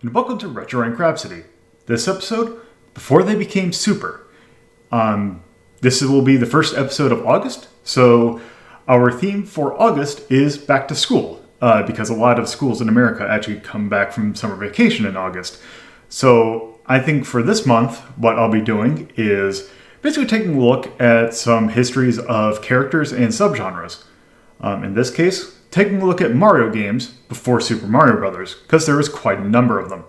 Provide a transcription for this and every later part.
and welcome to Rhapsody. This episode, Before They Became Super. This will be the first episode of August, so our theme for August is back to school, because a lot of schools in America actually come back from summer vacation in August. So I think for this month, what I'll be doing is basically taking a look at some histories of characters and subgenres. In this case, taking a look at Mario games before Super Mario Bros., because there was quite a number of them.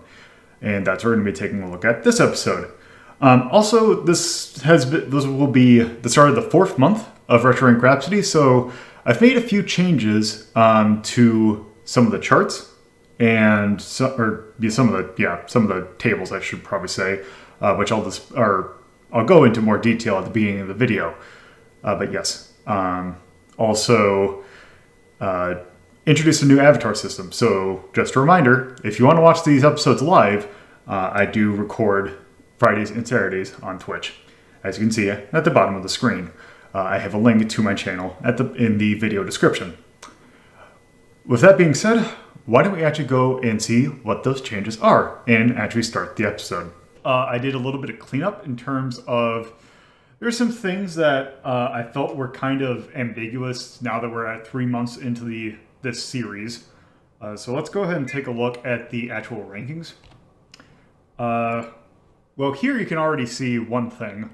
And that's what we're going to be taking a look at this episode. Also, this will be the start of the fourth month of Rhapsody, so I've made a few changes to some of the charts and some of the tables, I should probably say, which I'll go into more detail at the beginning of the video. But yes, also introduced a new avatar system. So just a reminder, if you want to watch these episodes live, I do record Fridays and Saturdays on Twitch. As you can see at the bottom of the screen, I have a link to my channel in the video description. With that being said, why don't we actually go and see what those changes are and actually start the episode. I did a little bit of cleanup in terms of there's some things that I felt were kind of ambiguous now that we're at 3 months into this series. So let's go ahead and take a look at the actual rankings. Well, here you can already see one thing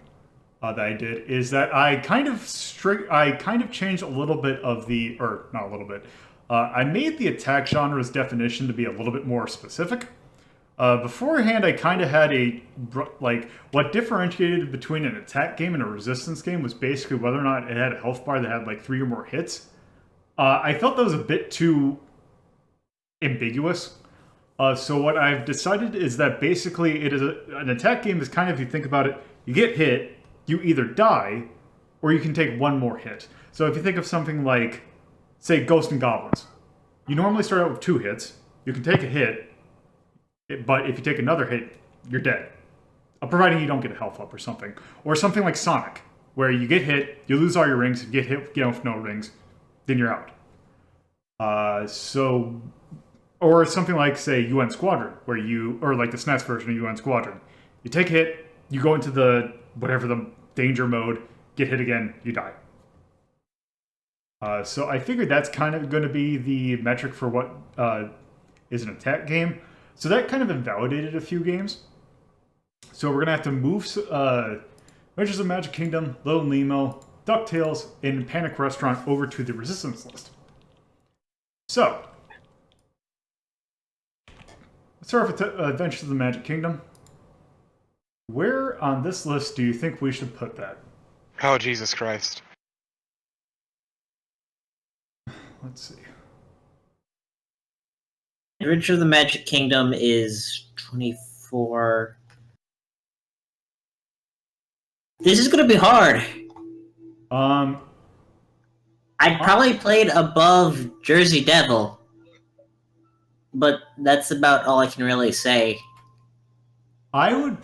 that I did is that I kind of changed a little bit of not a little bit. I made the attack genre's definition to be a little bit more specific. Beforehand, I kind of had what differentiated between an attack game and a resistance game was basically whether or not it had a health bar that had 3 or more hits. I felt that was a bit too ambiguous. So what I've decided is that basically an attack game is kind of, if you think about it, you get hit, you either die, or you can take one more hit. So if you think of something like, say, Ghosts and Goblins, you normally start out with 2 hits, you can take a hit, but if you take another hit, you're dead. Providing you don't get a health up or something. Or something like Sonic, where you get hit, you lose all your rings, if you get hit with no rings, then you're out. Or something like, say, UN Squadron, or like the SNES version of UN Squadron. You take a hit, you go into the danger mode, get hit again, you die. So I figured that's kind of going to be the metric for what is an attack game. So that kind of invalidated a few games. So we're going to have to move Adventures of Magic Kingdom, Little Nemo, DuckTales, and Panic Restaurant over to the Resistance list. So, let's start with Adventures of the Magic Kingdom. Where on this list do you think we should put that? Oh, Jesus Christ. Let's see. Adventure of the Magic Kingdom is 24. This is going to be hard. I'd probably play it above Jersey Devil, but that's about all I can really say. I would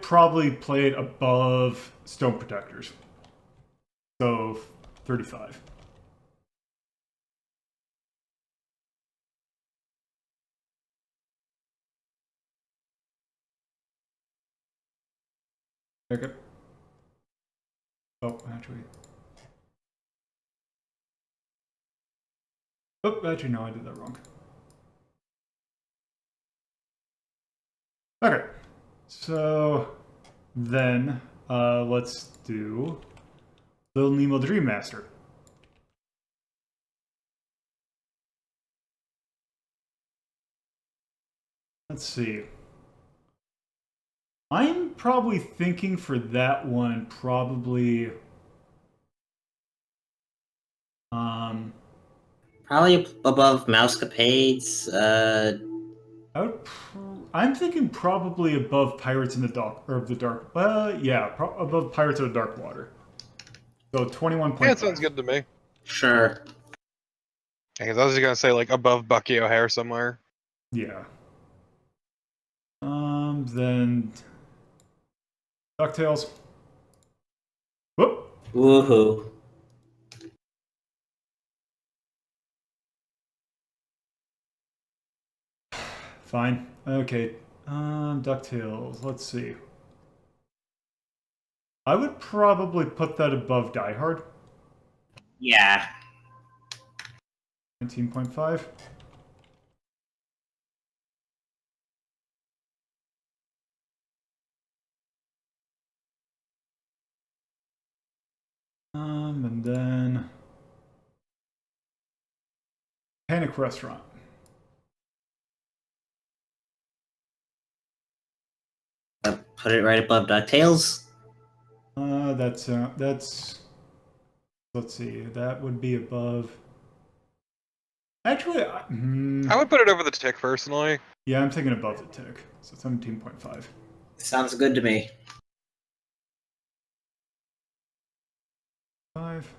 probably play it above Stone Protectors. So 35. Okay. Oh, actually, no, I did that wrong. Okay, so then let's do Little Nemo the Dream Master. Let's see. I'm probably thinking for that one, probably Probably above Mousecapades. I'm thinking probably above Pirates in the Dark, or the Dark. Above Pirates of the Dark Water. So 21.5. Yeah, it sounds good to me. Sure. Because I was just gonna say above Bucky O'Hare somewhere. Yeah. Then DuckTales. Whoop. Woohoo. Fine. Okay. DuckTales. Let's see. I would probably put that above Die Hard. Yeah. 19.5. And then Panic Restaurant. Put it right above DuckTales. That's. Let's see. That would be above. Actually, I would put it over the Tick personally. yeah, I'm thinking above the Tick. So 17.5. Sounds good to me. 5.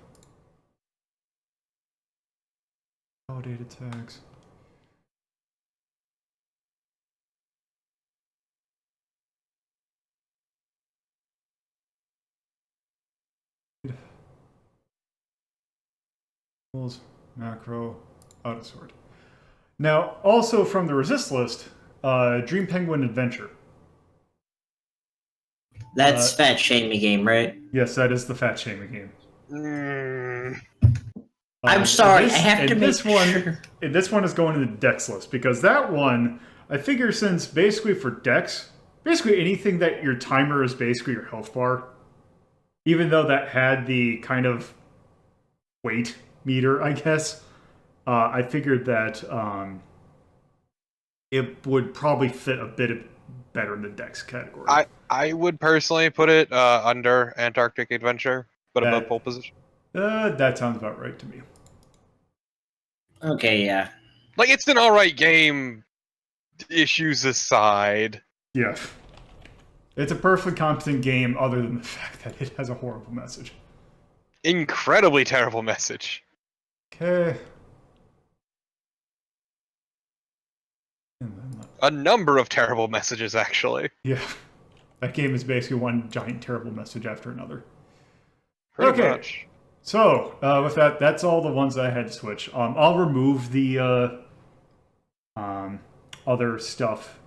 Validated tags. Macro, Autosort. Now, also from the resist list, Dream Penguin Adventure. That's fat shaming game, right? Yes, that is the fat shaming game. I'm sorry, I have to make sure. This one is going to the Dex list because that one, I figure, since basically for Dex, basically anything that your timer is basically your health bar, even though that had the kind of weight meter, I guess, I figured that it would probably fit a bit better in the Dex category. I would personally put it under Antarctic Adventure, but above pole position. That sounds about right to me. Okay, yeah. Like, it's an alright game, issues aside. Yeah. It's a perfectly competent game other than the fact that it has a horrible message. Incredibly terrible message. Okay. A number of terrible messages, actually. Yeah. That game is basically one giant terrible message after another. Pretty much. So, with that, that's all the ones I had to switch. I'll remove the other stuff.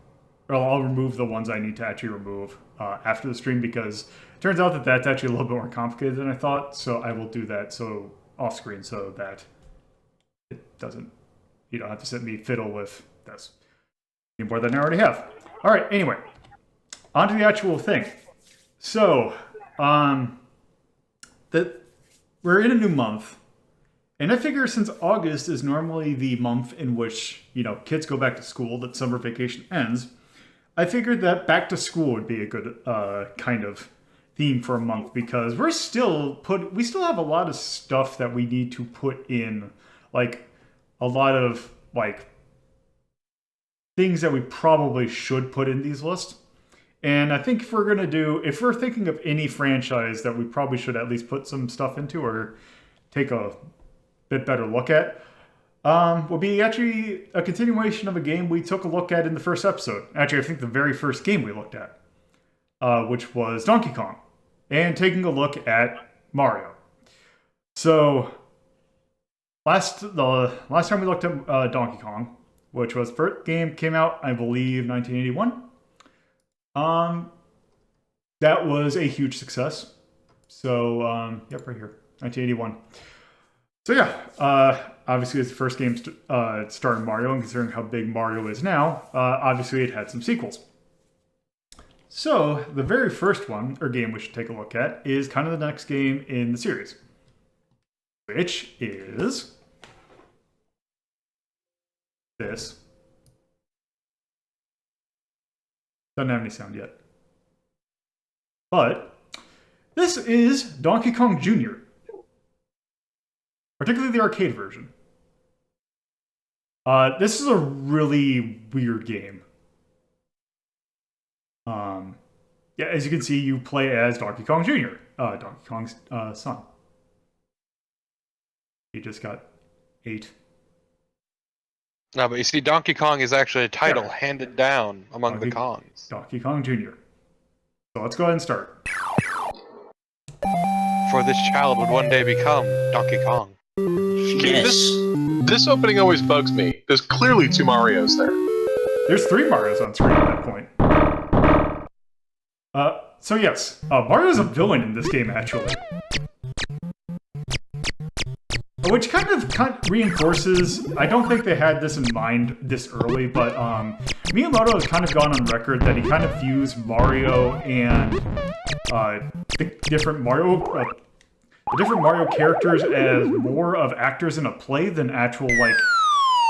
Or I'll remove the ones I need to actually remove after the stream because it turns out that that's actually a little bit more complicated than I thought. So I will do that off screen so that it doesn't, you don't have to sit me fiddle with this more than I already have. All right, anyway, on to the actual thing. So, we're in a new month, and I figure since August is normally the month in which, kids go back to school, that summer vacation ends, I figured that back to school would be a good kind of theme for a month because we still have a lot of stuff that we need to put in, like a lot of things that we probably should put in these lists. And I think if we're thinking of any franchise that we probably should at least put some stuff into or take a bit better look at, will be actually a continuation of a game we took a look at in the first episode. Actually, I think the very first game we looked at, which was Donkey Kong, and taking a look at Mario. So, the last time we looked at Donkey Kong, which was the first game, came out, I believe, 1981. That was a huge success. So, yep, right here, 1981. So yeah, obviously it's the first game starring Mario, and considering how big Mario is now, obviously it had some sequels. So, the very first one, or game we should take a look at, is kind of the next game in the series, which is this. Doesn't have any sound yet. But this is Donkey Kong Jr., particularly the arcade version. This is a really weird game. Yeah, as you can see, you play as Donkey Kong Jr., Donkey Kong's son. He just got 8. No, but you see, Donkey Kong is actually a title handed down among the Kongs. Donkey Kong Jr. So let's go ahead and start. For this child would one day become Donkey Kong. Yes. This opening always bugs me. There's clearly 2 Marios there. There's 3 Marios on screen at that point. So yes, Mario's a villain in this game, actually. Which kind of reinforces, I don't think they had this in mind this early, but Miyamoto has kind of gone on record that he kind of views Mario and the different Mario characters as more of actors in a play than actual, like,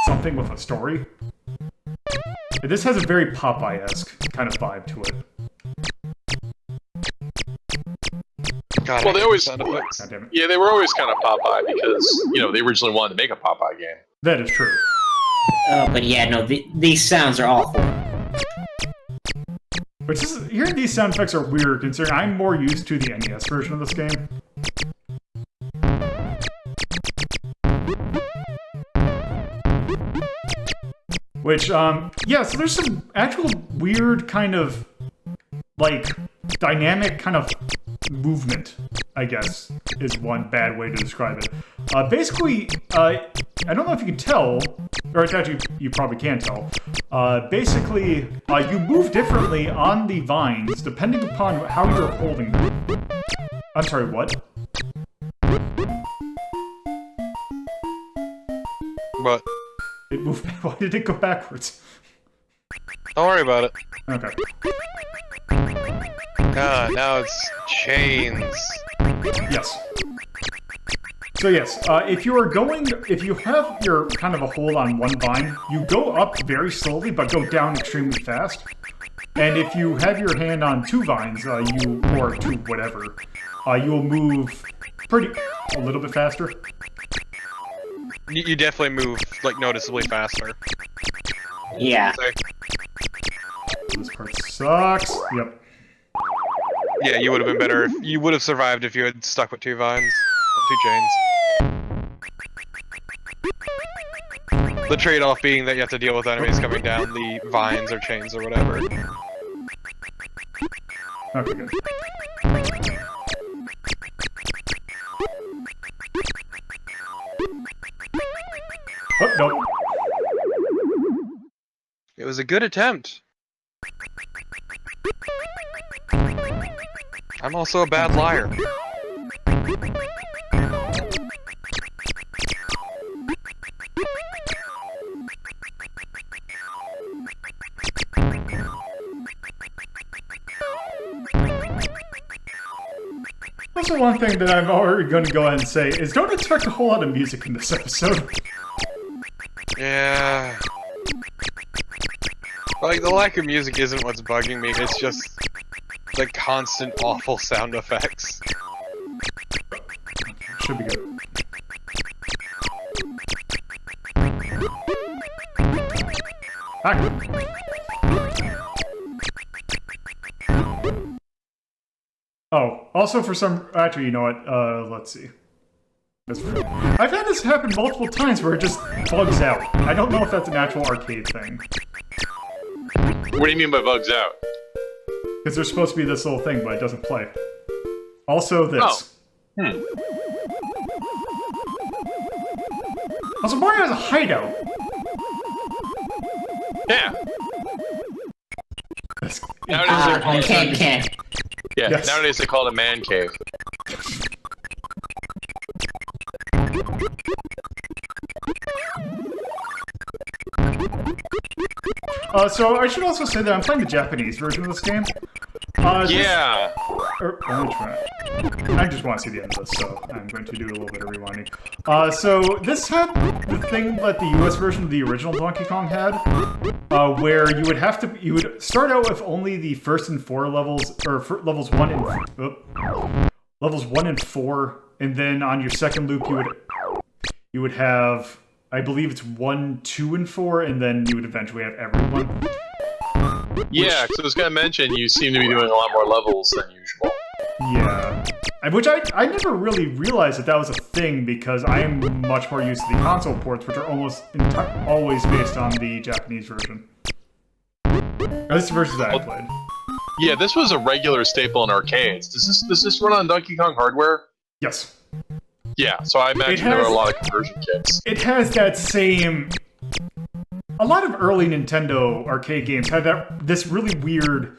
something with a story. And this has a very Popeye-esque kind of vibe to it. God, Well, they always, God damn it. yeah, they were always kind of Popeye because, you know, they originally wanted to make a Popeye game. That is true. But yeah, no, these sounds are awful. Which is, hearing these sound effects are weird, considering I'm more used to the NES version of this game. Which, yeah, so there's some actual weird kind of, like, dynamic kind of movement, I guess, is one bad way to describe it. Basically, I don't know if you can tell, or it's actually, you probably can tell. Basically, you move differently on the vines depending upon how you're holding them. I'm sorry, what? But It moved. Why did it go backwards? don't worry about it. Okay. God, now it's chains. Yes. So yes, if you have your kind of a hold on one vine, you go up very slowly, but go down extremely fast. And if you have your hand on 2 vines, or 2 whatever, you will move a little bit faster. You definitely move, like, noticeably faster. Yeah. This part sucks. Yep. Yeah, you would have been better. You would have survived if you had stuck with 2 vines. 2 chains. The trade-off being that you have to deal with enemies coming down the vines or chains or whatever. Okay, good. Oh, no. It was a good attempt. I'm also a bad liar. Also, one thing that I'm already going to go ahead and say is don't expect a whole lot of music in this episode. Yeah. Like, the lack of music isn't what's bugging me, it's just the constant awful sound effects. Should be good. Back. Oh, also for some... Actually, you know what? Let's see. I've had this happen multiple times where it just bugs out. I don't know if that's an actual arcade thing. What do you mean by bugs out? Because there's supposed to be this little thing, but it doesn't play. Also this. Oh. Also, Mario has a hideout. Yeah. Nowadays can't. Yeah, Yes. nowadays they call it a man cave. So I should also say that I'm playing the Japanese version of this game. Yeah. I just want to see the end of this, so I'm going to do a little bit of rewinding. So this had the thing that the US version of the original Donkey Kong had, where you would start out with only the first and 4 levels, or levels 1 and 4, and then on your second loop you would have, I believe it's 1, 2, and 4, and then you would eventually have everyone. Yeah, because I was going to mention, you seem to be doing a lot more levels than usual. Yeah. Which I never really realized that was a thing, because I am much more used to the console ports, which are almost always based on the Japanese version. At least the versions that I played. Yeah, this was a regular staple in arcades. Does this run on Donkey Kong hardware? Yes. Yeah, so I imagine there were a lot of conversion kits. It has that same a lot of early Nintendo arcade games had this really weird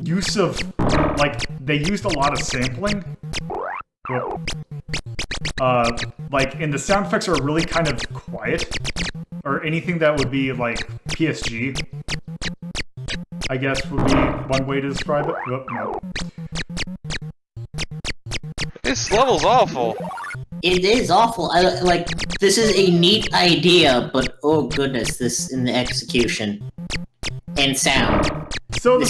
use of, like, they used a lot of sampling. And the sound effects are really kind of quiet. Or anything that would be, like, PSG, I guess would be one way to describe it. Oh, no. This level's awful. It is awful. This is a neat idea, but oh goodness, this in the execution and sound. So the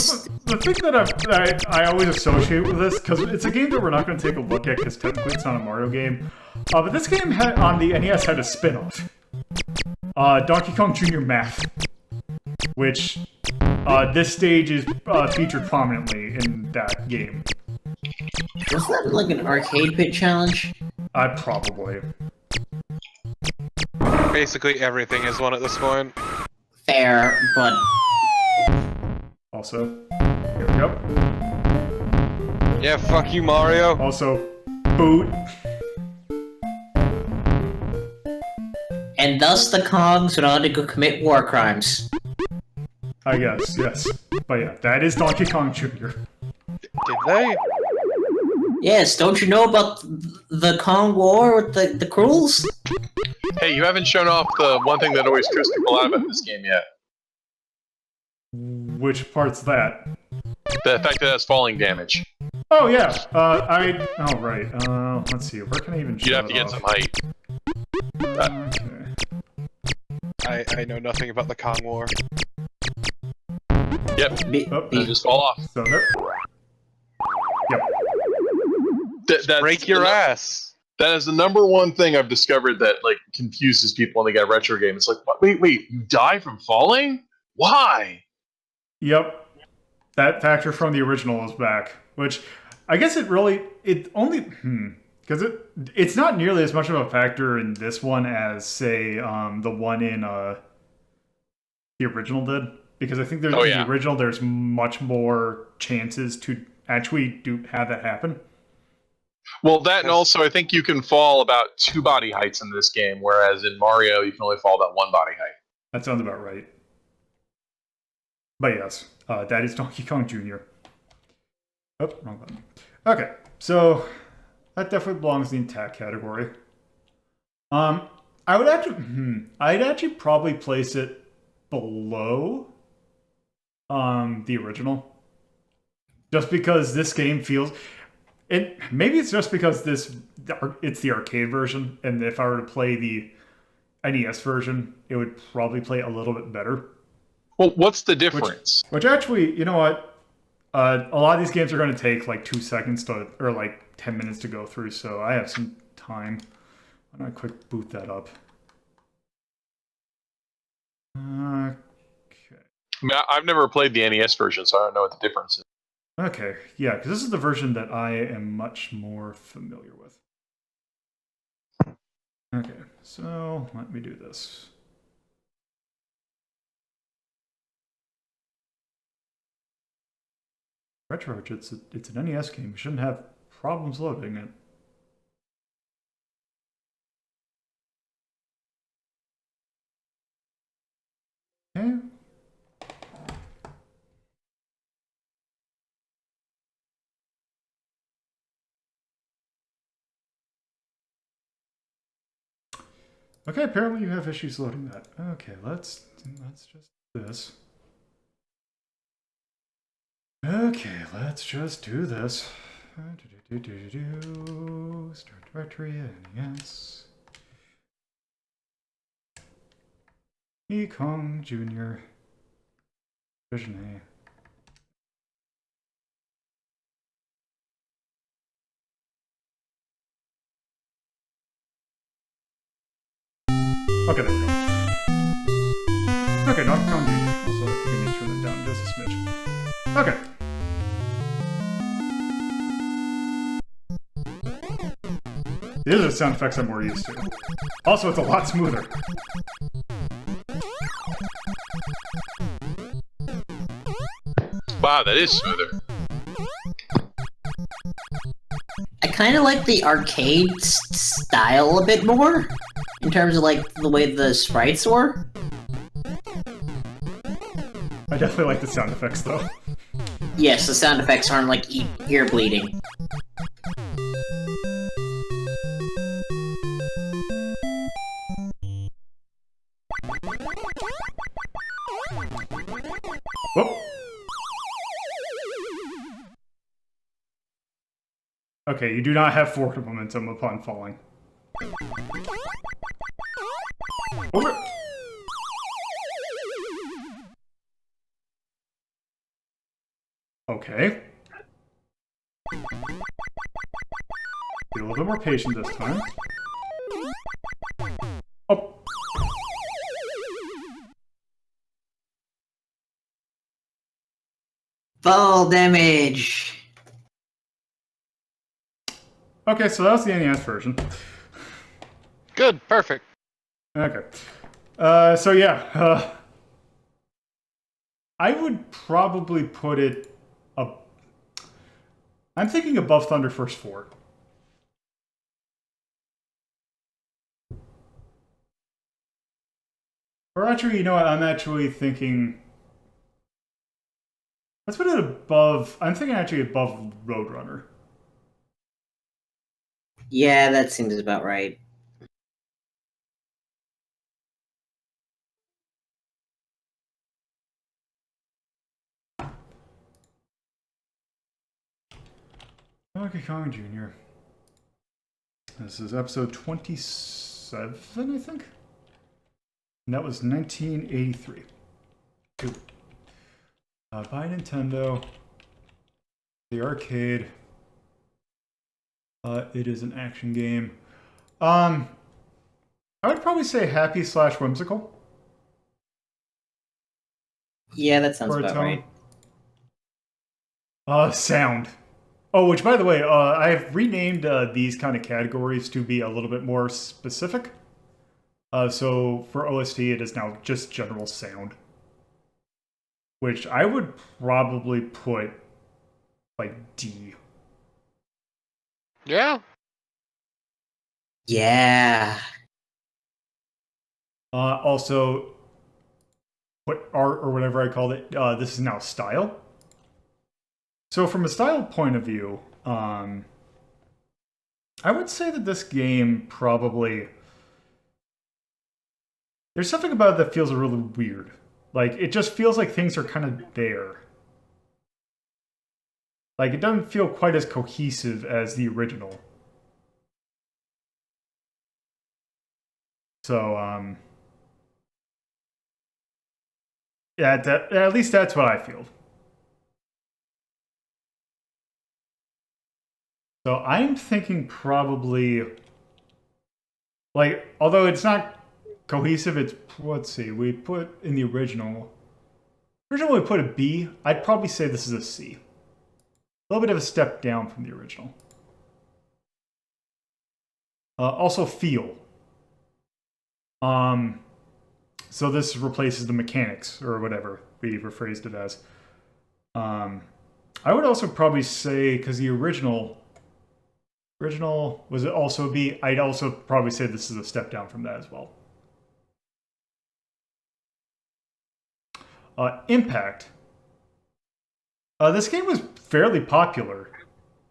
thing that I always associate with this, because it's a game that we're not going to take a look at, because technically it's not a Mario game, but this game on the NES had a spin-off. Donkey Kong Jr. Math, which this stage is featured prominently in that game. Was that like an arcade pit challenge? Probably. Basically everything is one at this point. Fair, but... Also, here we go. Yeah, fuck you, Mario. Also, boot. And thus the Kongs went on to go commit war crimes. I guess, yes. But yeah, that is Donkey Kong Jr. Did they? Yes, don't you know about the Kong War with the Krulls? Hey, you haven't shown off the one thing that always trips people out about this game yet. Which part's that? The fact that it has falling damage. Oh yeah, oh right, let's see, where can I even show You'd have to it get off? some height. Okay. I know nothing about the Kong War. Yep, Oh, you just fall off. so there. Yep. That's Break your ass. That is the number one thing I've discovered that like confuses people when they get a retro game. It's like, what? Wait, you die from falling? Why? Yep. That factor from the original is back, which I guess because it's not nearly as much of a factor in this one as, say, the one in the original did. Because I think in the original there's much more chances to actually have that happen. Well, that and also I think you can fall about 2 body heights in this game, whereas in Mario you can only fall about 1 body height. That sounds about right. But yes, that is Donkey Kong Jr. Oh, wrong button. Okay, so that definitely belongs in the attack category. I'd actually probably place it below the original, just because this game feels. Maybe it's just because it's the arcade version, and if I were to play the NES version, it would probably play a little bit better. Well, what's the difference? Which actually, you know what? A lot of these games are going to take like 2 seconds or like 10 minutes to go through, so I have some time. Why don't I quick boot that up? Okay. I mean, I've never played the NES version, so I don't know what the difference is. Okay, yeah, because this is the version that I am much more familiar with. Okay, so let me do this. Retro, it's an NES game. We shouldn't have problems loading it. Okay. Okay, apparently you have issues loading that. Okay, let's just do this. Okay, let's just do this. Start directory, NES. Kong Jr. Vision A. Okay, there we go. Okay, Donkey Kong Jr. Also, you can make sure that down just a smidge. Okay. These are the sound effects I'm more used to. Also, it's a lot smoother. Wow, that is smoother. I kind of like the arcade style a bit more, in terms of like the way the sprites were. definitely like the sound effects, though. Yes, the sound effects aren't like ear bleeding. Whoop. Okay, you do not have forward momentum upon falling. Over. Okay. Be a little bit more patient this time. Oh. Fall damage! Okay, so that was the NES version. Good, perfect. Okay. So yeah, I would probably put it up. I'm thinking above Thunder Force 4. Or actually, you know what? I'm actually thinking. Let's put it above. I'm thinking actually above Roadrunner. Yeah, that seems about right. Donkey Kong Jr. This is episode 27, I think? And that was 1983. Ooh. By Nintendo. The arcade. It is an action game. I would probably say happy / whimsical. Yeah, that sounds For a about tone. right. Sound. Oh, which by the way, I've renamed these kind of categories to be a little bit more specific. So for OST, it is now just general sound. Which I would probably put like D. Yeah. Yeah. Also, put art or whatever I called it. This is now style. So from a style point of view, I would say that this game probably... There's something about it that feels really weird. Like, it just feels like things are kind of there. Like, it doesn't feel quite as cohesive as the original. So, yeah, at least that's what I feel. So I'm thinking probably, like, although it's not cohesive, it's, let's see, we put in the original we put a B. I'd probably say this is a C. A little bit of a step down from the original. Also feel. So this replaces the mechanics, or whatever we rephrased it as. I would also probably say, because the original was it also B? I'd also probably say this is a step down from that as well. Impact. This game was fairly popular,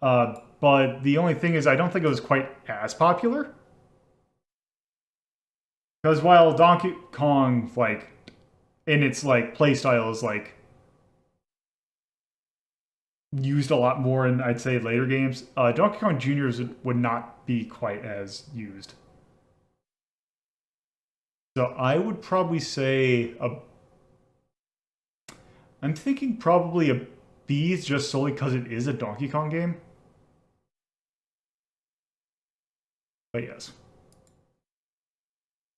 but the only thing is I don't think it was quite as popular. Because while Donkey Kong, like, in its like playstyle is like used a lot more in, I'd say, later games, Donkey Kong Jr.'s would not be quite as used. So I would probably say I'm thinking probably a B, just solely because it is a Donkey Kong game. But yes.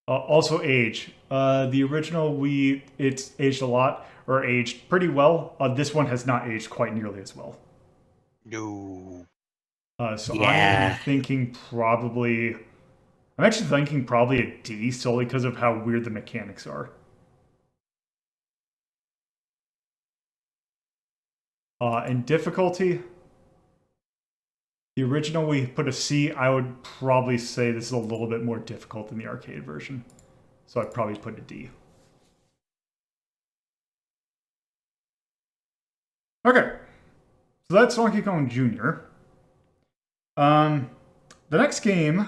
Also age. The original, it's aged a lot, or aged pretty well. This one has not aged quite nearly as well. No. So Yeah. I'm actually thinking probably a D, solely because of how weird the mechanics are. In difficulty, the original we put a C. I would probably say this is a little bit more difficult than the arcade version. So I'd probably put a D. Okay, so that's Donkey Kong Jr. The next game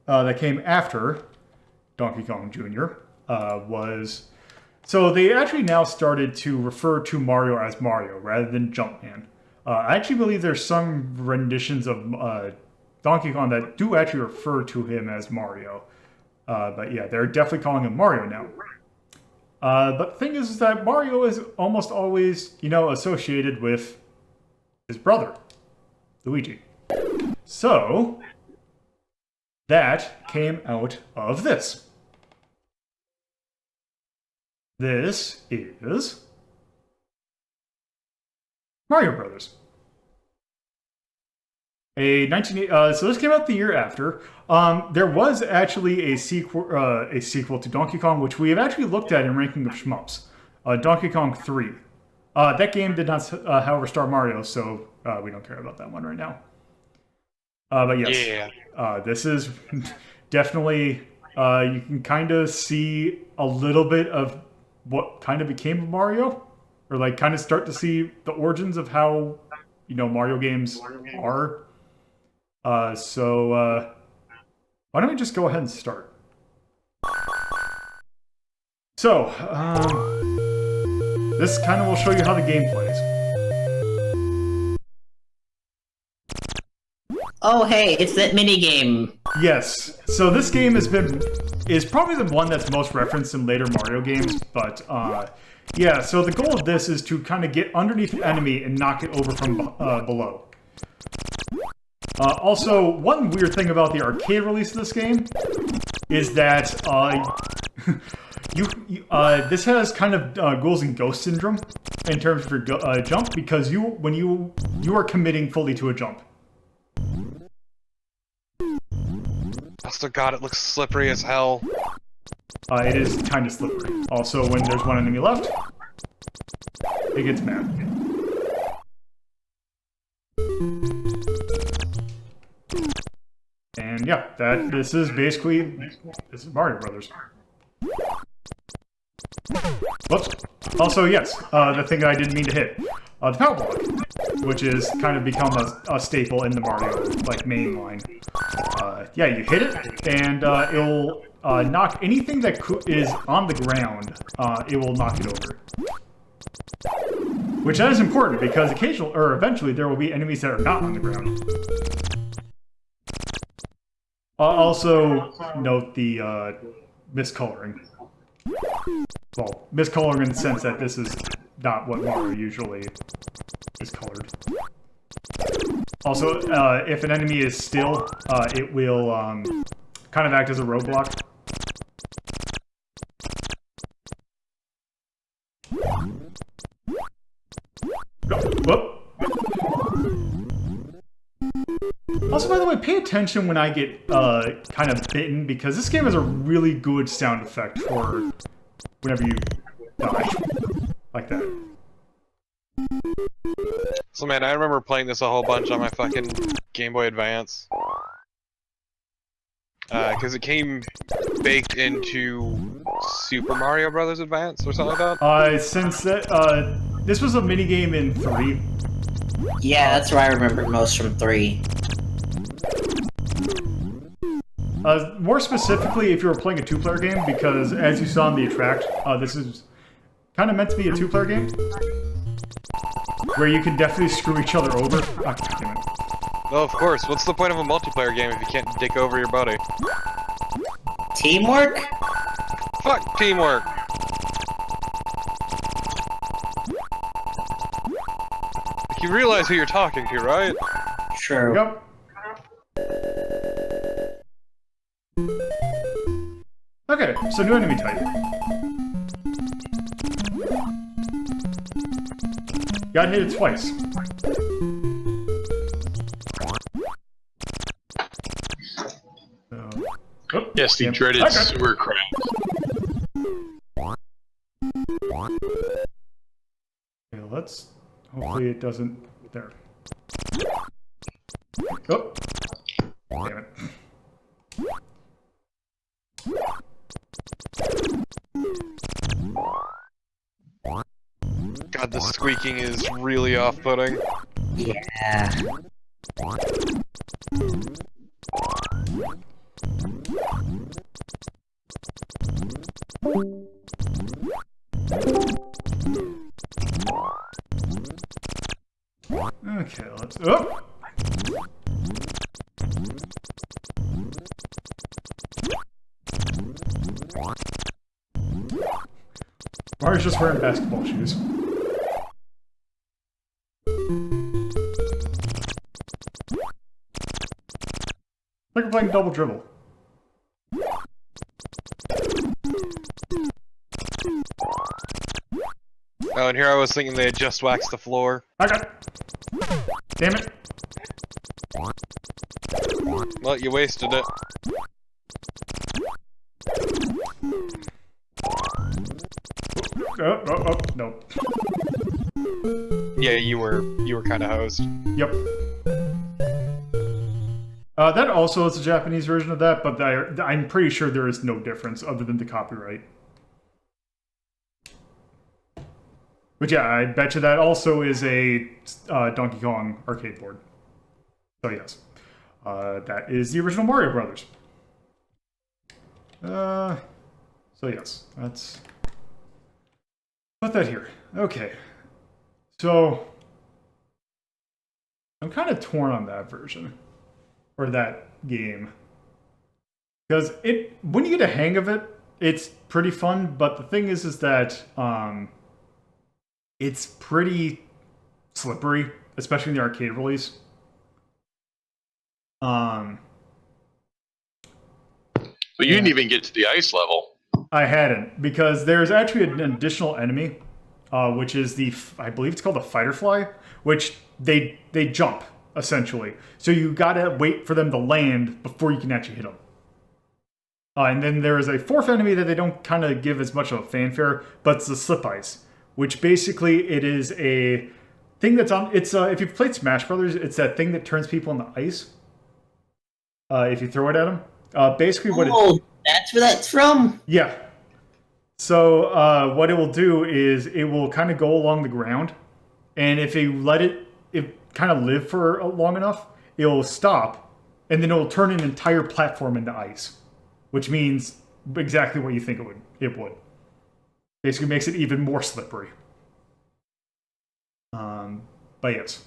that came after Donkey Kong Jr. Was... So they actually now started to refer to Mario as Mario rather than Jumpman. I actually believe there's some renditions of Donkey Kong that do actually refer to him as Mario. But yeah, they're definitely calling him Mario now. But the thing is that Mario is almost always, associated with his brother, Luigi. So, that came out of this. This is Mario Brothers. So this came out the year after. There was actually a sequel to Donkey Kong, which we have actually looked at in Ranking of Shmups. Donkey Kong 3. That game did not, however, star Mario, so we don't care about that one right now. But yes, this is definitely, you can kind of see a little bit of what kind of became of Mario, or like kind of start to see the origins of how, Mario games are. So why don't we just go ahead and start? So, this kind of will show you how the game plays. Oh, hey, it's that minigame. Yes. So this game is probably the one that's most referenced in later Mario games, but yeah, so the goal of this is to kind of get underneath the enemy and knock it over from below. Also, one weird thing about the arcade release of this game is that this has kind of Ghouls and Ghosts syndrome in terms of your jump, because when you are committing fully to a jump. Oh god, it looks slippery as hell. It is kind of slippery. Also, when there's one enemy left, it gets mad. And yeah, this is Mario Brothers. Whoops. Also, yes, the thing that I didn't mean to hit. The power block, which is kind of become a staple in the Mario main line. Yeah, you hit it, and it'll knock anything that is on the ground. It will knock it over. Which that is important, because eventually there will be enemies that are not on the ground. Also, note the miscoloring. Well, miscoloring in the sense that this is not what Mario usually is colored. Also, if an enemy is still, it will kind of act as a roadblock. Whoop. Also, by the way, pay attention when I get kind of bitten, because this game has a really good sound effect for whenever you die. Like that. So man, I remember playing this a whole bunch on my fucking Game Boy Advance. Because it came baked into Super Mario Brothers Advance or something like that? Since this was a minigame in 3. Yeah, that's what I remember most from 3. More specifically, if you were playing a 2-player game, because as you saw in the Attract, this is kind of meant to be a 2-player game, where you can definitely screw each other over. Oh, damn it. Well, of course. What's the point of a multiplayer game if you can't dick over your buddy? Teamwork? Fuck teamwork! You realize who you're talking to, right? True. Yep. Okay, so new enemy type. Gotta hit it twice. Yes, the dreaded sewer crab. Okay, let's... Hopefully it doesn't... There. Oh! Damn it. God god, the squeaking is really off-putting. Yeah. Okay, let's... Oh! Mario's just wearing basketball shoes. Like we're playing double dribble. Oh, and here I was thinking they had just waxed the floor. Okay. Damn it. Well, you wasted it. Oh, no. Yeah, you were kind of hosed. Yep. That also is a Japanese version of that, but I'm pretty sure there is no difference other than the copyright. But yeah, I bet you that also is a Donkey Kong arcade board. So yes, that is the original Mario Brothers. So yes, let's put that here. Okay, so I'm kind of torn on that version, or that game. Because when you get a hang of it, it's pretty fun, but the thing is that, it's pretty slippery, especially in the arcade release. So you didn't even get to the ice level. I hadn't, because there's actually an additional enemy, which is I believe it's called the fighter fly, which they jump, essentially. So you gotta wait for them to land before you can actually hit them. And then there is a fourth enemy that they don't kind of give as much of a fanfare, but it's the slip ice, which basically it is a thing that's on. It's if you've played Smash Brothers, it's that thing that turns people into ice. If you throw it at them, basically what that's where that's from. Yeah. So what it will do is it will kind of go along the ground, and if you let it kind of live for long enough, it will stop, and then it will turn an entire platform into ice, which means exactly what you think it would. Basically makes it even more slippery. But yes.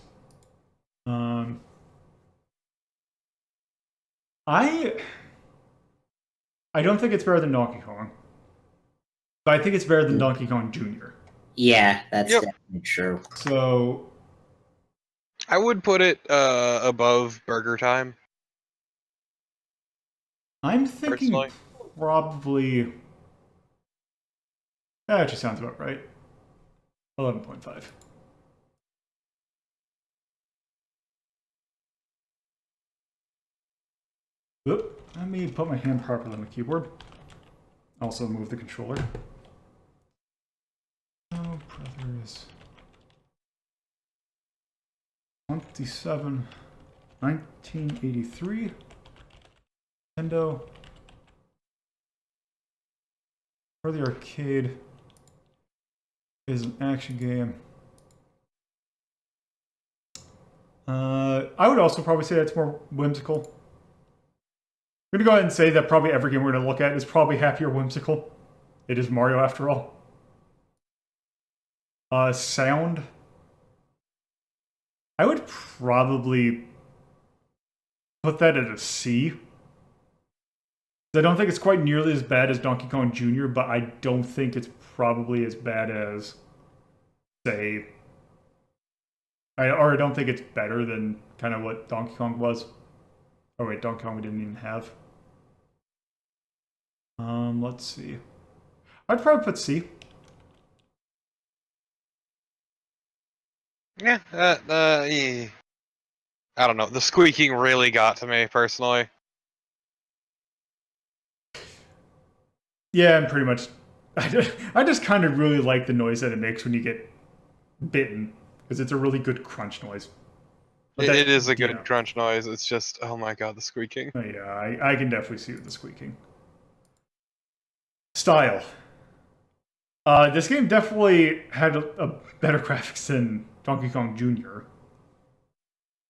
I don't think it's better than Donkey Kong. But I think it's better than Donkey Kong Jr. Yeah, that's definitely true. So I would put it above Burger Time. I'm thinking Personally. probably... That actually sounds about right. 11.5. Oop, let me put my hand properly on the keyboard. Also move the controller. Oh, brothers. 1983. Nintendo. For the arcade is an action game. I would also probably say that's more whimsical. I'm going to go ahead and say that probably every game we're going to look at is probably happier whimsical. It is Mario after all. Sound. I would probably put that at a C. I don't think it's quite nearly as bad as Donkey Kong Jr., but I don't think it's probably as bad as, say... I don't think it's better than kind of what Donkey Kong was. Oh wait, Donkey Kong we didn't even have. Let's see. I'd probably put C. Yeah, yeah. I don't know. The squeaking really got to me, personally. Yeah, I'm pretty much... I just kind of really like the noise that it makes when you get bitten, because it's a really good crunch noise. It is a good crunch noise. It's just, oh my god, the squeaking. Oh, yeah, I can definitely see the squeaking. Style. This game definitely had a better graphics than Donkey Kong Jr.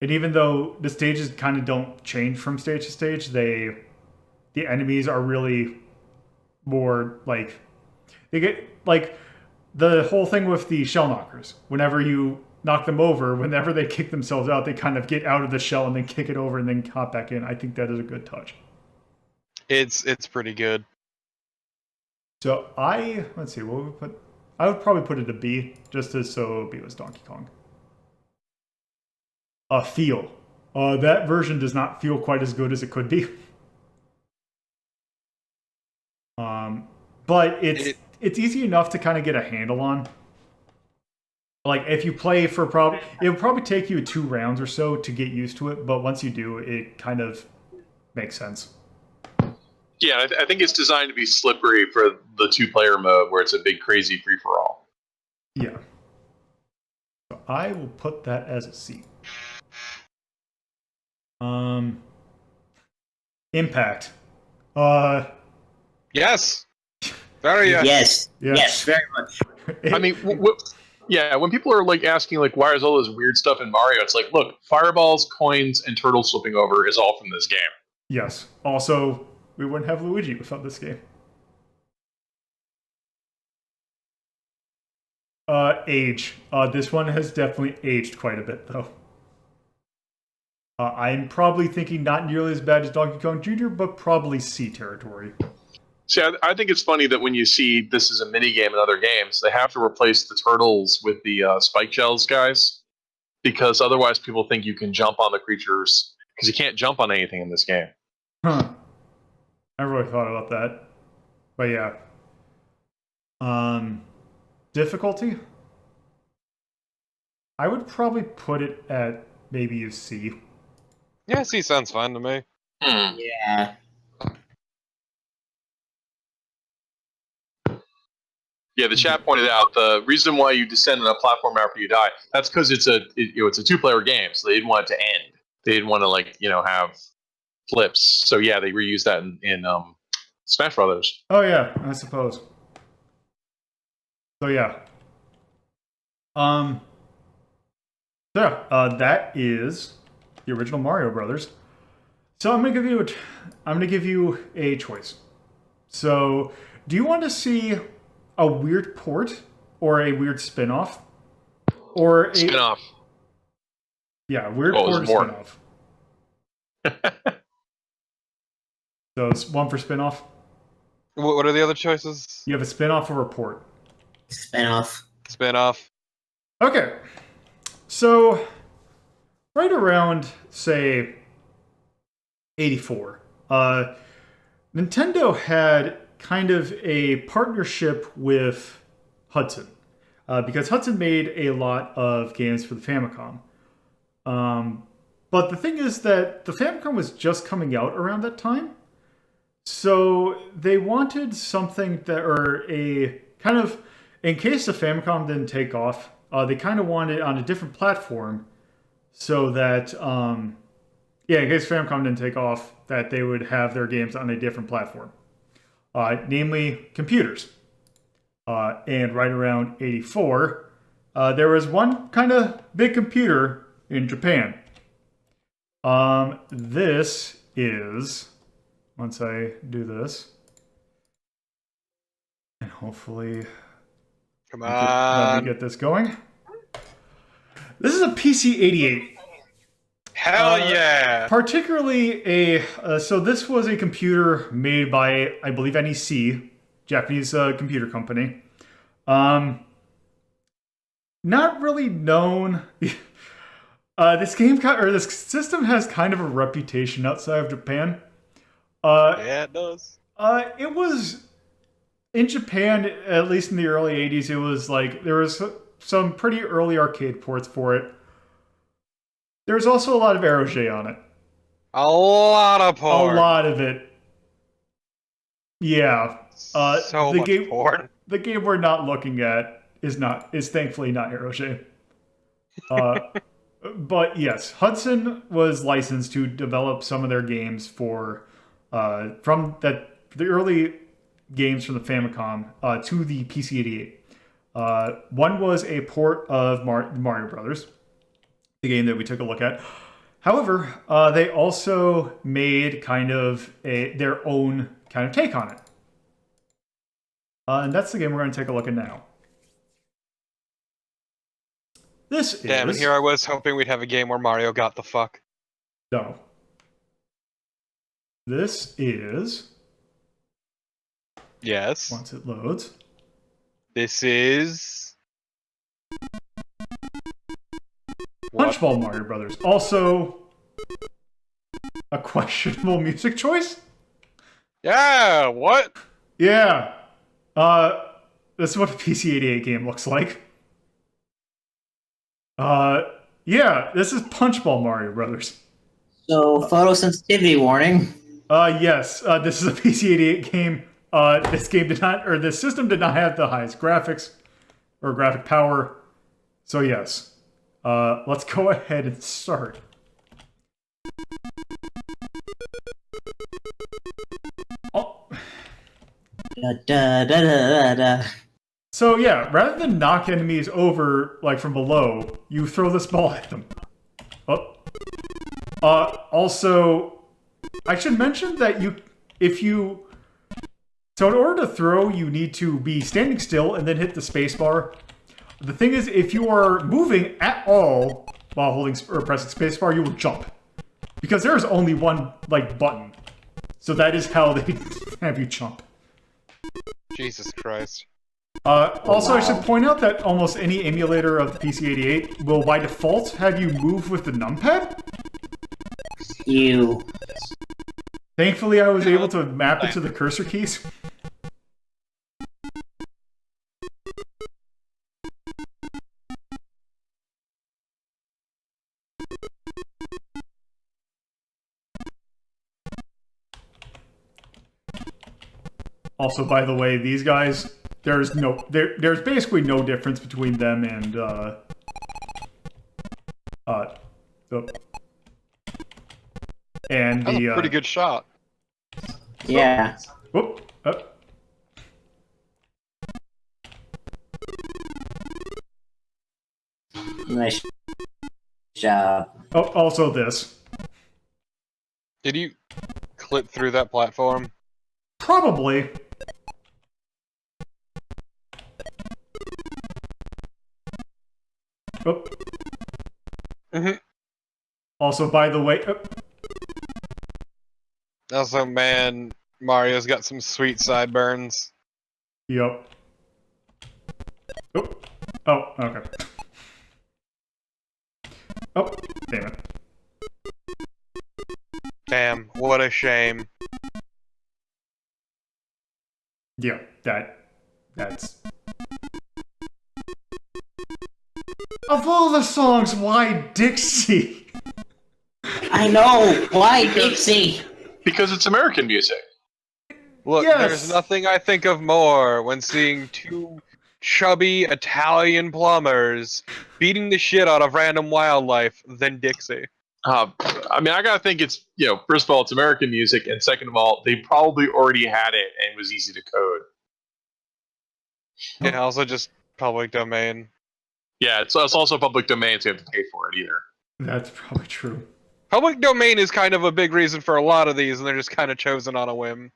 And even though the stages kind of don't change from stage to stage, the enemies are really more like they get like the whole thing with the shell knockers. Whenever you knock them over, whenever they kick themselves out, they kind of get out of the shell and then kick it over and then hop back in. I think that is a good touch. It's pretty good. So let's see, what would we put? I would probably put it a B, just as so B was Donkey Kong. Feel. That version does not feel quite as good as it could be. But it's easy enough to kind of get a handle on. Like, if you play for it would probably take you 2 rounds or so to get used to it, but once you do, it kind of makes sense. Yeah, I think it's designed to be slippery for the 2-player mode, where it's a big, crazy free-for-all. Yeah. So I will put that as a C. Impact. Yes. Very yes. Yes, very much. I mean, when people are like asking like, why is all this weird stuff in Mario? It's like, look, fireballs, coins, and turtles flipping over is all from this game. Yes. Also, we wouldn't have Luigi without this game. Age. This one has definitely aged quite a bit, though. I'm probably thinking not nearly as bad as Donkey Kong Jr., but probably C territory. See, I think it's funny that when you see this as a minigame in other games, they have to replace the turtles with the spike shells guys, because otherwise people think you can jump on the creatures, because you can't jump on anything in this game. Huh. I really thought about that. But yeah. Difficulty? I would probably put it at maybe a C. Yeah, C sounds fine to me. Yeah. Yeah, the chat pointed out the reason why you descend on a platform after you die. That's because it's a 2-player game, so they didn't want it to end. They didn't want to have flips. So yeah, they reused that in Smash Brothers. Oh yeah, I suppose. So yeah. That is the original Mario Brothers. So I'm gonna give you a choice. So, do you want to see a weird port or a weird spin-off? Or a spin-off. Yeah, weird port or spin-off. So it's one for spin-off. What are the other choices? You have a spin-off or a port. Spin-off. Spin-off. Okay. So, right around, say, 84, Nintendo had kind of a partnership with Hudson, because Hudson made a lot of games for the Famicom. But the thing is that the Famicom was just coming out around that time, so they wanted something that, or a kind of, in case the Famicom didn't take off, they kind of wanted it on a different platform, so that, in case Famicom didn't take off, that they would have their games on a different platform, namely computers. And right around 84, there was one kind of big computer in Japan. This is, once I do this, and hopefully... Come on. Let me get this going. This is a PC-88. Hell yeah! Particularly so this was a computer made by, I believe, NEC, Japanese computer company. Not really known. This system has kind of a reputation outside of Japan. Yeah, it does. It was... In Japan, at least in the early 80s, it was like, there was some pretty early arcade ports for it. There was also a lot of Aerojet on it. A lot of porn. A lot of it. Yeah. So much porn. The game we're not looking at is thankfully not Aerojet. But yes, Hudson was licensed to develop some of their games for from the early games from the Famicom to the PC-88. One was a port of Mario Brothers, the game that we took a look at. However, they also made kind of their own kind of take on it. And that's the game we're going to take a look at now. Damn, and here I was hoping we'd have a game where Mario got the fuck. No. This is... Yes. Once it loads. This is... Punchball Mario Brothers. Also, a questionable music choice? Yeah, what? Yeah. This is what a PC-88 game looks like. Yeah, this is Punchball Mario Brothers. So, photosensitivity warning. Yes, this is a PC-88 game. This game did not, or this system did not have the highest graphics or graphic power. So yes, let's go ahead and start. Oh. Da, da, da, da, da. So yeah, rather than knock enemies over like from below, you throw this ball at them. Oh. Also, I should mention that so in order to throw, you need to be standing still and then hit the spacebar. The thing is, if you are moving at all while holding or pressing spacebar, you will jump. Because there is only one like button. So that is how they have you jump. Jesus Christ. Also, I should point out that almost any emulator of the PC-88 will by default have you move with the numpad. Ew. Thankfully, I was able to map it to the cursor keys. Also, by the way, these guys, there's basically no difference between them and That's a pretty good shot. Yeah. Whoop. Nice job. Oh, also this. Did you clip through that platform? Probably. Oh. Mm-hmm. Also, by the way... Also, man, Mario's got some sweet sideburns. Yep. Oh. Oh, okay. Oh, damn it. Damn, what a shame. Yeah, that's... Of all the songs, why Dixie? I know! Why Dixie? Because it's American music. Look, Yes. There's nothing I think of more when seeing two chubby Italian plumbers beating the shit out of random wildlife than Dixie. I mean, I gotta think it's, first of all, it's American music, and second of all, they probably already had it and it was easy to code. And also just public domain. Yeah, it's also public domain, so you have to pay for it either. That's probably true. Public domain is kind of a big reason for a lot of these, and they're just kind of chosen on a whim.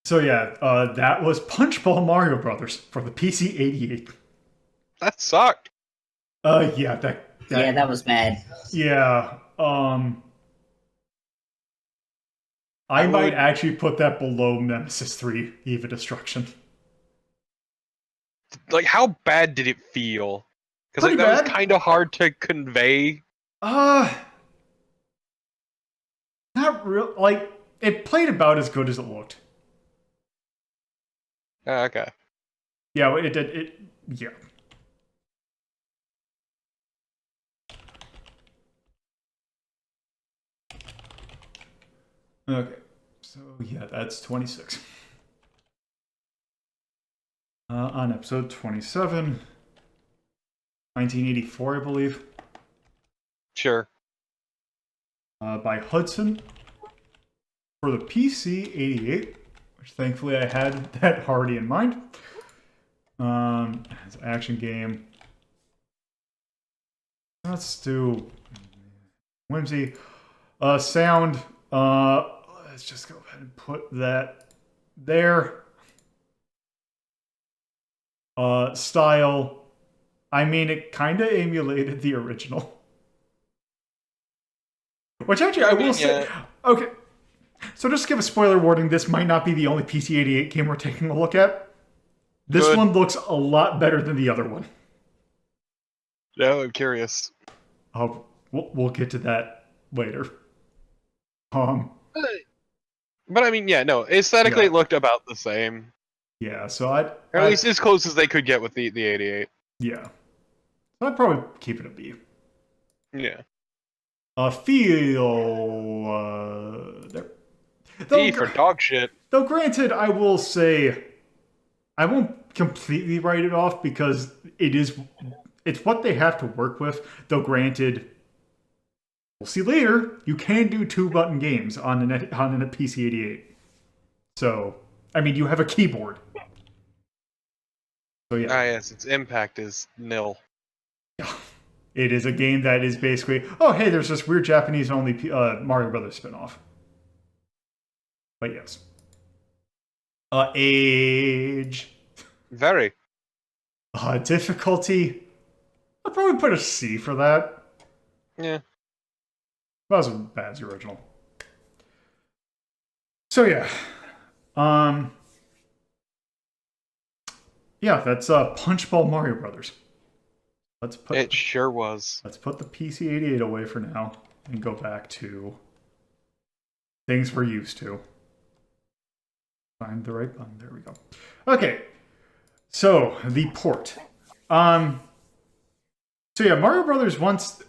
So yeah, that was Punchball Mario Brothers for the PC-88. That sucked. Yeah, that was bad. Yeah, I might actually put that below Nemesis 3, Eva Destruction. Like, how bad did it feel? Because Pretty that bad. was kind of hard to convey. Not real. Like, it played about as good as it looked. Oh, okay. Yeah, it did. Yeah. Okay, so yeah, that's 26. On episode 27, 1984, I believe. Sure. By Hudson for the PC-88, which thankfully I had that already in mind. It's an action game. Let's do whimsy. Sound. Let's just go ahead and put that there. Style. I mean, it kind of emulated the original. Which actually, I will say... Okay. So just to give a spoiler warning, this might not be the only PC-88 game we're taking a look at. This one looks a lot better than the other one. Yeah, I'm curious. We'll get to that later. But I mean, yeah, no. Aesthetically, it looked about the same. Yeah, so or at least as close as they could get with the 88. Yeah. So I'd probably keep it a B. Yeah. Feel... there. D for dog shit. Though granted, I will say... I won't completely write it off because it's what they have to work with. Though granted, we'll see later, you can do 2-button games on a PC-88. So, I mean, you have a keyboard. So yeah. Yes, its impact is nil. It is a game that is basically, oh hey, there's this weird Japanese-only Mario Brothers spinoff. But yes. Age. Very. Difficulty. I'd probably put a C for that. Yeah. That was as bad as the original. So yeah. Yeah, that's Punchball Mario Brothers. It sure was. Let's put the PC-88 away for now and go back to things we're used to. Find the right button. There we go. Okay. So, the port. So yeah, Mario Brothers once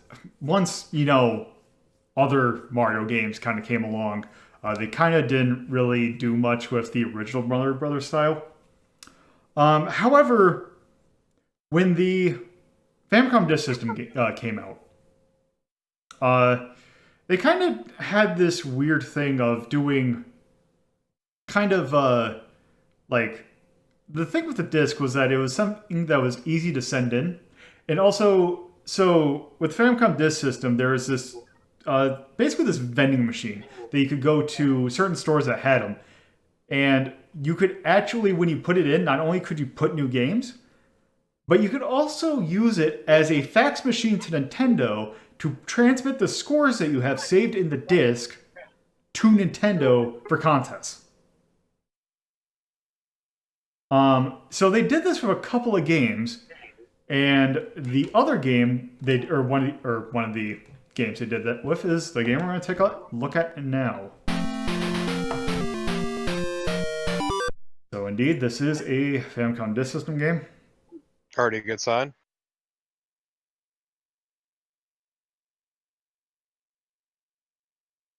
you know, other Mario games kind of came along, they kind of didn't really do much with the original Mario Brothers style. However, when the Famicom Disk System came out, they kind of had this weird thing of doing kind of like the thing with the disc was that it was something that was easy to send in, and also so with Famicom Disk System there was this basically this vending machine that you could go to certain stores that had them, and you could actually, when you put it in, not only could you put new games, but you could also use it as a fax machine to Nintendo to transmit the scores that you have saved in the disc to Nintendo for contests. So they did this for a couple of games, and the other game one of the games they did that with is the game we're going to take a look at now. So indeed, this is a Famicom Disk System game. Already a good sign.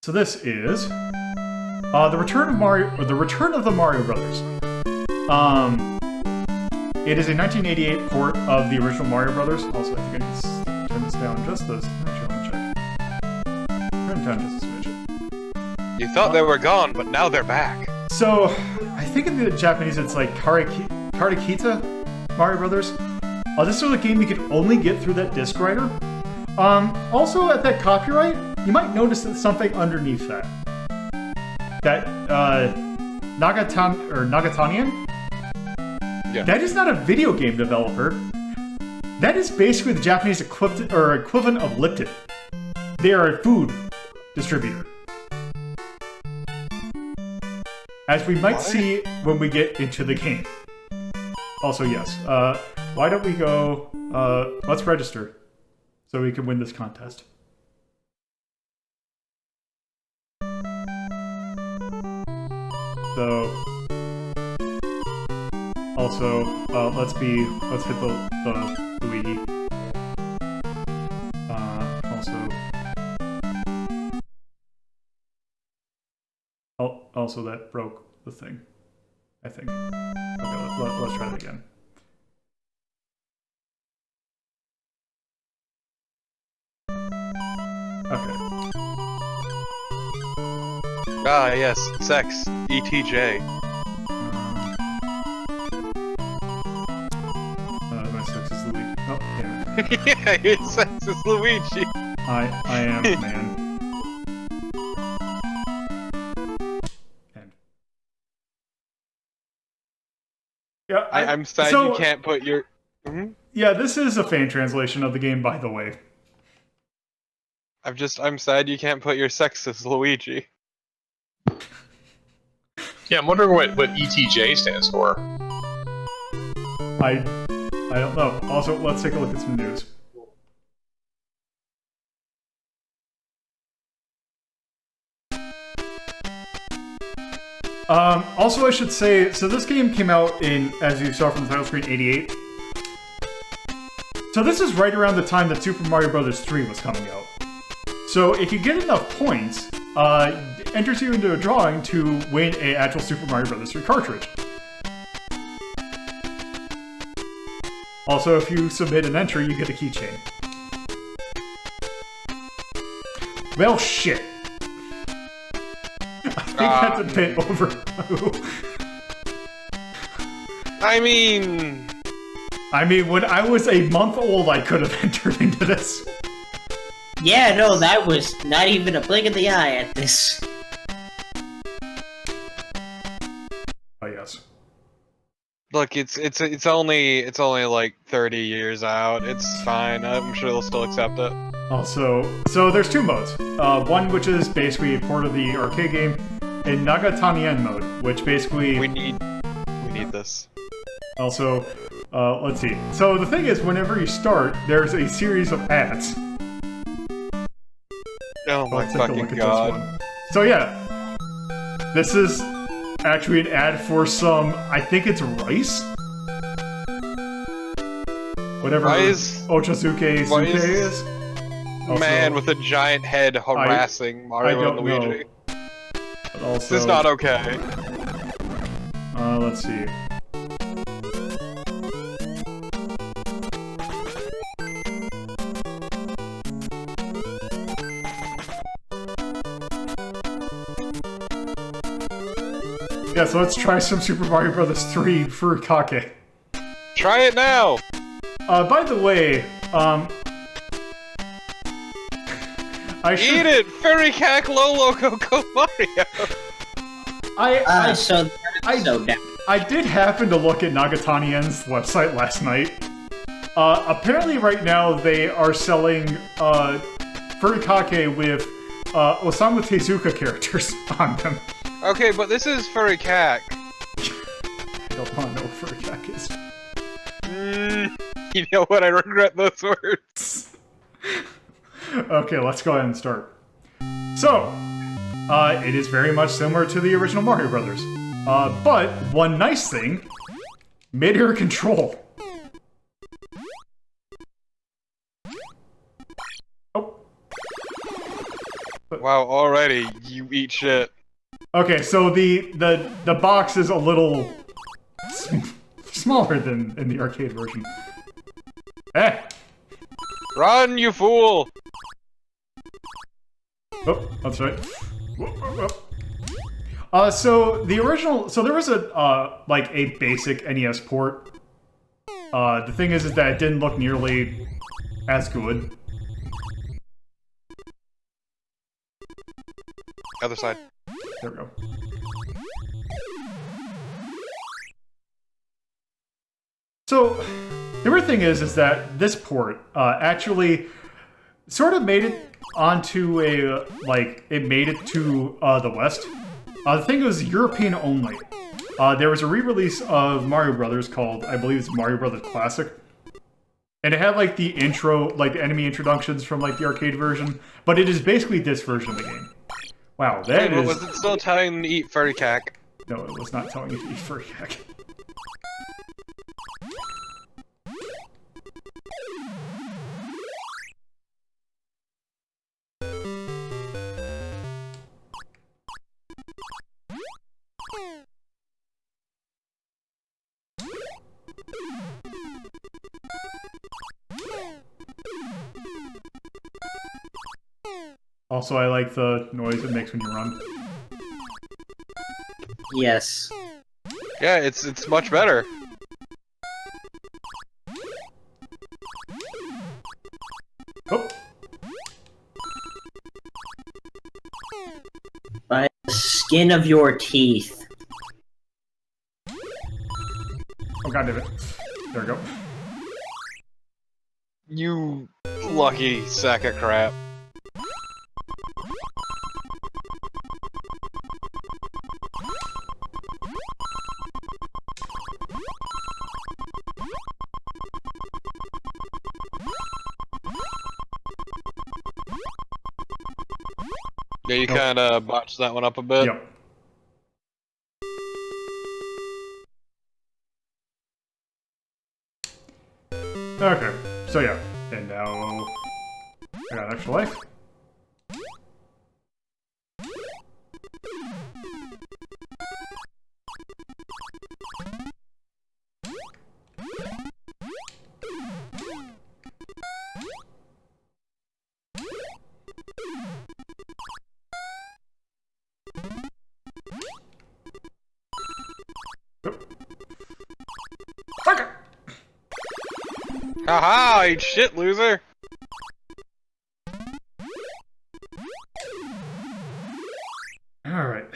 So this is the Return of Mario, or the Return of the Mario Brothers. It is a 1988 port of the original Mario Brothers. Also, I think I need to turn this down just this. Actually, let me check. Turn it down just a smidge. You thought they were gone, but now they're back. So, I think in the Japanese it's like Karakita Mario Brothers. This was a game you could only get through that disc writer. Also, at that copyright, you might notice that something underneath that. That Nagatanian? Yeah. That is not a video game developer. That is basically the Japanese equivalent of Lipton. They are a food distributor. As we might see when we get into the game. Also, yes. Why don't we go... let's register so we can win this contest. So... Also, let's hit the Luigi. Also that broke the thing, I think. Okay, let's try that again. Okay. Ah, yes, sex. ETJ. Yeah, you're sexist Luigi. I am, man. And- Yeah, I'm sad so- you can't put your. Mhm. Yeah, this is a fan translation of the game, by the way. I'm sad you can't put your sexist Luigi. Yeah, I'm wondering what ETJ stands for. I don't know. Also, let's take a look at some news. Also, I should say, so this game came out in, as you saw from the title screen, '88. So this is right around the time that Super Mario Bros. 3 was coming out. So if you get enough points, it enters you into a drawing to win an actual Super Mario Bros. 3 cartridge. Also, if you submit an entry, you get a keychain. Well, shit. I think that's a bit overdue. I mean, when I was a month old, I could have entered into this. Yeah, no, that was not even a blink of the eye at this. Oh, yes. look, it's only like 30 years out. It's fine. I'm sure they'll still accept it. Also, so there's two modes. One which is basically a port of the arcade game, and Nagatanien mode, which basically... We need this. Also, let's see. So the thing is, whenever you start, there's a series of ads. Oh my Let's take a fucking look at god. this one. So yeah, this is actually an ad for some, I think it's rice? Whatever Why is Ochazuke Suke is. Also, man with a giant head harassing Mario and Luigi? But also, This is not okay. let's see. Yeah, so let's try some Super Mario Bros. 3 Furikake. Try it now! By the way, I should... Eat it! Furry Cack Lolo Coco Mario! So down. I did happen to look at Nagatanien's website last night. Apparently right now they are selling Furikake with Osamu Tezuka characters on them. Okay, but this is Furry Cack. I don't want to know what Furikake is. You know what? I regret those words. Okay, let's go ahead and start. So, it is very much similar to the original Mario Brothers. But one nice thing, mid-air control. Oh. Wow, already you eat shit. Okay, so the box is a little smaller than in the arcade version. Eh! Run, you fool! Oh, that's right. So the original, so there was a like a basic NES port. The thing is that it didn't look nearly as good. Other side. There we go. So the weird thing is that this port actually sort of made it onto a it made it to the West. The thing was European only. There was a re-release of Mario Brothers called, I believe it's Mario Brothers Classic. And it had like the intro, like the enemy introductions from like the arcade version, but it is basically this version of the game. Wow, that Wait, is... was it still telling them to eat Furry Cack? No, it was not telling you to eat furry hack. Also, I like the noise it makes when you run. Yes. Yeah, it's much better. Oh. By the skin of your teeth. Oh, god damn it. There we go. You lucky sack of crap. Yeah, you kind of botched that one up a bit. Yep. Okay, so yeah. And now I got an extra life. Fuck it! Haha, eat shit, loser! Alright.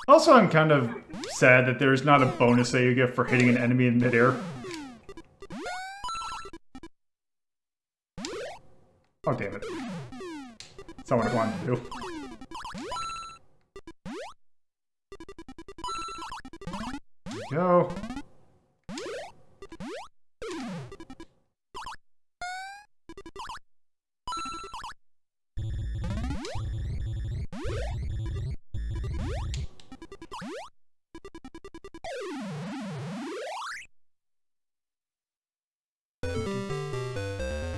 Also, I'm kind of sad that there's not a bonus that you get for hitting an enemy in midair. Oh, damn it. That's not what I wanted to do. There we go.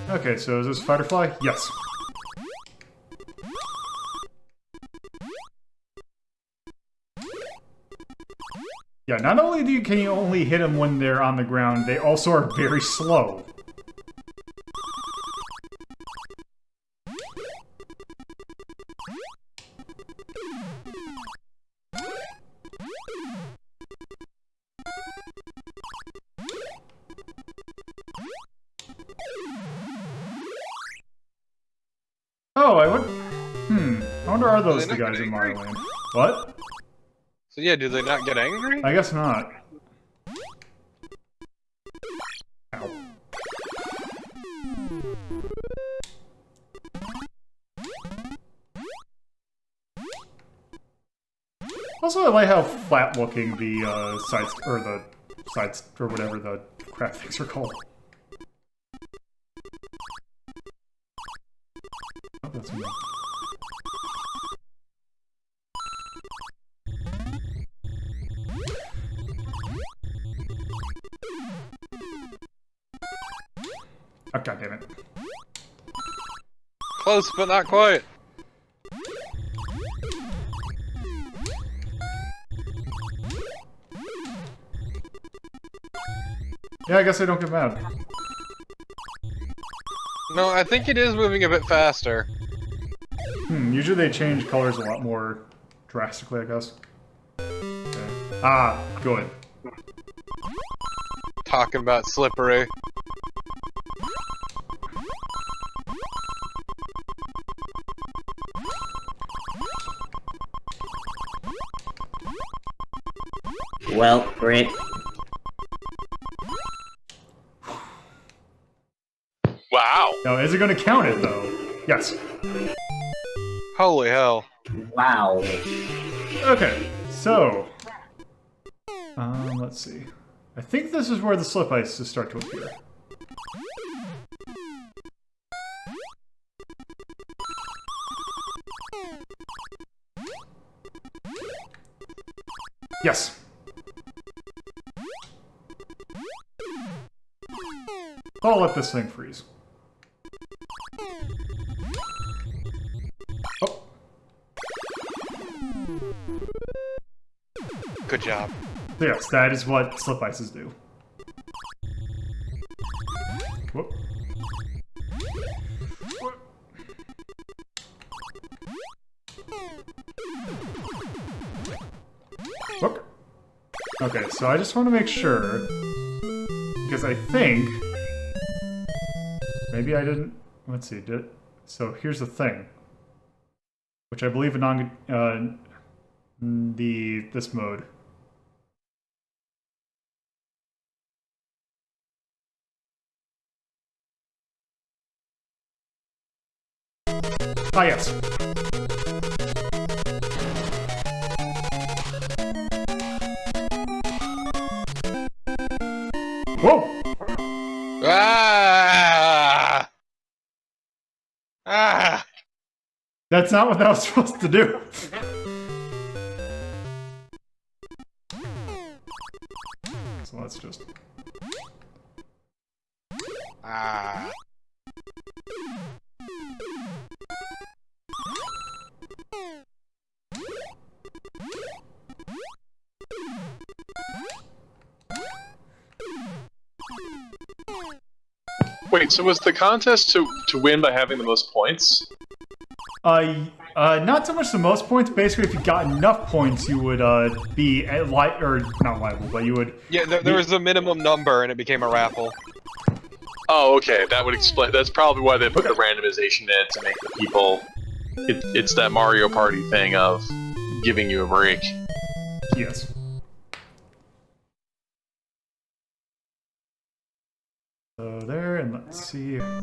Okay, so is this Fighterfly? Yes. Yeah, not only can you only hit them when they're on the ground, they also are very slow. Oh, I wonder are those the guys in Mario Land? What? So yeah, do they not get angry? I guess not. Ow. Also, I like how flat-looking the sides or whatever the crap things are called. Oh, that's enough. Oh, god damn it. Close, but not quite. Yeah, I guess I don't get mad. No, I think it is moving a bit faster. Usually they change colors a lot more drastically, I guess. Okay. Ah, good. Talking about slippery. Well, great. Wow. Now, is it going to count it, though? Yes. Holy hell. Wow. Okay, so... let's see. I think this is where the slip ices start to appear. Yes. I'll let this thing freeze. Oh. Good job. So yes, that is what slip ices do. Whoop. Okay, so I just want to make sure, because I think maybe I didn't. Let's see. So here's the thing, which I believe in this mode. Ah, yes. Whoa! Ah! Ah! That's not what that was supposed to do. So let's just... Ah! Wait, so was the contest to win by having the most points? Not so much the most points. Basically, if you got enough points, you would be not liable, but you would. Yeah, there was a minimum number, and it became a raffle. Oh, okay. That would explain. That's probably why they put the randomization in it to make the people. It's that Mario Party thing of giving you a break. Yes. So there, and let's see. Yeah,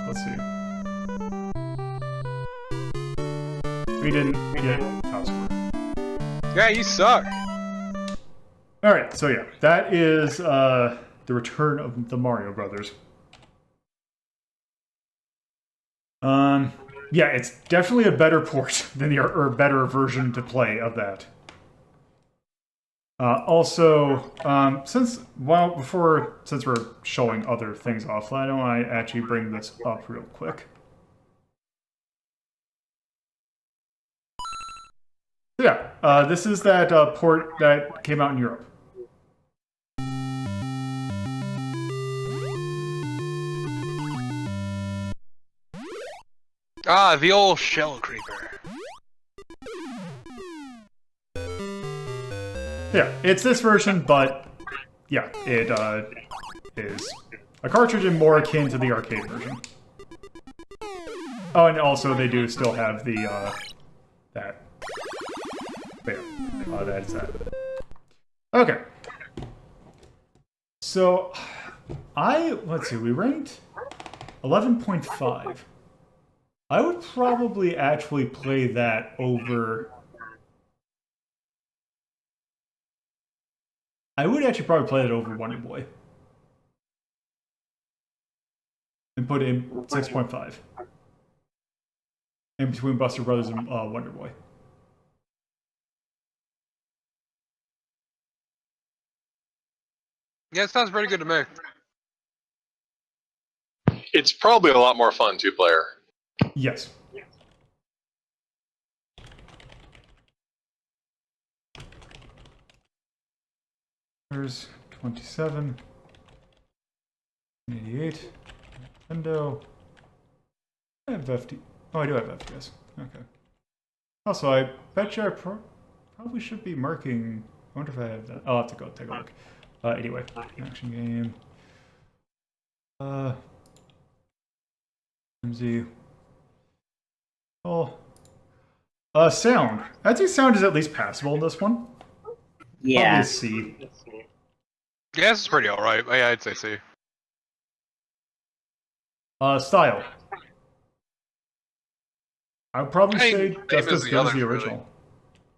let's see. We didn't get top score. Yeah, you suck. All right, so yeah, that is the return of the Mario Brothers. Yeah, it's definitely a better port than or better version to play of that. Also, since we're showing other things off, why don't I actually bring this up real quick? So yeah, this is that port that came out in Europe. Ah, the old shell creeper. Yeah, it's this version, but yeah, it is a cartridge and more akin to the arcade version. Oh, and also they do still have the that. But yeah, that is that. Okay. So let's see, we ranked 11.5. I would probably actually play that over. I would actually probably play that over Wonder Boy. And put it in 6.5. In between Buster Brothers and Wonder Boy. Yeah, it sounds pretty good to me. It's probably a lot more fun two-player. Yes. There's 27, 88, Nintendo. I have FD. Oh, I do have FPS. Okay. Also, I bet you I probably should be marking. I wonder if I have that. I'll have to go take a look. Anyway, action game. MZ. Oh. Sound. I'd say sound is at least passable in this one. Yeah. Probably C. Yeah, this is pretty alright. Yeah, I'd say C. Style. I would probably say just as good as the really. original.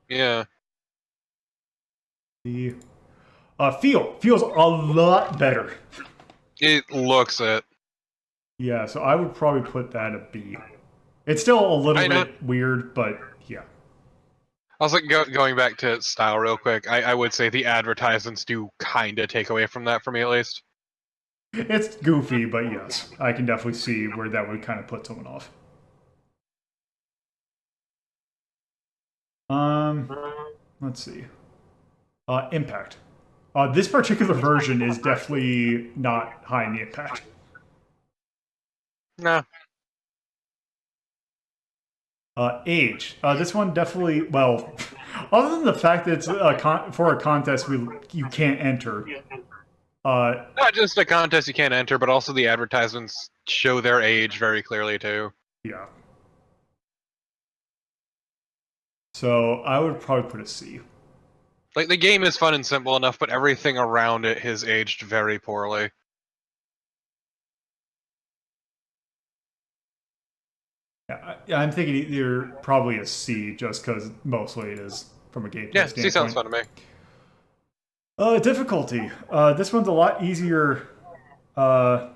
Yeah. The feels a lot better. It looks it. Yeah, so I would probably put that a B. It's still a little bit weird, but yeah. I was like going back to style real quick. I would say the advertisements do kind of take away from that for me at least. It's goofy, but yes, I can definitely see where that would kind of put someone off. Let's see. Impact. This particular version is definitely not high in the impact. Nah. Age. This one definitely, well, other than the fact that it's for a contest you can't enter. Not just a contest you can't enter, but also the advertisements show their age very clearly too. Yeah. So I would probably put a C. Like, the game is fun and simple enough, but everything around it has aged very poorly. Yeah, I'm thinking either probably a C, just because mostly it is from a gameplay standpoint. C sounds fun to me. Difficulty. This one's a lot easier than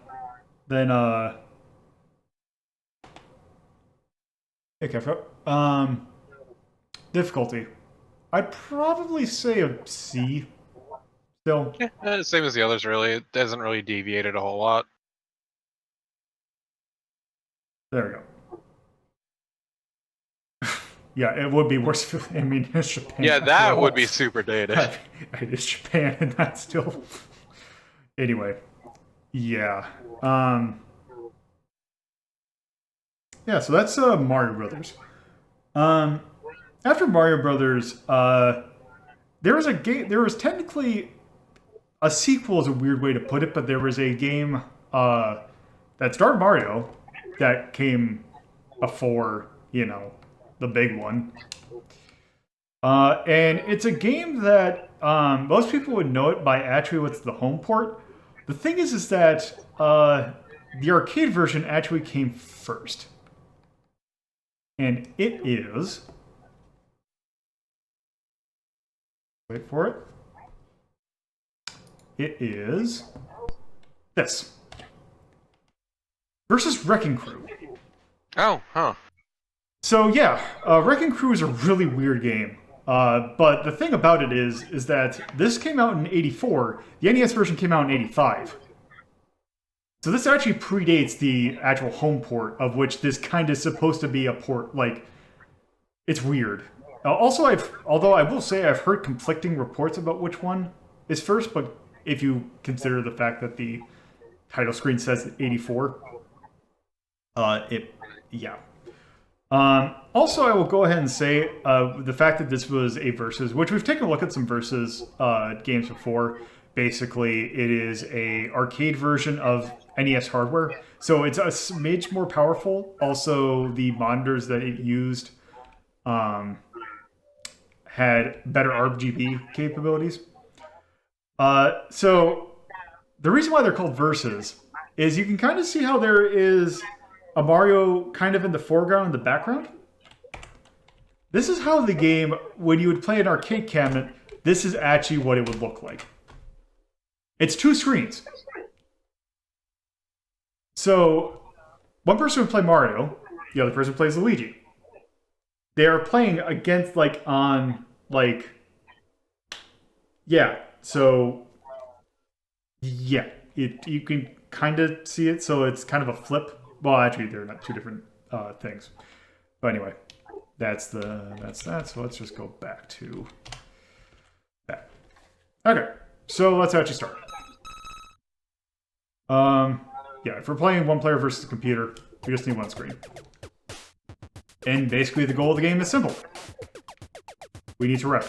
difficulty. I'd probably say a C. Still. Yeah, same as the others, really. It hasn't really deviated a whole lot. There we go. Yeah, it would be worse if, I mean, it's Japan. Yeah, that would be super dated. It is Japan, and that's still... Anyway. Yeah. Yeah, so that's Mario Brothers. After Mario Brothers, there was a game... There was technically... A sequel is a weird way to put it, but there was a game that starred Mario that came before, you know, the big one. And it's a game that most people would know it by actually what's the home port. The thing is that the arcade version actually came first. And it is... Wait for it. It is... this. Versus Wrecking Crew. Oh, huh. So yeah, Wrecking Crew is a really weird game. But the thing about it is that this came out in '84. The NES version came out in '85. So this actually predates the actual home port, of which this kind of supposed to be a port. Like, it's weird. Also, although I will say I've heard conflicting reports about which one is first, but if you consider the fact that the title screen says '84, yeah. Also, I will go ahead and say the fact that this was a versus, which we've taken a look at some versus games before. Basically, it is a arcade version of NES hardware, so it's a smidge more powerful. Also, the monitors that it used had better RGB capabilities. So the reason why they're called versus is you can kind of see how there is a Mario kind of in the foreground and the background. This is how the game, when you would play an arcade cabinet, this is actually what it would look like. It's two screens. So one person would play Mario, the other person plays Luigi. They are playing against, like, on, like... Yeah, so... Yeah, you can kind of see it, so it's kind of a flip. Well, actually, they're not two different things. But anyway, that's that. So let's just go back to that. Okay, so let's actually start. Yeah, if we're playing one player versus a computer, we just need one screen. And basically, the goal of the game is simple. We need to wreck.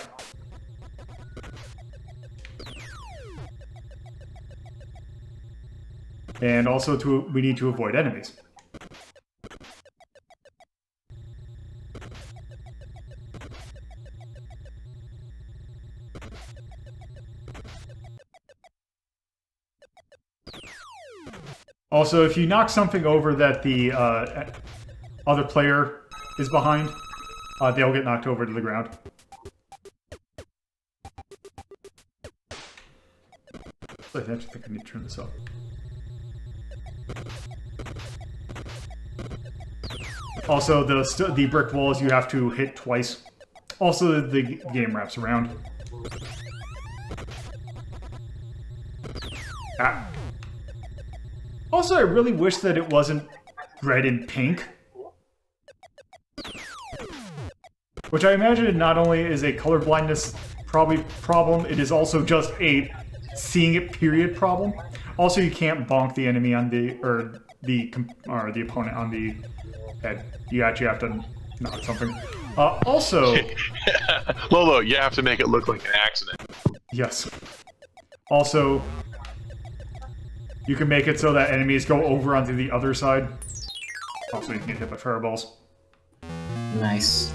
And also, we need to avoid enemies. Also, if you knock something over that the other player is behind, they'll get knocked over to the ground. I actually think I need to turn this up. Also, the brick walls you have to hit twice. Also, the game wraps around. Ah. Also, I really wish that it wasn't red and pink. Which I imagine not only is a color blindness problem, it is also just a seeing it period problem. Also, you can't bonk the enemy on the opponent on the head. You actually have to not something. Also, Lolo, you have to make it look like an accident. yes. Also, you can make it so that enemies go over onto the other side. Also, you can get hit by fireballs. Nice.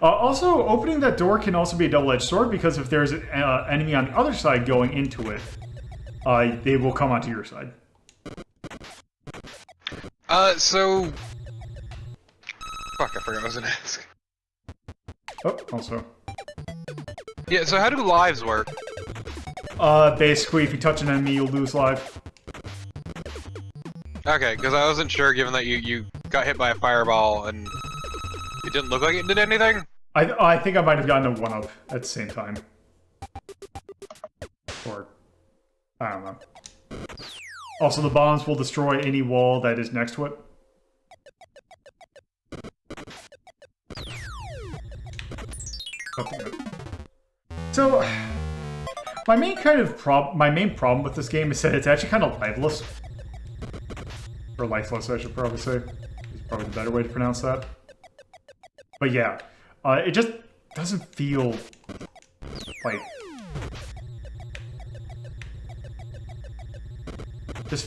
Also, opening that door can also be a double-edged sword, because if there's an enemy on the other side going into it, they will come onto your side. So... Fuck, I forgot what I was gonna ask. Oh, also. Yeah, so how do lives work? Basically, if you touch an enemy, you'll lose life. Okay, because I wasn't sure, given that you got hit by a fireball and it didn't look like it did anything. I think I might have gotten a 1-up at the same time. Or, I don't know. Also, the bombs will destroy any wall that is next to it. So, my main problem with this game is that it's actually kind of lifeless. Or lifeless, I should probably say. Is probably the better way to pronounce that. But yeah, it just doesn't feel like...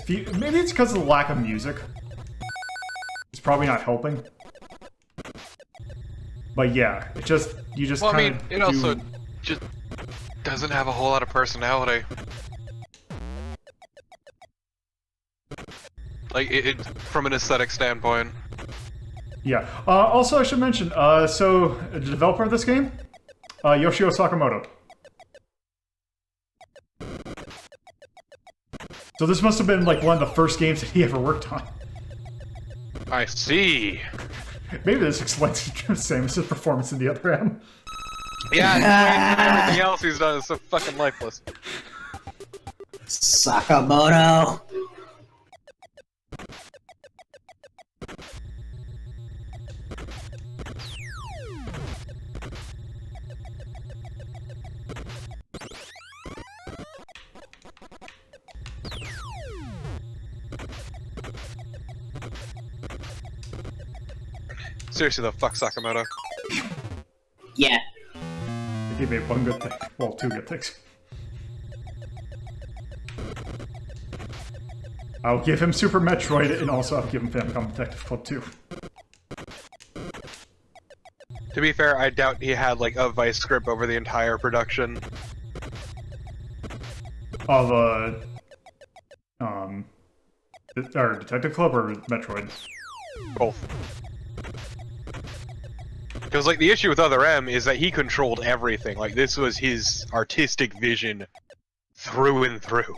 Maybe it's because of the lack of music. It's probably not helping. But yeah, it just... You just Well, I kind mean, of it also just doesn't have a whole lot of personality. Like, it from an aesthetic standpoint. Yeah. Also, I should mention, so, the developer of this game? Yoshio Sakamoto. So this must have been, like, one of the first games that he ever worked on. I see. Maybe this explains Samus's performance in the other M. Yeah, everything else he's done is so fucking lifeless. Sakamoto. Seriously though, fuck Sakamoto. Yeah. He made one good thing. Well, two good things. I'll give him Super Metroid, and also I'll give him Famicom Detective Club 2. To be fair, I doubt he had like a vice grip over the entire production. Of, or Detective Club or Metroid? Both. Because, like, the issue with Other M is that he controlled everything. Like, this was his artistic vision through and through.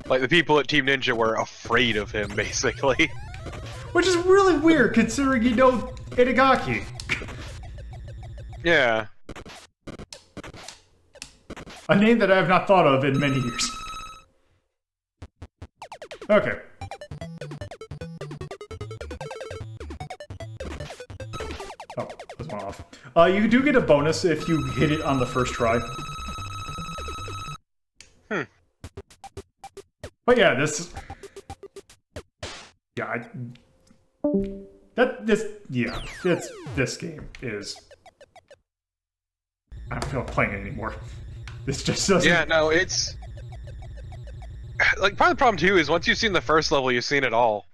Like, the people at Team Ninja were afraid of him, basically. Which is really weird, considering you know Itagaki. Yeah. A name that I have not thought of in many years. Okay. Oh, that's one off. You do get a bonus if you hit it on the first try. But yeah, this... Yeah, this game is... I don't feel like playing it anymore. This just doesn't... Yeah, no, it's... Like, part of the problem, too, is once you've seen the first level, you've seen it all.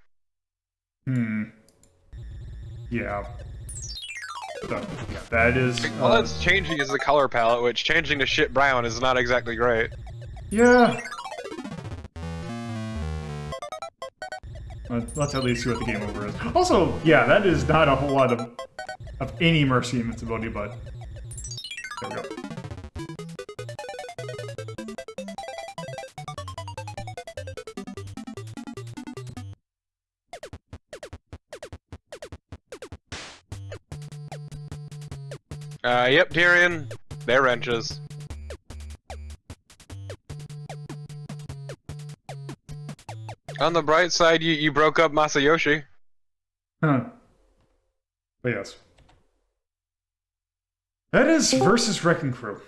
Yeah. So, yeah, that is... All that's changing is the color palette, which changing to shit brown is not exactly great. Yeah. Let's at least see what the game over is. Also, yeah, that is not a whole lot of any mercy in invincibility, but... There we go. Yep, Tyrion. They're wrenches. On the bright side, you broke up Masayoshi. Huh. But yes. That is versus Wrecking Crew.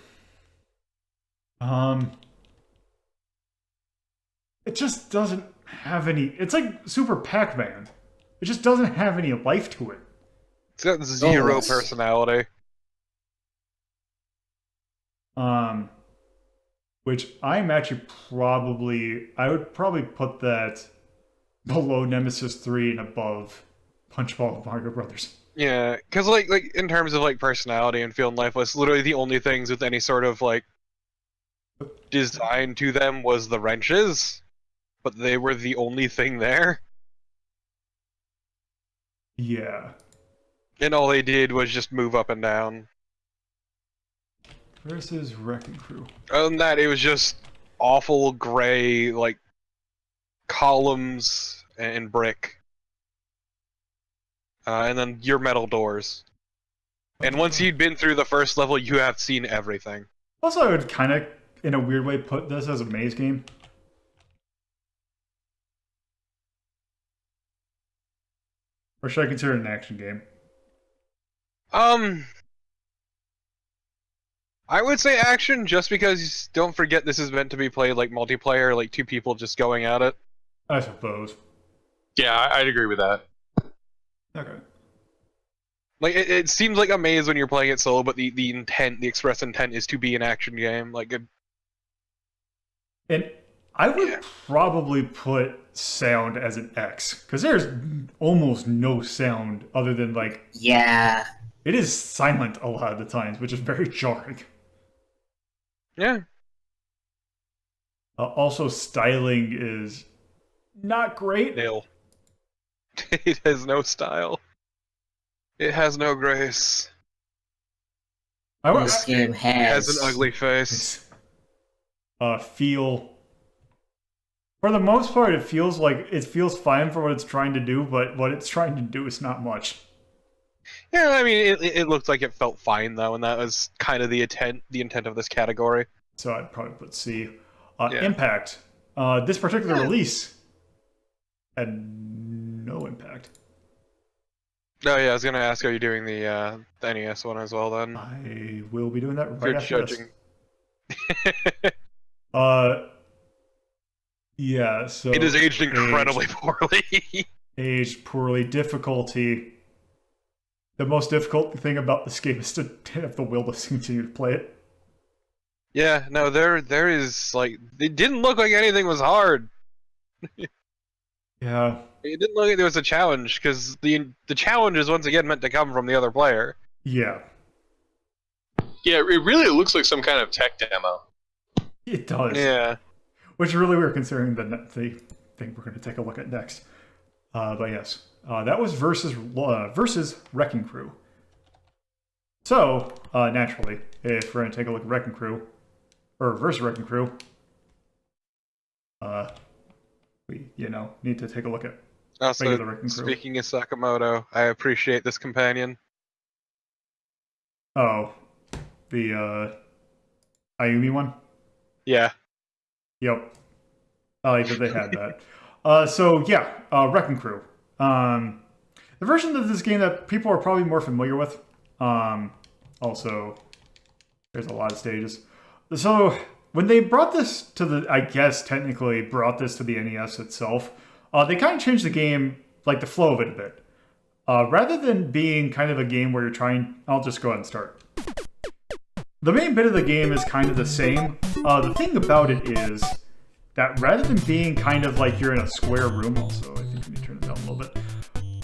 It just doesn't... have any. It's like Super Pac-Man. It just doesn't have any life to it. It's got zero it's- personality. Which I'm actually I would probably put that below Nemesis 3 and above Punchball and Mario Brothers. Yeah, because like in terms of like personality and feeling lifeless, literally the only things with any sort of like design to them was the wrenches, but they were the only thing there, Yeah. and all they did was just move up and down. Versus Wrecking Crew. Other than that, it was just awful gray like columns and brick, and then your metal doors. And once you'd been through the first level, you have seen everything. Also, I would kind of, in a weird way, put this as a maze game. Or should I consider it an action game? I would say action, just because don't forget this is meant to be played like multiplayer, like two people just going at it. I suppose. Yeah, I'd agree with that. Okay. Like it seems like a maze when you're playing it solo, but the intent, the express intent, is to be an action game. Like And I would probably put sound as an X, because there's almost no sound other than like Yeah. it is silent a lot of the times, which is very jarring. yeah, Also, styling is not great. nil. It has no style. It has no grace. This game It has has an ugly face. Feel. For the most part, it feels fine for what it's trying to do, but what it's trying to do is not much. Yeah, I mean, it looked like it felt fine though, and that was kind of the intent of this category. So I'd probably put C. Yeah. Impact. This particular release had no impact. Oh yeah, I was gonna ask, are you doing the NES one as well then? I will be doing that If right you're after judging. this. Yeah, so... It is aged incredibly poorly. Aged poorly. Difficulty. The most difficult thing about this game is to have the will to continue to play it. Yeah, no, there is, like, it didn't look like anything was hard. Yeah. It didn't look like there was a challenge, because the challenge is once again meant to come from the other player. Yeah. Yeah, it really looks like some kind of tech demo. It does. Yeah. Which really we're considering the thing we're going to take a look at next. But yes, that was versus Wrecking Crew. So, naturally, if we're going to take a look at Wrecking Crew, or versus Wrecking Crew, we, need to take a look at regular Also, Wrecking Crew. speaking of Sakamoto, I appreciate this companion. Oh, the Ayumi one? Yeah. Yep. I like that they had that. So yeah, Wrecking Crew. The version of this game that people are probably more familiar with. Also, there's a lot of stages. So when they brought this to technically brought this to the NES itself, they kind of changed the game, like the flow of it a bit. Rather than being kind of a game where you're trying, I'll just go ahead and start. The main bit of the game is kind of the same. The thing about it is that rather than being kind of like you're in a square room, also I think we need to turn it down a little bit.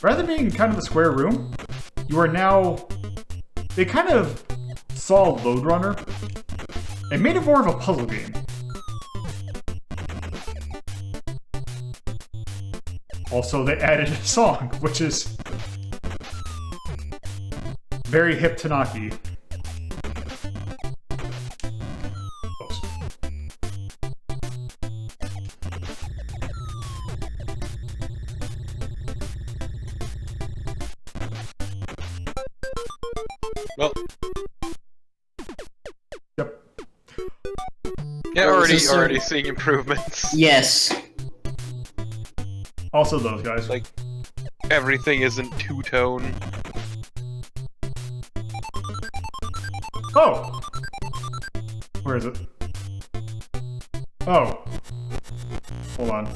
Rather than being kind of a square room, you are now... They kind of saw Load Runner and made it more of a puzzle game. Also, they added a song, which is very hip Tanaki. Well. Yep. Yeah, Well, already seeing improvements. Yes. Also those guys. Like, everything isn't two-tone. Oh! Where is it? Oh. Hold on.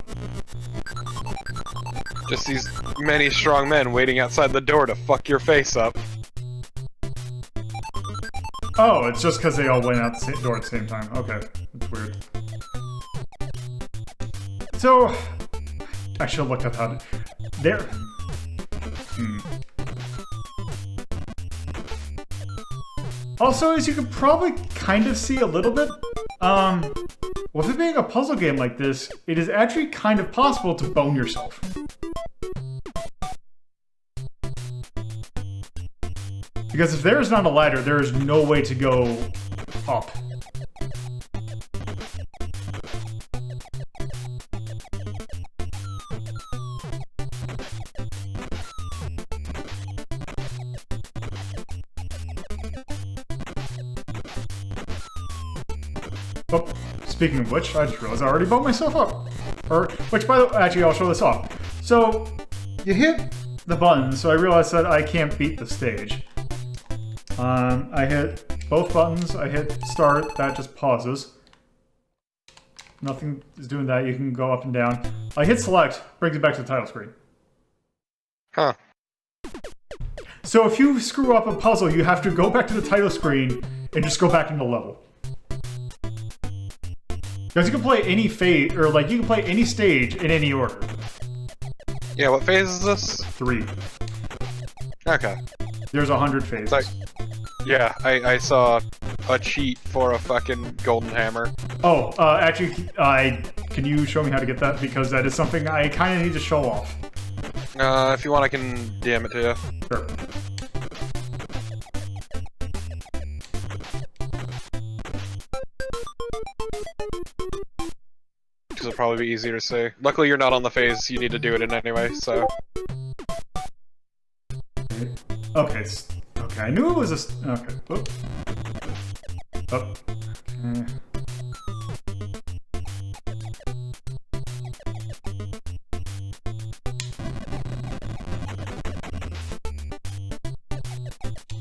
Just these many strong men waiting outside the door to fuck your face up. Oh, it's just because they all went out the door at the same time. Okay, that's weird. So, I should have looked up how to... There... Also, as you can probably kind of see a little bit, with it being a puzzle game like this, it is actually kind of possible to bone yourself. Because if there is not a ladder, there is no way to go up. Oh, speaking of which, I just realized I already boned myself up. Which, by the way, actually, I'll show this off. So, you hit the button, so I realized that I can't beat the stage. I hit both buttons, I hit start, that just pauses. Nothing is doing that, you can go up and down. I hit select, brings it back to the title screen. Huh. So if you screw up a puzzle, you have to go back to the title screen and just go back into level. Because you can play any phase, or like, you can play any stage in any order. Yeah, what phase is this? 3. Okay. There's 100 phases. Like, yeah, I saw a cheat for a fucking golden hammer. Oh, actually, can you show me how to get that? Because that is something I kind of need to show off. If you want, I can DM it to you. Sure. Because it'll probably be easier to see. Luckily, you're not on the phase you need to do it in anyway, so... Okay, okay, I knew it was a... Okay, whoop. Oh.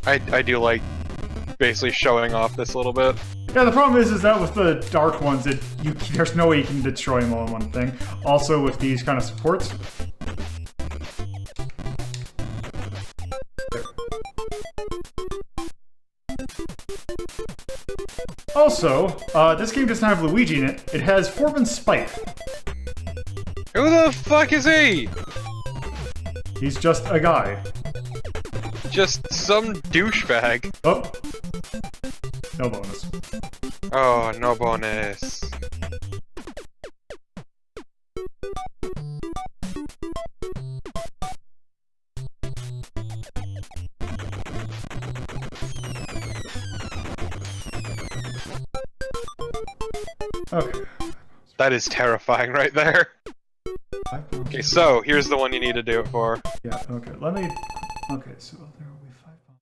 I do like basically showing off this a little bit. Yeah, the problem is that with the dark ones, there's no way you can destroy them all in one thing. Also, with these kind of supports. Also, this game doesn't have Luigi in it. It has Foreman's Spite. Who the fuck is he? He's just a guy. Just some douchebag. Oh. No bonus. Oh, no bonus. Okay. That is terrifying right there. Okay, so here's the one you need to do it for. Yeah, okay. Let me... Okay, so there will be 5 bombs.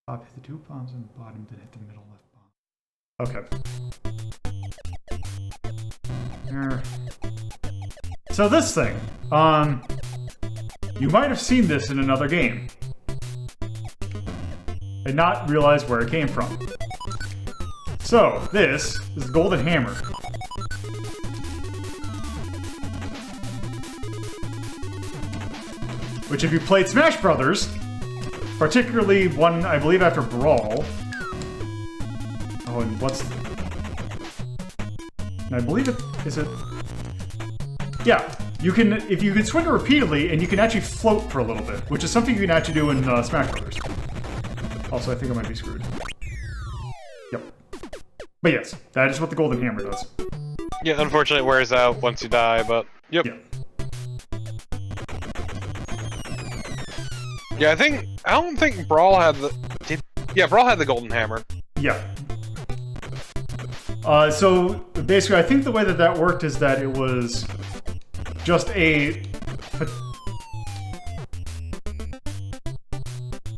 Top hit the 2 bombs on the bottom, then hit the middle left bomb. Okay. There. So this thing, you might have seen this in another game. And not realize where it came from. So, this is the Golden Hammer. Which, if you played Smash Brothers, particularly one, I believe, after Brawl. Oh, and what's... And I believe it... Is it... Yeah, you can... If you can swing it repeatedly, and you can actually float for a little bit, which is something you can actually do in Smash Brothers. Also, I think I might be screwed. Yep. But yes, that is what the Golden Hammer does. Yeah, unfortunately it wears out once you die, but... Yep. Yeah. Yeah, I don't think Brawl had the... Yeah, Brawl had the Golden Hammer. Yeah. So, basically, I think the way that that worked is that it was just a...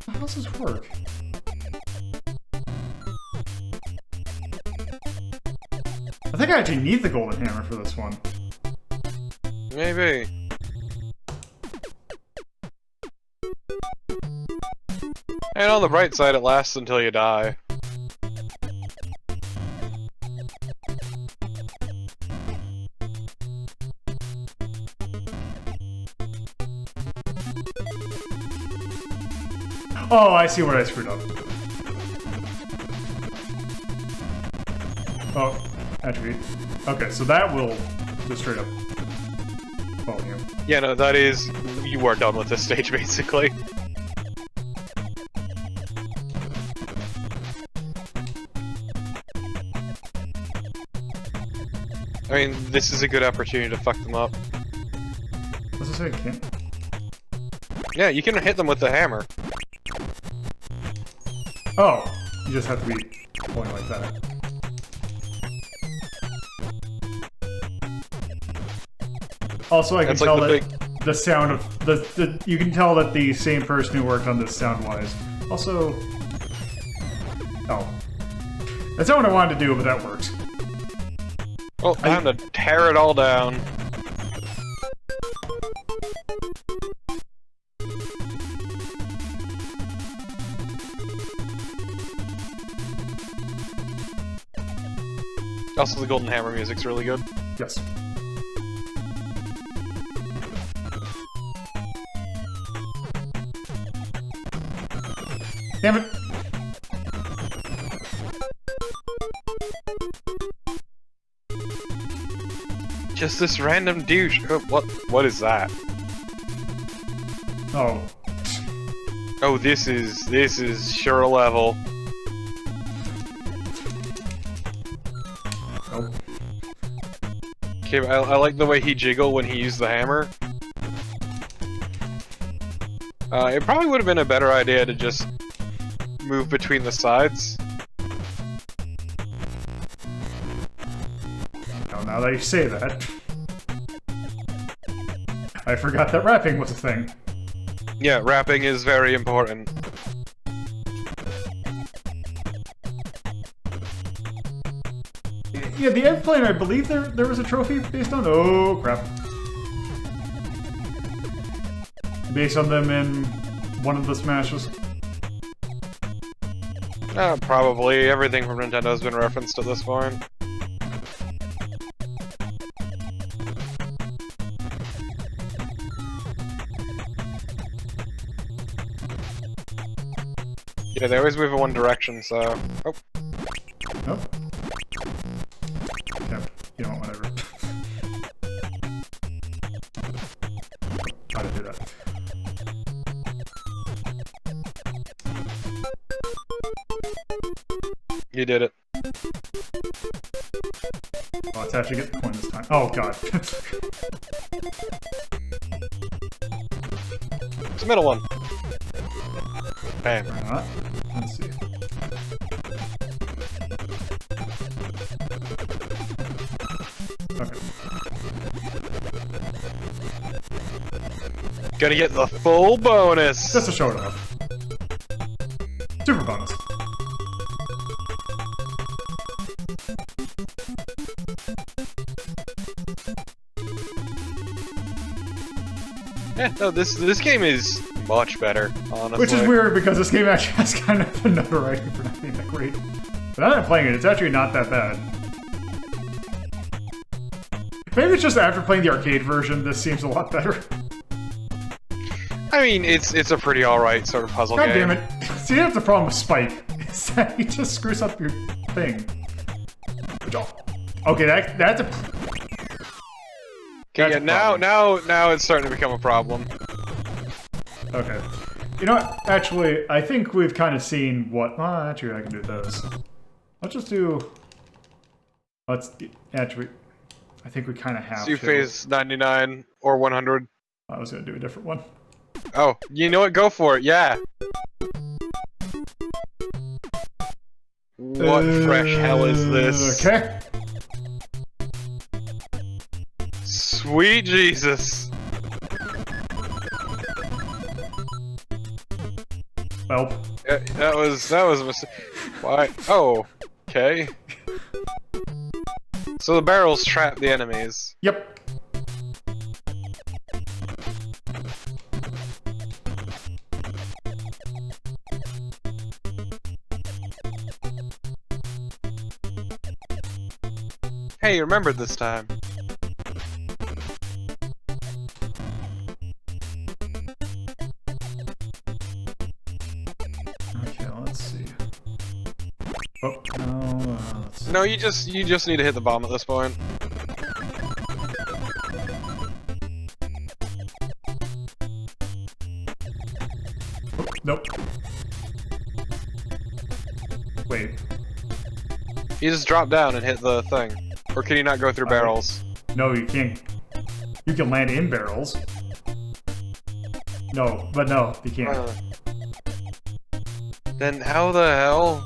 How does this work? I think I actually need the Golden Hammer for this one. Maybe. And on the bright side, it lasts until you die. Oh, I see what I screwed up. Oh, attribute. Okay, so that will just straight up follow you. Yeah, no, that is... You are done with this stage, basically. I mean, this is a good opportunity to fuck them up. What's it say? Can't? Yeah, you can hit them with the hammer. Oh, you just have to be going like that. Also, I can tell that the sound of the you can tell that the same person who worked on this sound-wise. Also, oh, that's not what I wanted to do, but that works. Oh, time to tear it all down. Also, the Golden Hammer music's really good. Yes. Damn it! Just this random douche. What is that? Oh. Oh, this is sure a level. Nope. Okay, I like the way he jiggled when he used the hammer. It probably would have been a better idea to just move between the sides. Now that you say that, I forgot that rapping was a thing. Yeah, rapping is very important. Yeah, the end plane, I believe there was a trophy based on. Oh crap! Based on them in one of the smashes. Probably everything from Nintendo has been referenced at this point. Yeah, they always move in one direction, so... Oh. Nope. Yeah, you know, whatever. How to do that. You did it. Oh, let's actually get the coin this time. Oh, God. It's the middle one. Bam. Let's see. Okay. Gonna get the full bonus! Just to show it off. Super bonus. Yeah, no, this game is much better, honestly. Which is weird because this game actually has kind of the notoriety for not being that great. But now that I'm playing it, it's actually not that bad. Maybe it's just after playing the arcade version, this seems a lot better. I mean, it's a pretty alright sort of puzzle God game. damn it. See, that's the problem with Spike. Is that he just screws up your thing. Okay, that's a... Okay, yeah, now it's starting to become a problem. Okay. You know what? Actually, I think we've kind of seen what... Oh, actually, I can do those. Let's just do... Let's... Actually, I think we kind of have So you to. phase 99 or 100. I was going to do a different one. Oh, you know what? Go for it, yeah! What fresh hell is this? Okay. Sweet Jesus! Well. That was a mistake. Why? Oh, okay. So the barrels trap the enemies. Yep. Hey, you remembered this time. No, you just need to hit the bomb at this point. Nope. Wait. You just drop down and hit the thing. Or can you not go through barrels? No, you can't. You can land in barrels. No, but no, you can't. Then how the hell?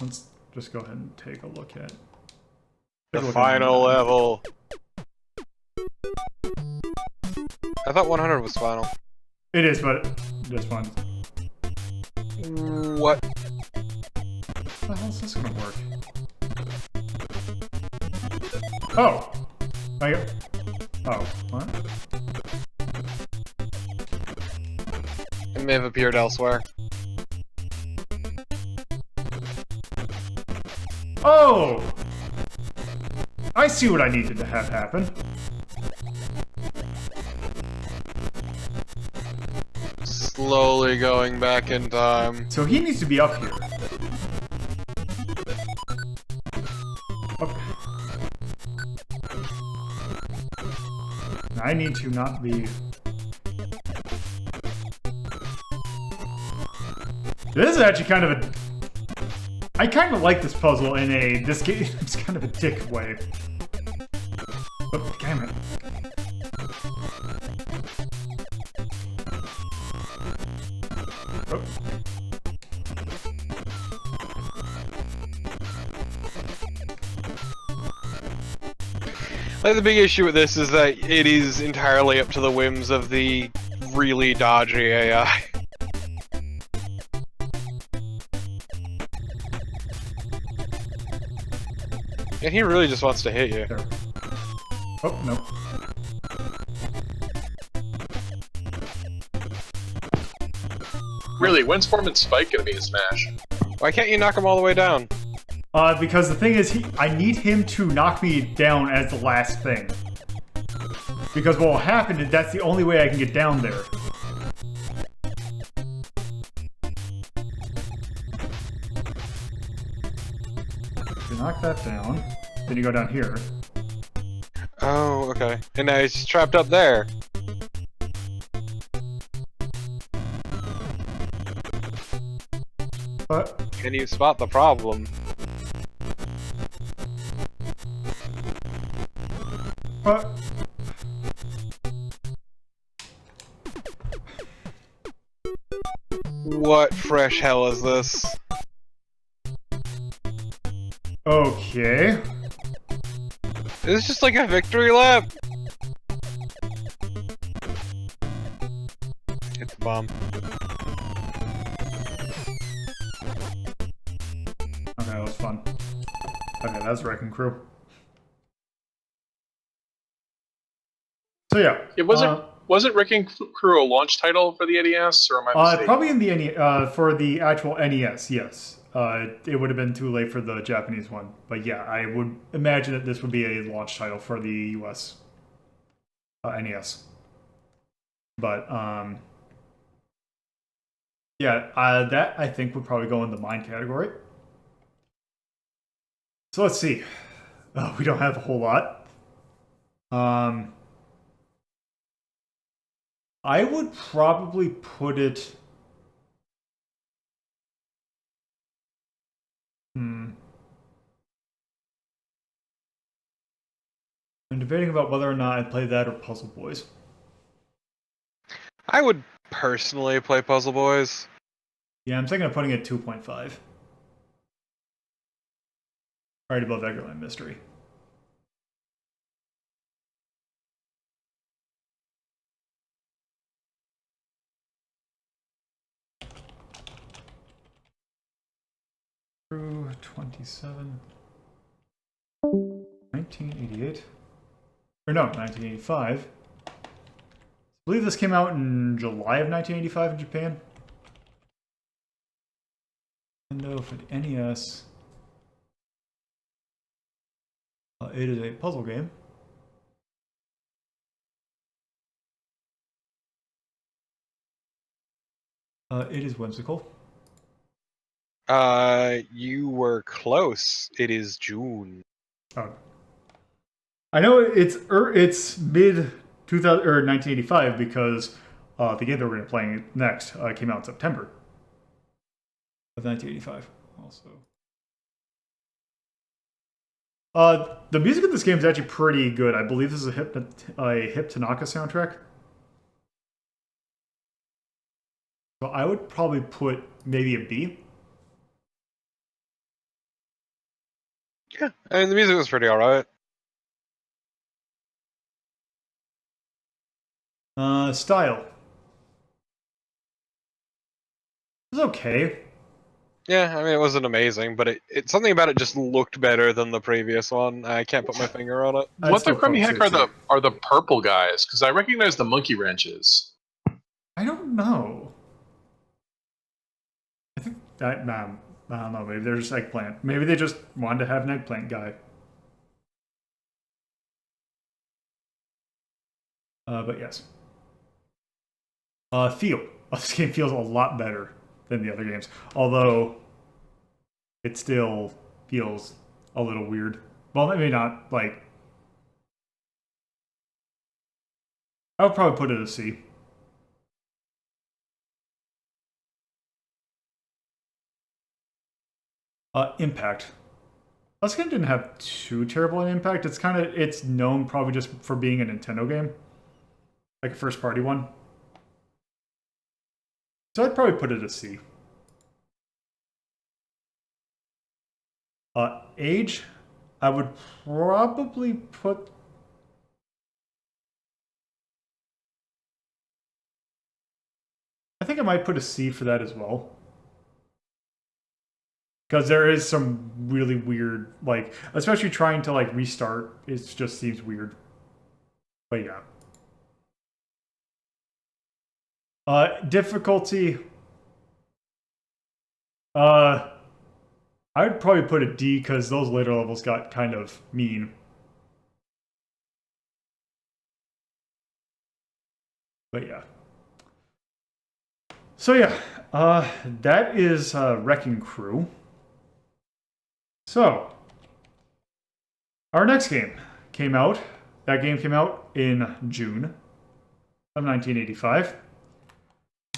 Let's just go ahead and take a look at The final level. I thought 100 was final. It is, but this one. What? How the hell is this gonna work? Oh! Oh, what? It may have appeared elsewhere. Oh! I see what I needed to have happen. Slowly going back in time. So he needs to be up here. Okay. I need to not be... This is actually kind of a... I kind of like this puzzle in a... This game is kind of a dick way. Oh, damn it. Oh. Like, the big issue with this is that it is entirely up to the whims of the really dodgy AI. And he really just wants to hit you. There. Oh, no. Really, when's Foreman Spike gonna be a smash? Why can't you knock him all the way down? Because the thing is, I need him to knock me down as the last thing. Because what will happen is that's the only way I can get down there. You knock that down, then you go down here. Oh, okay. And now he's trapped up there. But Can you spot the problem? What fresh hell is this? Okay. Is this just like a victory lap? Hit the bomb. Okay, that was fun. Okay, that's Wrecking Crew. So yeah. It wasn't Wrecking Crew a launch title for the NES, or am I mistaken? Probably in the for the actual NES, yes. It would have been too late for the Japanese one, but yeah, I would imagine that this would be a launch title for the US NES. But yeah, that I think would probably go in the mine category. So let's see. We don't have a whole lot. I would probably put it... I'm debating about whether or not I'd play that or Puzzle Boys. I would personally play Puzzle Boys. Yeah, I'm thinking of putting it 2.5. Right above Eggerland Mystery. Crew 27. 1988. Or no, 1985. I believe this came out in July of 1985 in Japan. Nintendo for the NES. It is a puzzle game. It is whimsical. You were close. It is June. Oh. I know it's mid 2000 or 1985 because the game that we're going to be playing next came out in September of 1985. Also, the music of this game is actually pretty good. I believe this is a Hip Tanaka soundtrack. So I would probably put maybe a B. Yeah, I mean the music was pretty alright. Style. It was okay. Yeah, I mean it wasn't amazing, but it something about it just looked better than the previous one. I can't put my finger on it. I'd What still the crummy heck probably say are the purple guys? Because I recognize the monkey wrenches. I don't know. I think that I don't know. Maybe they're just eggplant. Maybe they just wanted to have an eggplant guy. But yes. Feel. This game feels a lot better than the other games. Although, it still feels a little weird. Well, maybe not, like... I would probably put it a C. Impact. This game didn't have too terrible an impact. It's known probably just for being a Nintendo game. Like a first party one. So I'd probably put it a C. Age, I would probably put... I think I might put a C for that as well. Because there is some really weird, like, especially trying to, like, restart, it just seems weird. But yeah. Difficulty. I would probably put a D because those later levels got kind of mean. But yeah. So yeah, that is Wrecking Crew. So, our next game came out. That game came out in June of 1985.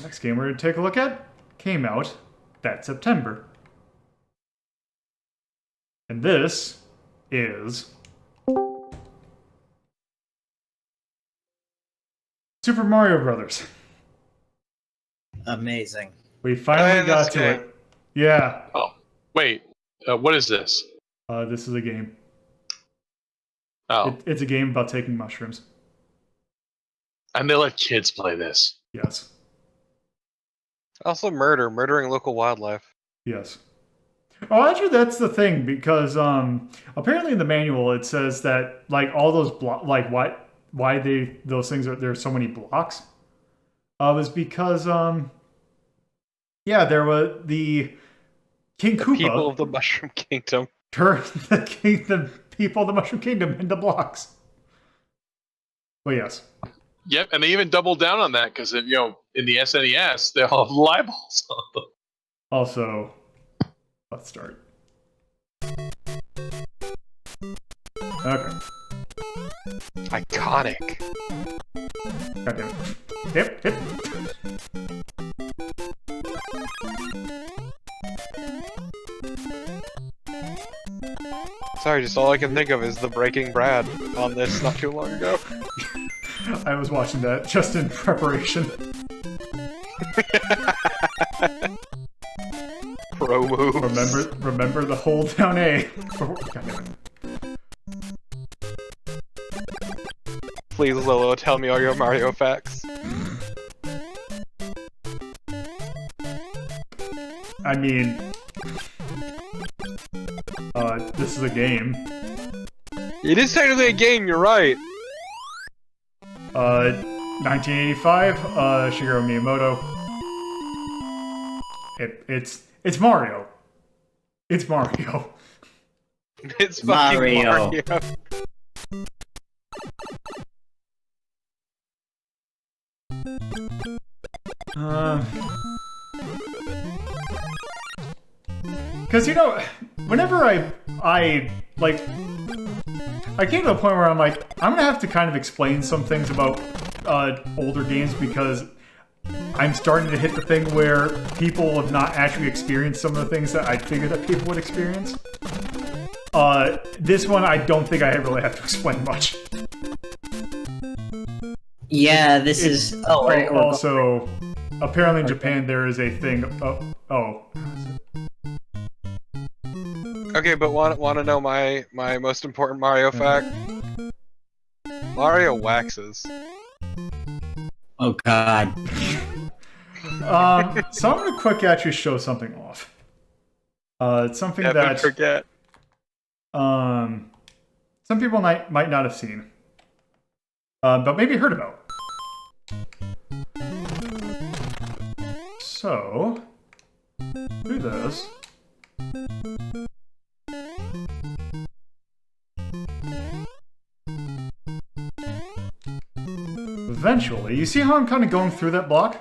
Next game we're going to take a look at came out that September. And this is Super Mario Brothers. Amazing. We finally got to game. it. Yeah. Oh, wait. What is this? This is a game. Oh, It's a game about taking mushrooms. and they let kids play this. Yes. Also murdering local wildlife. Yes. Oh, actually, that's the thing because apparently in the manual it says that like all those why those things are there's so many blocks was because yeah, there was the King Koopa People of the Mushroom Kingdom. turned the people of the Mushroom Kingdom into blocks. But yes. Yep, and they even doubled down on that because in the SNES they all have liballs on them. Also, let's start. Okay. Iconic. God damn it. Hip, hip. Sorry, just all I can think of is the Breaking Brad on this not too long ago. I was watching that just in preparation. Pro moves. Remember the hold down A. God damn it. Please, Lolo, tell me all your Mario facts. I mean, this is a game. It is technically a game, you're right. 1985, Shigeru Miyamoto. It's Mario. It's Mario. It's fucking Mario. Because, you know, whenever I like, I came to a point where I'm like, I'm gonna have to kind of explain some things about older games because I'm starting to hit the thing where people have not actually experienced some of the things that I figured that people would experience. This one, I don't think I really have to explain much. Yeah, this is... Oh, right. Also, apparently in Japan there is a thing... Oh. Okay, but want to know my most important Mario fact? Mario waxes. Oh god. So I'm gonna quick actually show something off. It's something that forget. some people might not have seen, but maybe heard about. So do this. Eventually, you see how I'm kind of going through that block?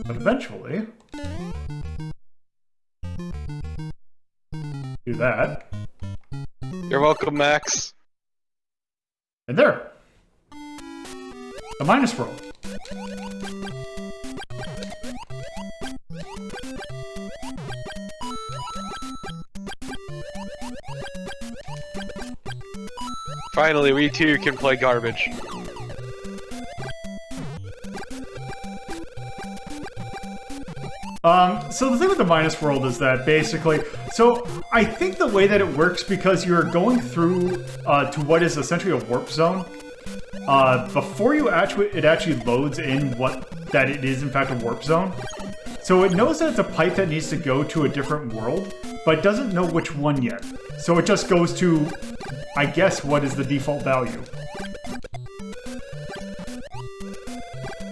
But eventually, do that. You're welcome, Max. And there! The minus world. Finally, we too can play garbage. So the thing with the minus world is that basically, so I think the way that it works, because you're going through to what is essentially a warp zone, before it actually loads in that it is in fact a warp zone. So it knows that it's a pipe that needs to go to a different world, but it doesn't know which one yet. So it just goes to, I guess, what is the default value.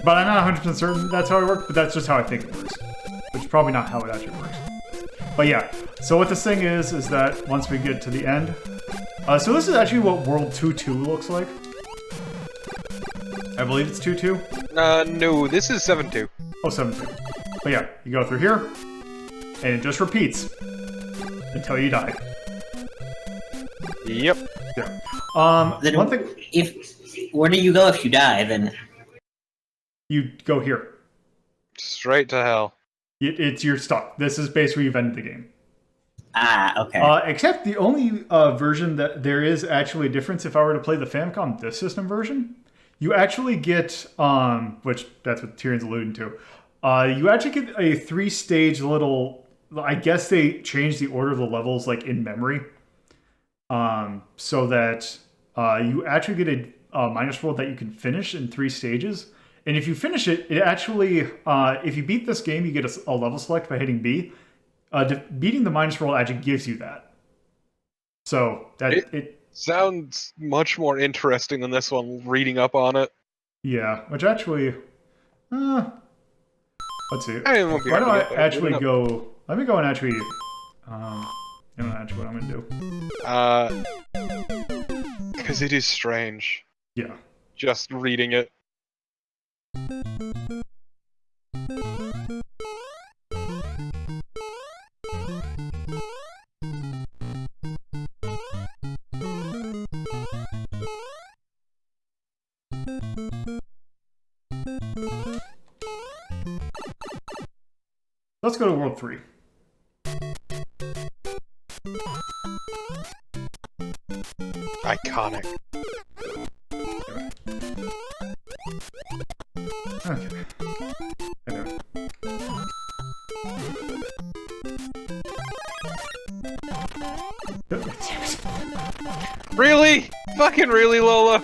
But I'm not 100% certain that's how it works, but that's just how I think it works. Which is probably not how it actually works. But yeah, so what this thing is that once we get to the end... so this is actually what World 2-2 looks like. I believe it's 2-2. No, this is 7-2. Oh, 7-2. But yeah, you go through here, and it just repeats until you die. Yep. Yeah. Then one thing... Where do you go if you die, then? You go here. Straight to hell. You're stuck. This is basically you've ended the game. Ah, okay. Except the only version that there is actually a difference if I were to play the Famicom Disk System version, you actually get, which that's what Tyrion's alluding to, you actually get a 3-stage little, I guess they changed the order of the levels like in memory, so that you actually get a minus world that you can finish in 3 stages. And if you finish it, it actually, if you beat this game, you get a level select by hitting B. Beating the minus world actually gives you that. So that it sounds much more interesting than this one. Reading up on it. Yeah, which actually, let's see. Why don't I actually go? Let me go and actually, you know actually what I'm gonna do. Because it is strange. Yeah. Just reading it. Let's go to World 3. Iconic. Okay. Really? Fucking really, Lola?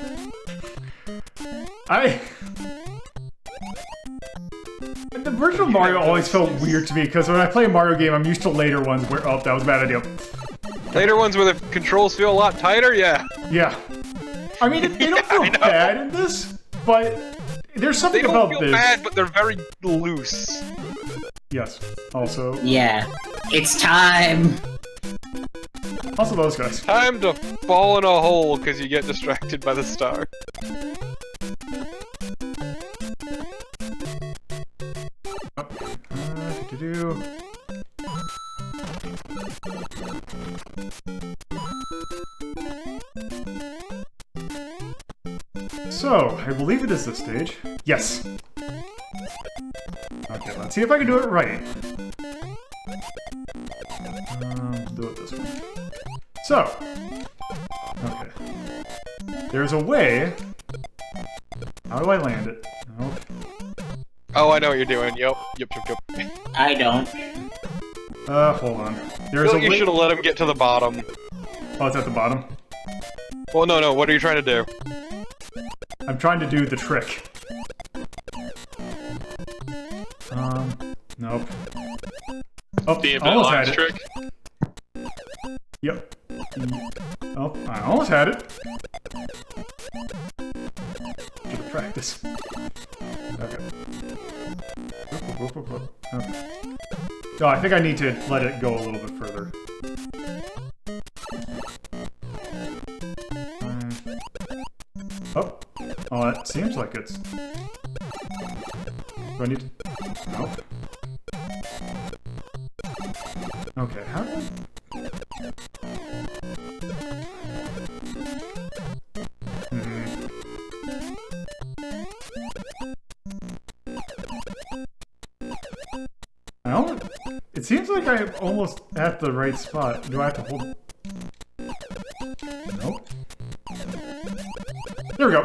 The version of Mario always felt weird to me, because when I play a Mario game, I'm used to later ones where, oh, that was a bad idea. Later ones where the controls feel a lot tighter? Yeah. Yeah. I mean, they don't feel bad in this, but there's something about this. They don't feel bad, but they're very loose. Yes. Also. Yeah. It's time! Also those guys. Time to fall in a hole because you get distracted by the star. So, I believe it is this stage. Yes. Okay, let's see if I can do it right. Do it this way. So, okay. There's a way. How do I land it? Okay. Oh, I know what you're doing. Yep. I don't. Hold on. There's a You way. should have let him get to the bottom. Oh, it's at the bottom. Well, no. What are you trying to do? I'm trying to do the trick. Nope. Oh, The almost had lines it. trick. Yep. Oh, I almost had it. Should have practice. Okay. Okay. Oh, I think I need to let it go a little bit further. Oh. Oh, it seems like it's... Do I need to... Nope. Okay, how do I... It seems like I'm almost at the right spot. Do I have to hold... Nope. There we go.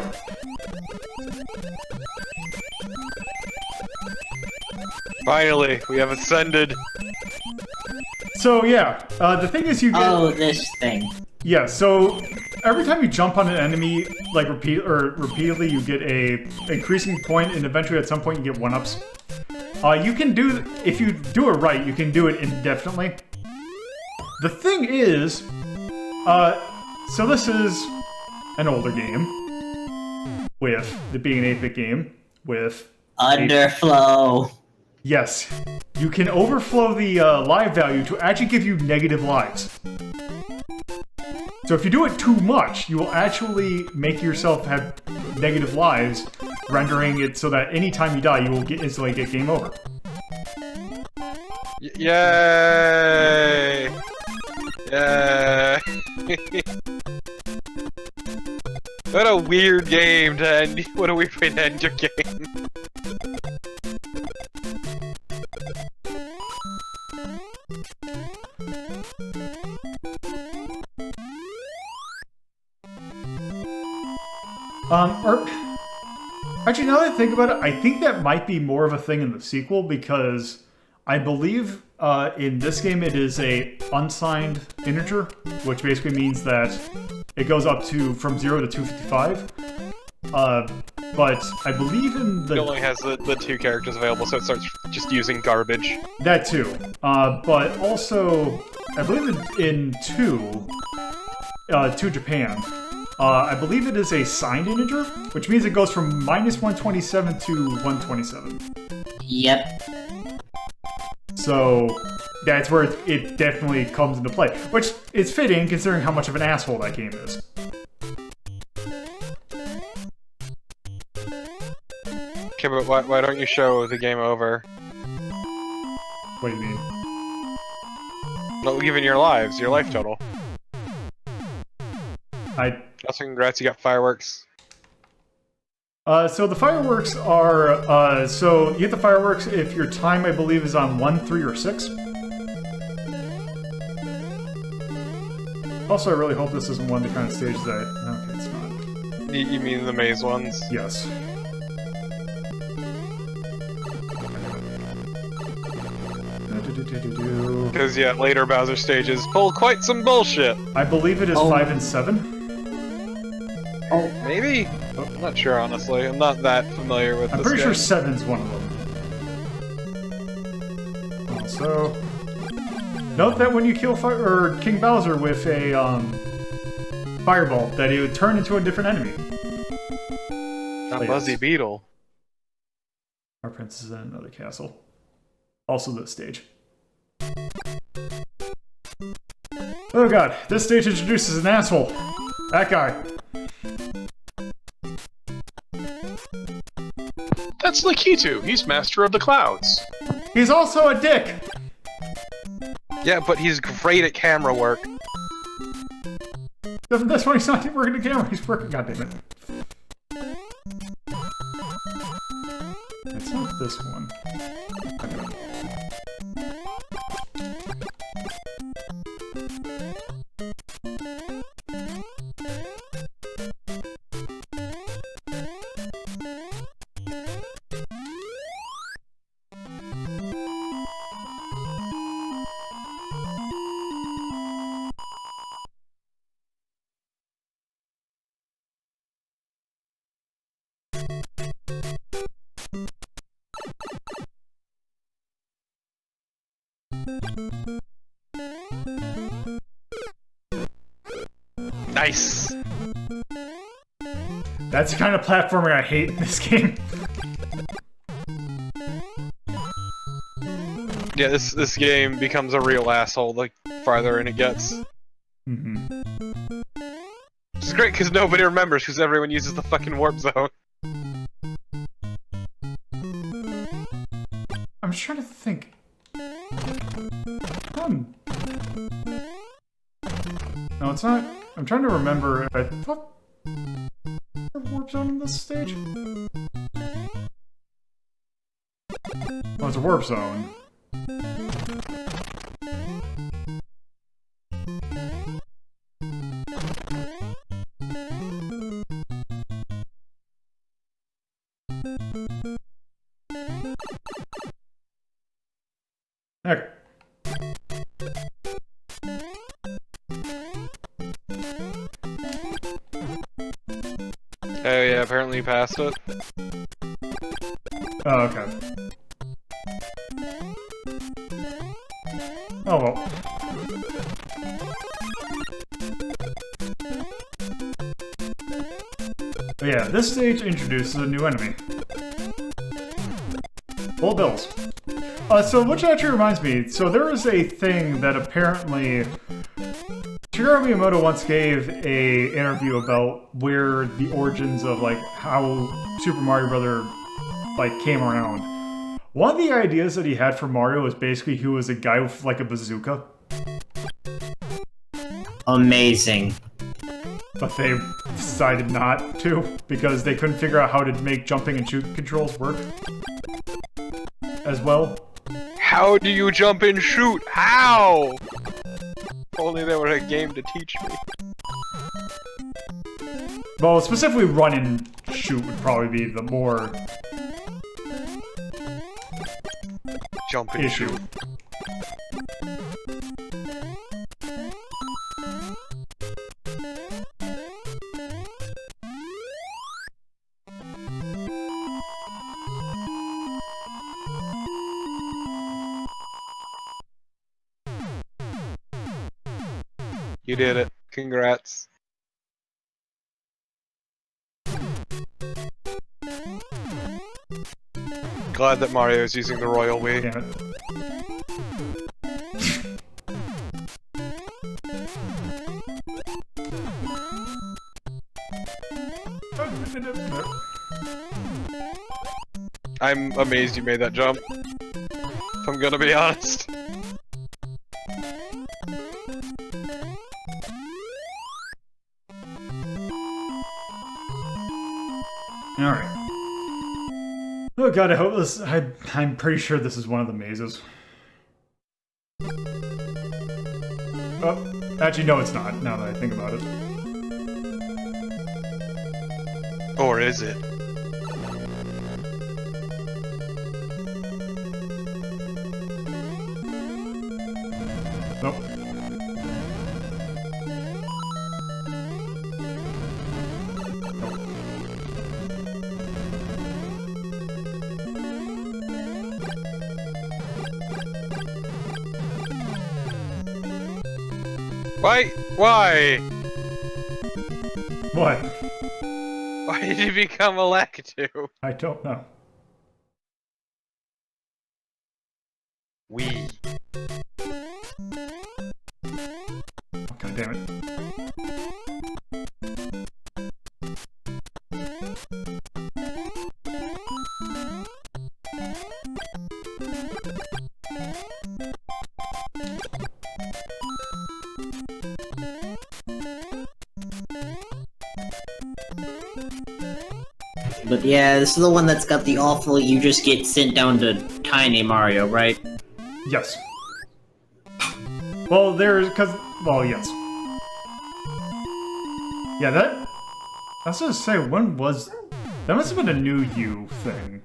Finally, we have ascended. So yeah, the thing is you get... Oh, this thing. Yeah, so every time you jump on an enemy, like repeatedly, you get a increasing point, and eventually at some point you get 1-ups. You can do, if you do it right, you can do it indefinitely. The thing is, so this is an older game, with it being an 8-bit game, with... Underflow. Yes, you can overflow the live value to actually give you negative lives. So if you do it too much, you will actually make yourself have negative lives, rendering it so that anytime you die, you will instantly get game over. Yay! Yay! What a weird game to end. What a weird way to end your game. Actually, now that I think about it, I think that might be more of a thing in the sequel, because I believe in this game it is a unsigned integer, which basically means that it goes up to from 0 to 255. But I believe in the... It only has the 2 characters available, so it starts just using garbage. That too. But also, I believe in 2 Japan, I believe it is a signed integer, which means it goes from -127 to 127. Yep. So that's where it definitely comes into play, which is fitting considering how much of an asshole that game is. Okay, but why don't you show the game over? What do you mean? Not given your lives, your life total. Also, congrats, you got fireworks. So the fireworks are, so you get the fireworks if your time, I believe, is on 1, 3, or 6. Also, I really hope this isn't one of the kind of stages that... Okay, it's not. You mean the maze ones? Yes. Because, yeah, later Bowser stages pull quite some bullshit. I believe it is 5 and 7. Oh, Maybe? I'm not sure, honestly. I'm not that familiar with I'm this pretty game. sure 7's one of them. Also, note that when you kill King Bowser with a fireball, that he would turn into a different enemy. A Buzzy Beetle. Our princess is in another castle. Also this stage. Oh god, this stage introduces an asshole. That guy. That's Lakitu. He's master of the clouds. He's also a dick. Yeah, but he's great at camera work. That's why he's not working the camera. He's working. Goddammit. It's not this one. Nice. That's the kind of platforming I hate in this game. Yeah, this game becomes a real asshole the farther in it gets. Mm-hmm. Which is great because nobody remembers because everyone uses the fucking warp zone. I'm just trying to think. No, it's not. I'm trying to remember if I thought there was a warp zone in this stage. Oh, it's a warp zone. Okay. Oh yeah, apparently you passed it. Oh, okay. Oh well. But yeah, this stage introduces a new enemy. Full bills. So which actually reminds me, so there is a thing that apparently Shigeru Miyamoto once gave a interview about where the origins of like how Super Mario Brother like came around. One of the ideas that he had for Mario was basically he was a guy with like a bazooka. Amazing. But they decided not to because they couldn't figure out how to make jumping and shoot controls work as well. How do you jump and shoot? How? If only there were a game to teach me. Well, specifically run and shoot would probably be the more Jump and issue. shoot. You did it. Congrats. Glad that Mario is using the royal way. Damn it. I'm amazed you made that jump. If I'm gonna be honest. Alright. Oh god, I hope this... I'm pretty sure this is one of the mazes. Oh, actually no it's not, now that I think about it. Or is it? Nope. Why? Why? What? Why did he become a Lakitu? I don't know. We. Oh, god damn it. But yeah, this is the one that's got the awful, you just get sent down to Tiny Mario, right? Yes. Well, well, yes. Yeah, I was gonna say, when was... That must have been a new U thing.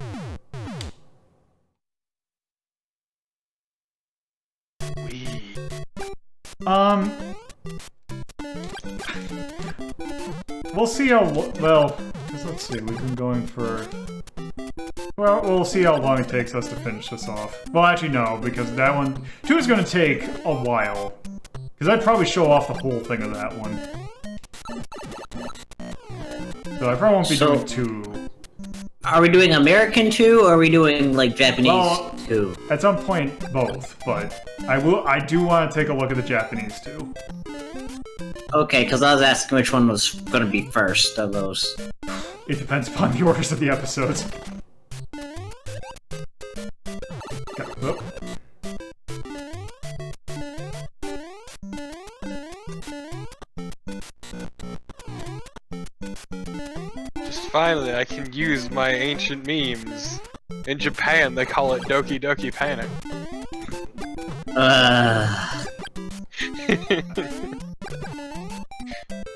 We'll see how... Well, 'cause let's see, we've been going for... Well, we'll see how long it takes us to finish this off. Well, actually, no, because that one... 2 is going to take a while. Because I'd probably show off the whole thing of that one. So I probably won't be doing 2. Are we doing American 2, or are we doing, like, Japanese 2? At some point, both, but I do want to take a look at the Japanese 2. Okay, because I was asking which one was going to be first of those. It depends upon the orders of the episodes. Oh. Just finally, I can use my ancient memes. In Japan, they call it Doki Doki Panic.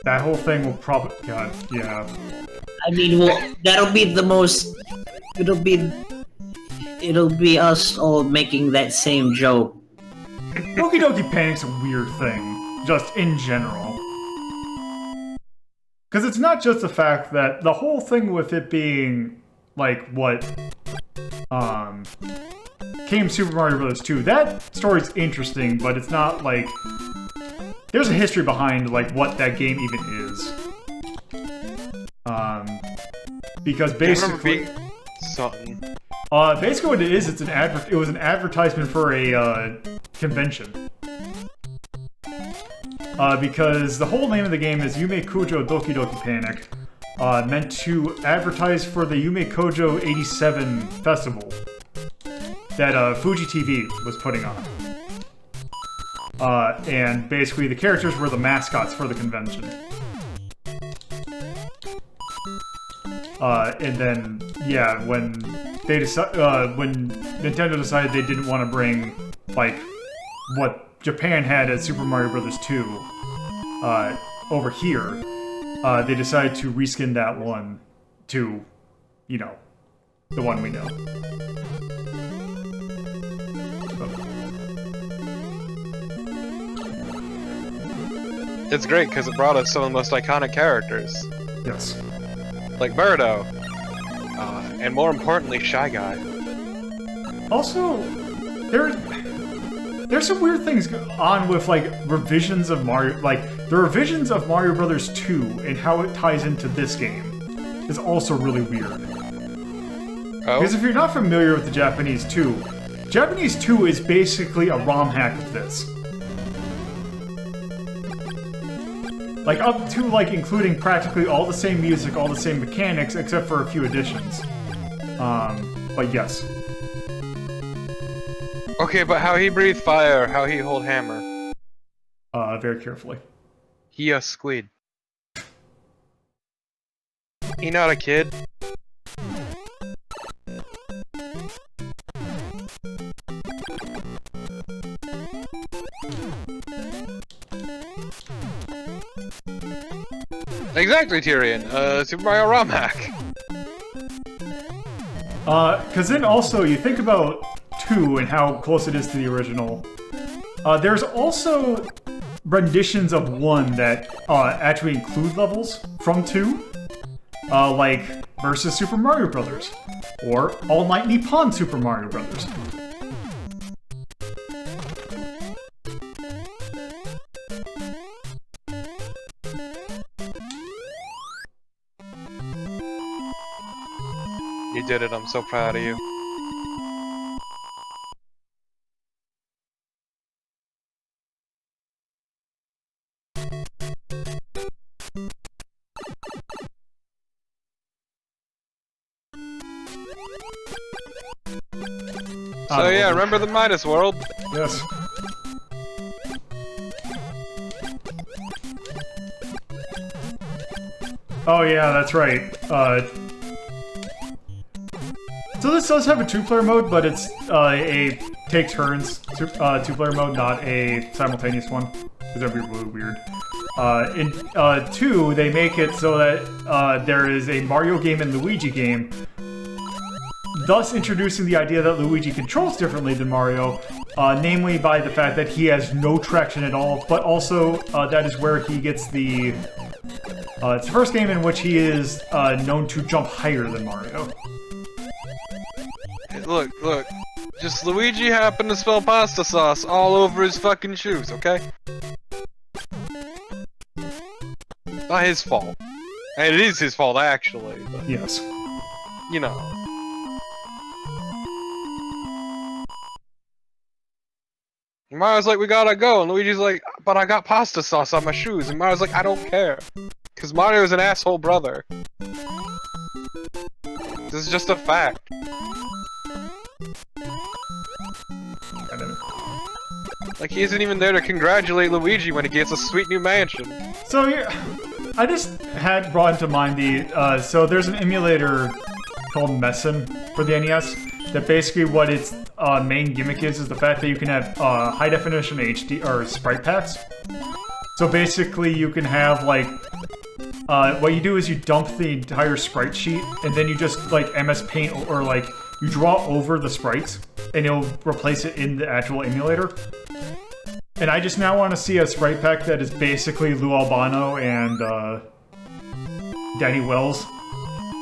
That whole thing will probably... God, yeah. I mean, well, that'll be the most... It'll be us all making that same joke. Doki Doki Panic's a weird thing, just in general. Because it's not just the fact that the whole thing with it being, like, what, came Super Mario Bros. 2, that story's interesting, but it's not, like, there's a history behind, like, what that game even is. Because basically... Something. Basically what it is, it was an advertisement for a, convention. Because the whole name of the game is Yume Kujo Doki Doki Panic, meant to advertise for the Yume Kojo 87 festival that Fuji TV was putting on. And basically the characters were the mascots for the convention. And then, yeah, when Nintendo decided they didn't want to bring, like, what Japan had at Super Mario Bros. 2 over here, they decided to reskin that one to, you know, the one we know. It's great because it brought us some of the most iconic characters. Yes. Like Birdo. And more importantly, Shy Guy. Also, there's some weird things on with, like, revisions of Mario... Like, the revisions of Mario Bros. 2 and how it ties into this game is also really weird. Oh? Because if you're not familiar with the Japanese 2 is basically a ROM hack of this. Like, up to, like, including practically all the same music, all the same mechanics, except for a few additions. But yes. Okay, but how he breathe fire, how he hold hammer. Very carefully. He a squid. He not a kid. Exactly, Tyrion. Super Mario ROM hack. Because then also, you think about 2 and how close it is to the original. There's also renditions of 1 that actually include levels from 2. Like Versus Super Mario Bros. Or All Night Nippon Super Mario Bros. You did it, I'm so proud of you. So yeah, remember the Midas world? Yes. Oh yeah, that's right. So this does have a two-player mode, but it's a take turns two-player mode, not a simultaneous one. Because that'd be really weird. In 2, they make it so that there is a Mario game and Luigi game, thus introducing the idea that Luigi controls differently than Mario, namely by the fact that he has no traction at all, but also that is where he gets the... it's the first game in which he is known to jump higher than Mario. Look. Just Luigi happened to spill pasta sauce all over his fucking shoes, okay? Not his fault. And it is his fault, actually. But, Yes. you know. Mario's like, we gotta go. And Luigi's like, but I got pasta sauce on my shoes. And Mario's like, I don't care. Because Mario's an asshole brother. This is just a fact. Like, he isn't even there to congratulate Luigi when he gets a sweet new mansion. So yeah, I just had brought into mind the so there's an emulator called Messin for the NES that basically what its main gimmick is the fact that you can have high definition HD or sprite packs. So basically you can have like what you do is you dump the entire sprite sheet and then you just like MS Paint or like you draw over the sprites and it'll replace it in the actual emulator. And I just now want to see a sprite pack that is basically Lou Albano and Danny Wells.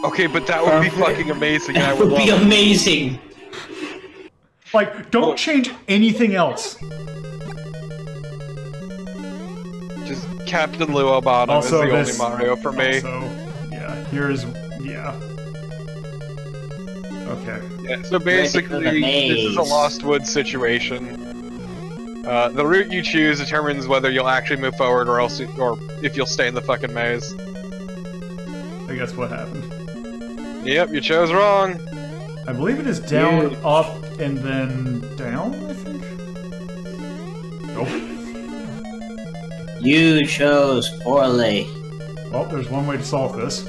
Okay, but that would be fucking amazing. And I would be love it. amazing. Like, don't change anything else. Just Captain Lou Albano Also, is the this, only Mario for me. Also, yeah, here's okay. Yeah, so basically, this is a Lost Woods situation. The route you choose determines whether you'll actually move forward or else, or if you'll stay in the fucking maze. I guess what happened. Yep, you chose wrong. I believe it is down, up, and then down, I think? Nope. You chose poorly. Well, there's one way to solve this.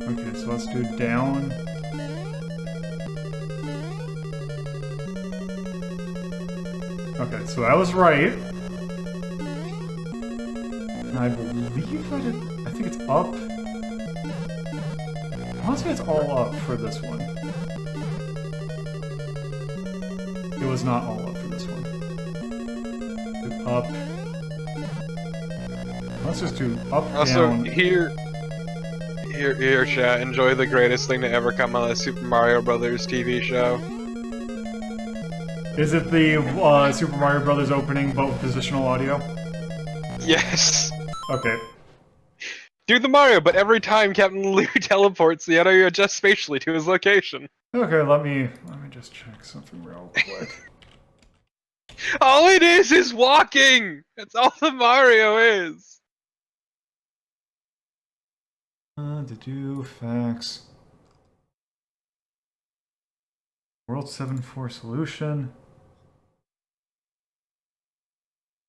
Okay, so let's do down. Okay, so I was right. And I believe that I think it's up. I want to say it's all up for this one. It was not all up for this one. Do up. Let's just do up, Also, down. here, chat. Enjoy the greatest thing to ever come out of the Super Mario Brothers TV show. Is it the Super Mario Brothers opening, but with positional audio? Yes. Okay. Do the Mario, but every time Captain Lou teleports, the audio adjusts spatially to his location. Okay, let me just check something real quick. All it is walking! That's all the Mario is! To do facts. World 7-4 solution.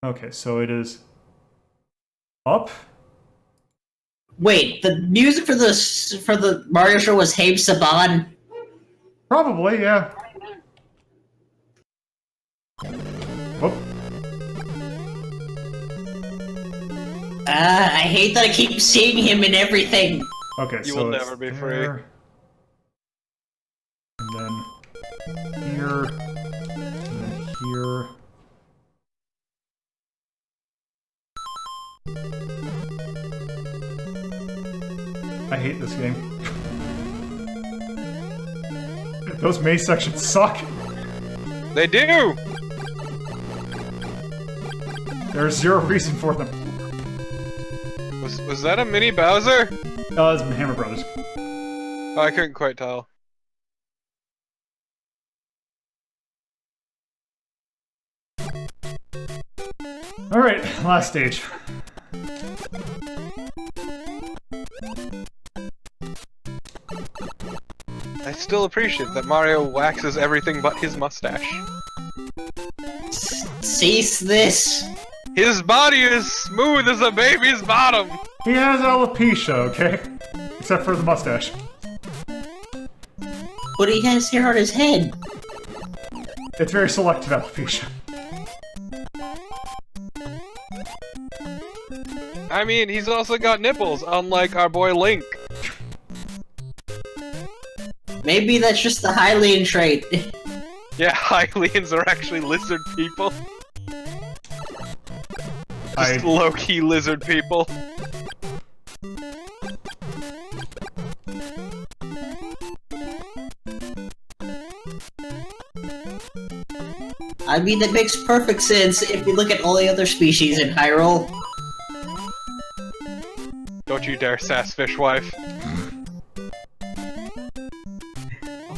Okay, so it is up. Wait, the music for the Mario show was Habe Saban? Probably, yeah. Whoop. I hate that I keep seeing him in everything. Okay, You so will it's never be there, and then here, and then here. I hate this game. Those maze sections suck. They do! There's zero reason for them. Was that a mini Bowser? It's Hammer Brothers. Oh, I couldn't quite tell. Alright, last stage. I still appreciate that Mario waxes everything but his mustache. cease this? His body is smooth as a baby's bottom! He has alopecia, okay? Except for the mustache. But he has hair on his head. It's very selective alopecia. I mean, he's also got nipples, unlike our boy Link. Maybe that's just the Hylian trait. Yeah, Hylians are actually lizard people. Just low-key lizard people. I mean, that makes perfect sense if you look at all the other species in Hyrule. Don't you dare sass Fishwife.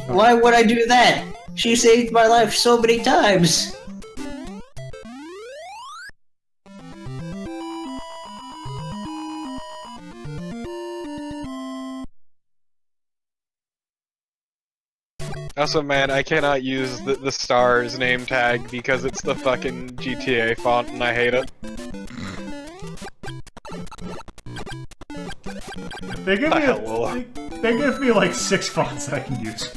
Why would I do that? She saved my life so many times. Also, man, I cannot use the stars name tag because it's the fucking GTA font and I hate it. They give me like 6 fonts that I can use.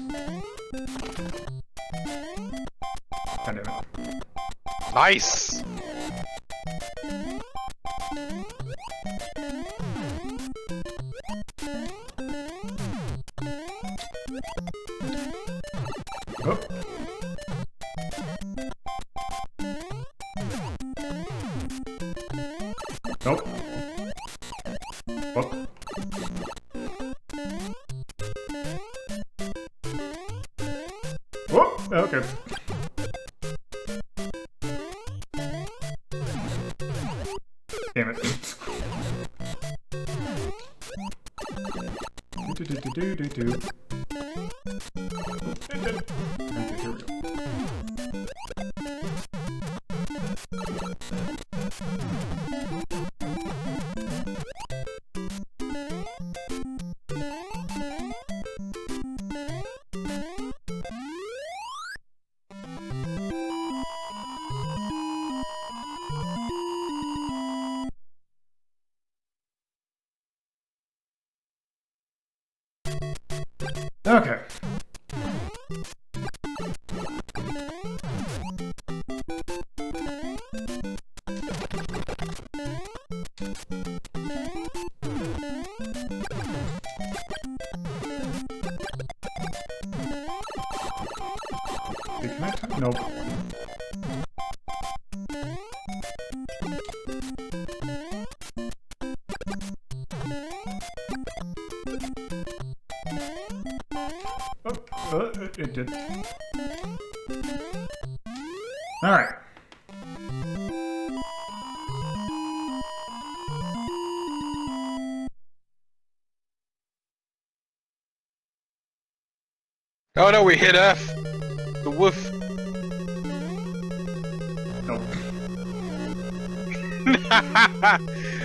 God damn it. Nice! Oh. Nope. Oh. Oh, okay. Damn it. Do. Okay, here we go. Okay. Can I turn? Nope. It did. Alright. Oh no, we hit F! The woof. Nope.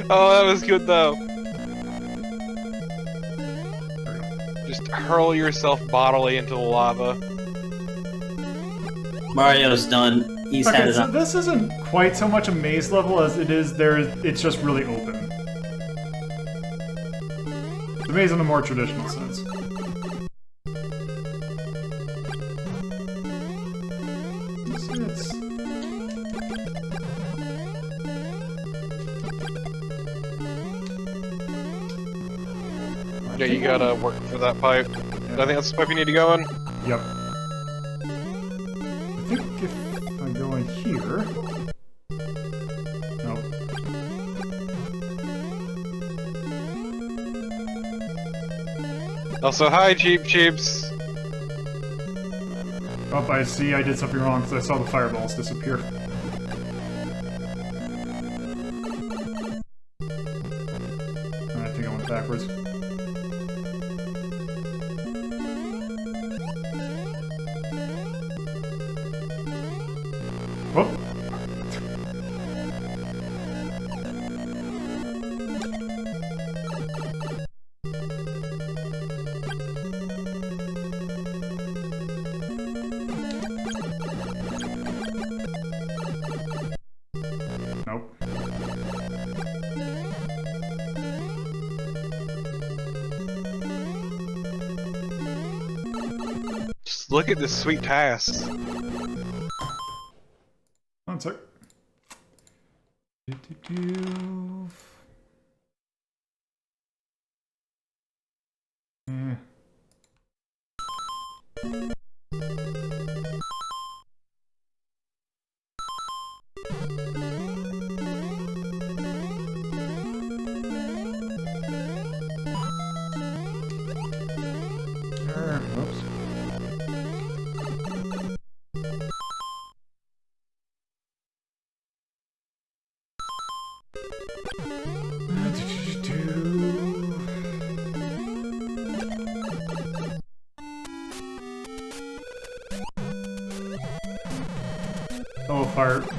Oh, that was good though. Just hurl yourself bodily into the lava. Mario's done. He's had Okay, it so up. this isn't quite so much a maze level as it is it's just really open. The maze in a more traditional sense. Yeah, you gotta work for that pipe. Yeah. I think that's the pipe you need to go in. Yep. I think if I go in here... Nope. Also, hi, Cheeps. Oh, I see I did something wrong because I saw the fireballs disappear. I think I went backwards. Whoop. just look at this sweet task. One sec. Do-do-do. Eh. Oops.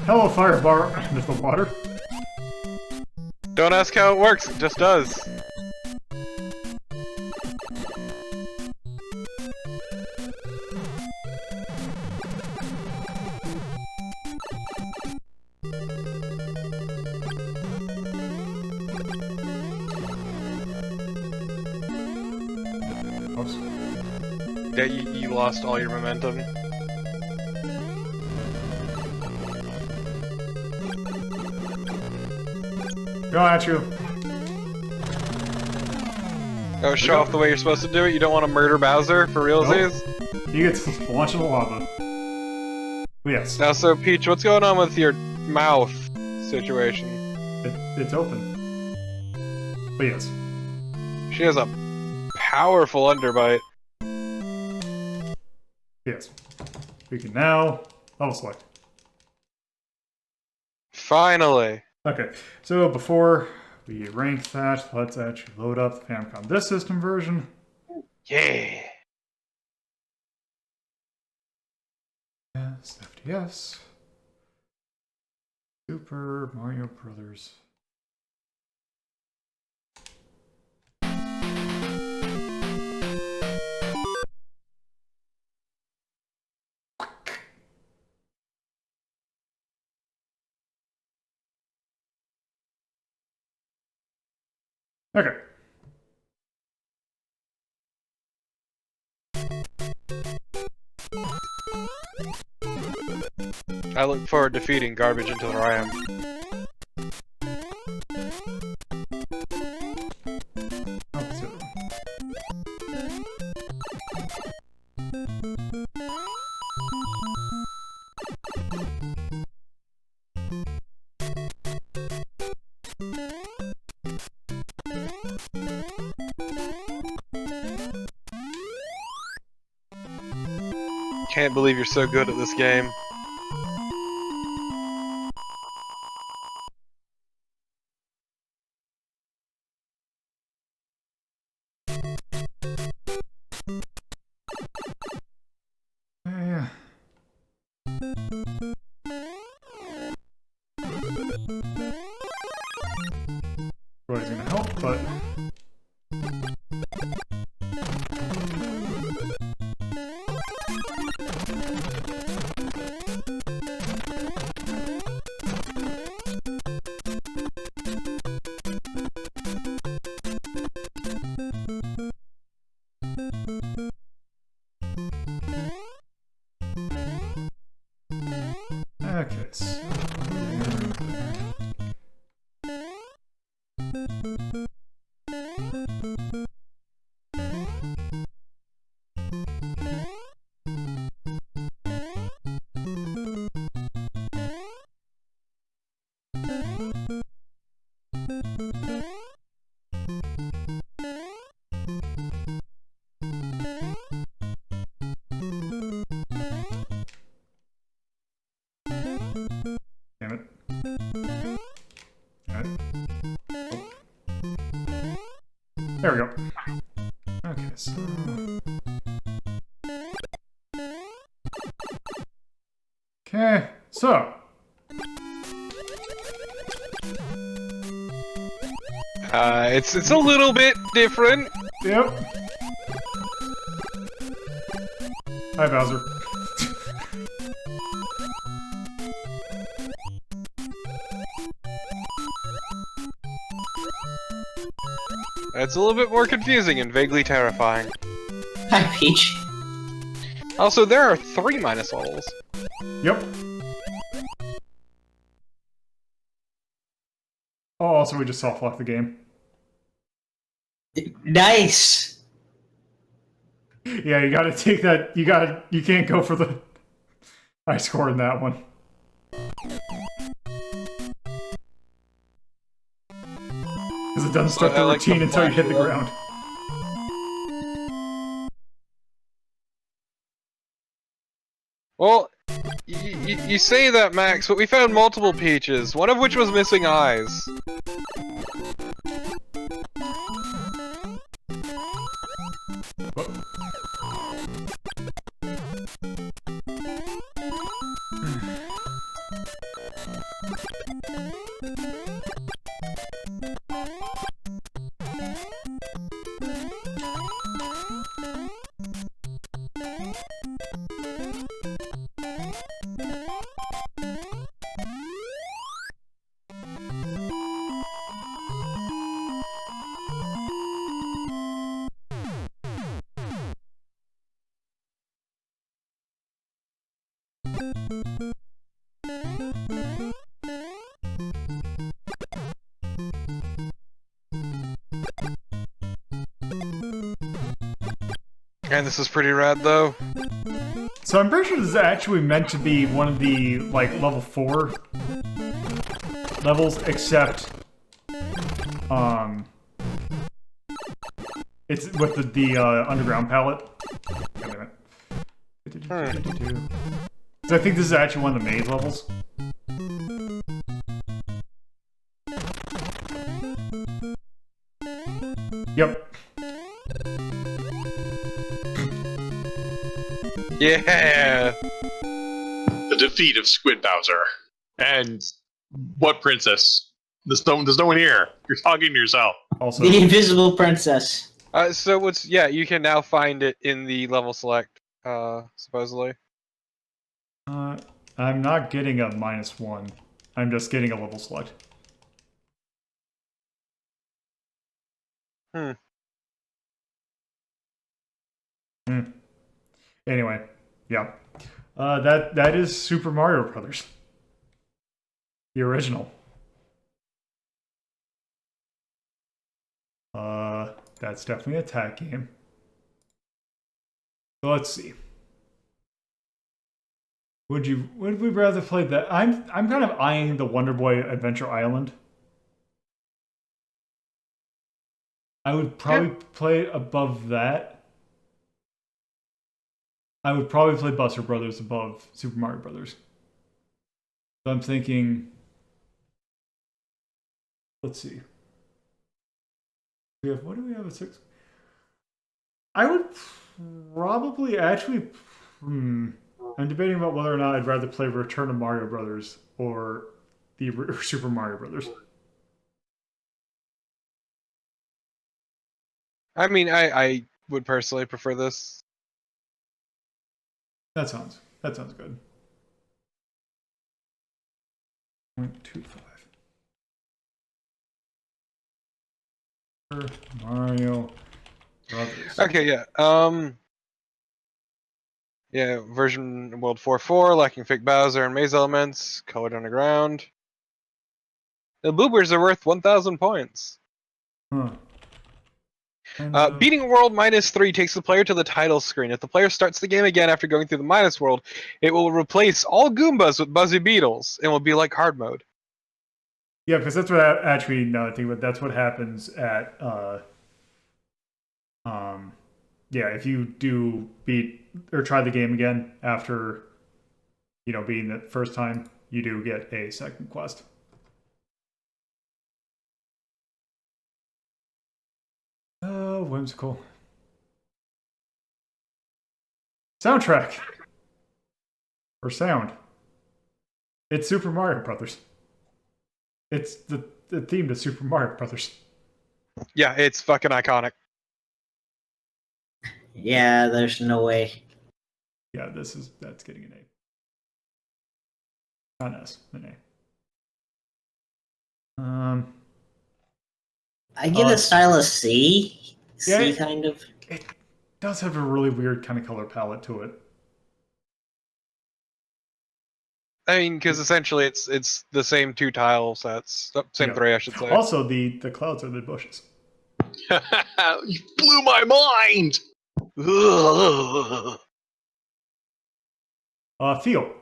Hello, fire bar. There's the water. Don't ask how it works, it just does. Oops. Yeah, you lost all your momentum. Go at you. Oh, show off the way you're supposed to do it? You don't want to murder Bowser for realsies? Nope. He gets launched in the lava. But yes. Now, so Peach, what's going on with your mouth situation? It's open. But yes. She has a powerful underbite. Yes. We can now level select. Finally. Okay, so before we rank that, let's actually load up the Famicom Disk System version. Yeah. Yes, FDS. Super Mario Brothers. Okay. I look forward to feeding garbage into the RAM. Oh, so. Can't believe you're so good at this game. Yeah. Roy's gonna help, but okay, so damn it. Alright. Oh. There we go. Okay, so okay, so It's a little bit different. yep. Hi, Bowser. It's a little bit more confusing and vaguely terrifying. Hi, Peach. Also, there are 3 minus levels. Yep. Oh, also we just soft locked the game. Nice! Yeah, you gotta take that. You can't go for the high score in that one. Because it doesn't start the like routine the until you hit the flash ground. Well, you say that, Max, but we found multiple peaches, one of which was missing eyes. And this is pretty rad, though. So I'm pretty sure this is actually meant to be one of the, like, level 4 levels, except, it's with the underground palette. Wait a minute. So I think this is actually one of the maze levels. Yep. Yeah! The defeat of Squid Bowser. And what princess? There's no one here. You're talking to yourself. Also, The invisible princess. So you can now find it in the level select, supposedly. I'm not getting a -1. I'm just getting a level select. Anyway, yeah. That is Super Mario Brothers. The original. That's definitely a attack game. So let's see. Would we rather play that? I'm kind of eyeing the Wonder Boy Adventure Island. I would probably play it above that. I would probably play Buster Brothers above Super Mario Brothers. So I'm thinking. Let's see. What do we have at 6? I would probably actually. I'm debating about whether or not I'd rather play Return of Mario Brothers or the Super Mario Brothers. I mean, I would personally prefer this. That sounds good. 0.25. Mario Brothers. Okay, yeah. Yeah, version World 4.4, lacking fake Bowser and maze elements, colored underground. The boobers are worth 1,000 points. Huh. Beating World -3 takes the player to the title screen. If the player starts the game again after going through the minus world, it will replace all Goombas with Buzzy Beetles and will be like hard mode. Yeah, because that's what actually no, I think but that's what happens at yeah, if you do beat or try the game again after beating it first time, you do get a second quest. Oh, whimsical. Soundtrack. Or sound. It's Super Mario Brothers. It's the theme to Super Mario Brothers. Yeah, it's fucking iconic. Yeah, there's no way. Yeah, that's getting an A. Not an S, an A. I get a stylus C. Yeah, C kind of. It does have a really weird kind of color palette to it. I mean, because essentially it's the same 2 tile sets, same 3, I should say. Also, the clouds are the bushes. You blew my mind. Feel.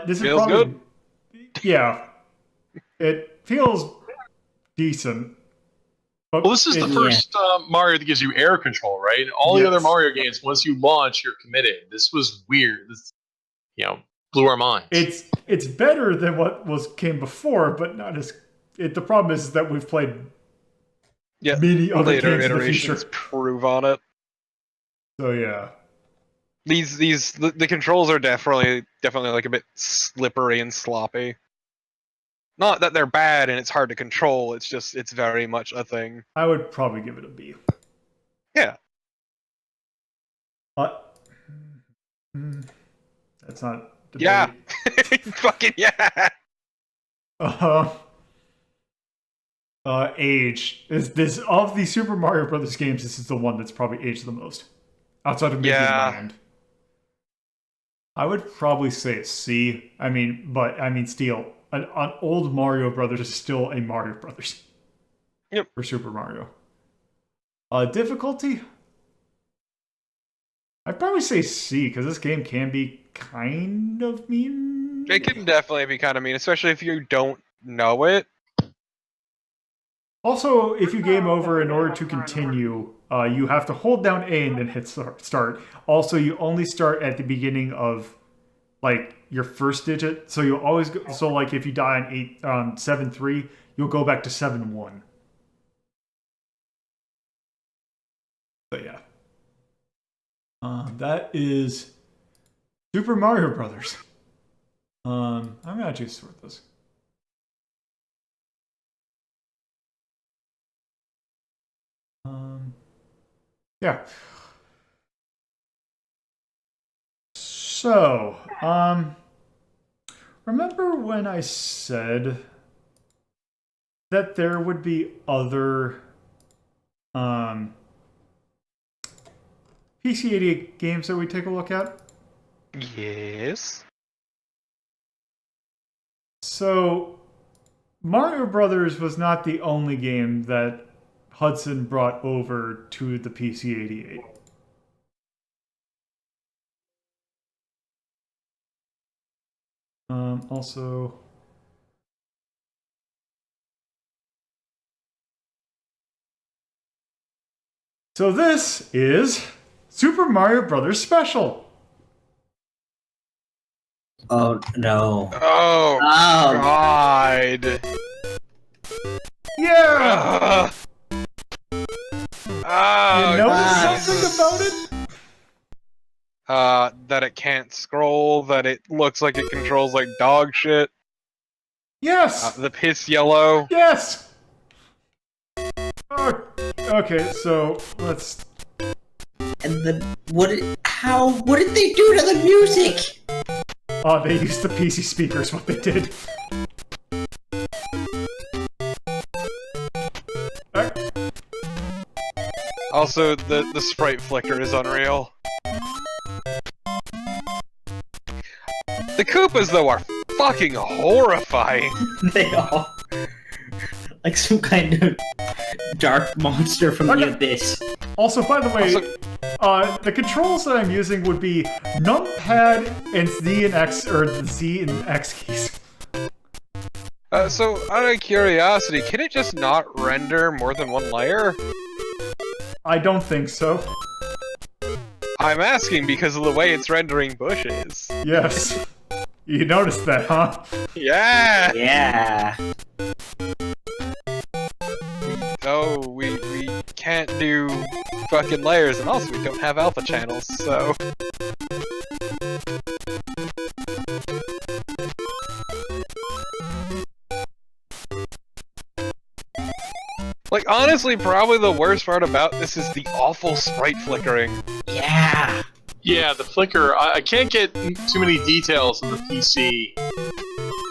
This is Feels probably, good? Yeah. It feels decent. But Well, this is the first Mario that gives you air control, right? All the other Mario games, once you launch, you're committed. This was weird. This, blew our minds. It's better than what came before, but not as. The problem is that we've played many other later games in the iterations future. prove on it. So yeah. The controls are definitely like a bit slippery and sloppy. Not that they're bad and it's hard to control, it's very much a thing. I would probably give it a B. Yeah. That's not debate. Yeah. Fucking yeah. Age. This of the Super Mario Brothers games, this is the one that's probably aged the most. Outside of Mickey's Mind. I would probably say a C. Still, an old Mario Brothers is still a Mario Brothers. Yep. For Super Mario. Difficulty? I'd probably say C, because this game can be kind of mean. It can definitely be kind of mean, especially if you don't know it. Also, if you game over, in order to continue, you have to hold down A and then hit start. Also, you only start at the beginning of, your first digit. So you always go. So, if you die on 7-3, you'll go back to 7-1. But yeah, that is Super Mario Brothers. I'm gonna actually sort this. Yeah. So, remember when I said that there would be other PC-88 games that we take a look at? Yes. So, Mario Brothers was not the only game that Hudson brought over to the PC-88. Also, so this is Super Mario Brothers Special. Oh no! Oh God! Yeah. You notice something about it? That it can't scroll, that it looks like it controls like dog shit. Yes! The piss yellow. Yes! Okay, so let's... And then what did they do to the music? They used the PC speakers, what they did. Also, the sprite flicker is unreal. The Koopas, though, are fucking horrifying. They are like some kind of dark monster from the abyss. Also, by the way, the controls that I'm using would be numpad and Z and X, or the Z and X keys. So, out of curiosity, can it just not render more than one layer? I don't think so. I'm asking because of the way it's rendering bushes. Yes. You noticed that, huh? Yeah! Yeah. Oh, we can't do fucking layers, and also we don't have alpha channels, so... Like, honestly, probably the worst part about this is the awful sprite flickering. Yeah. Yeah, the flicker. I can't get too many details on the PC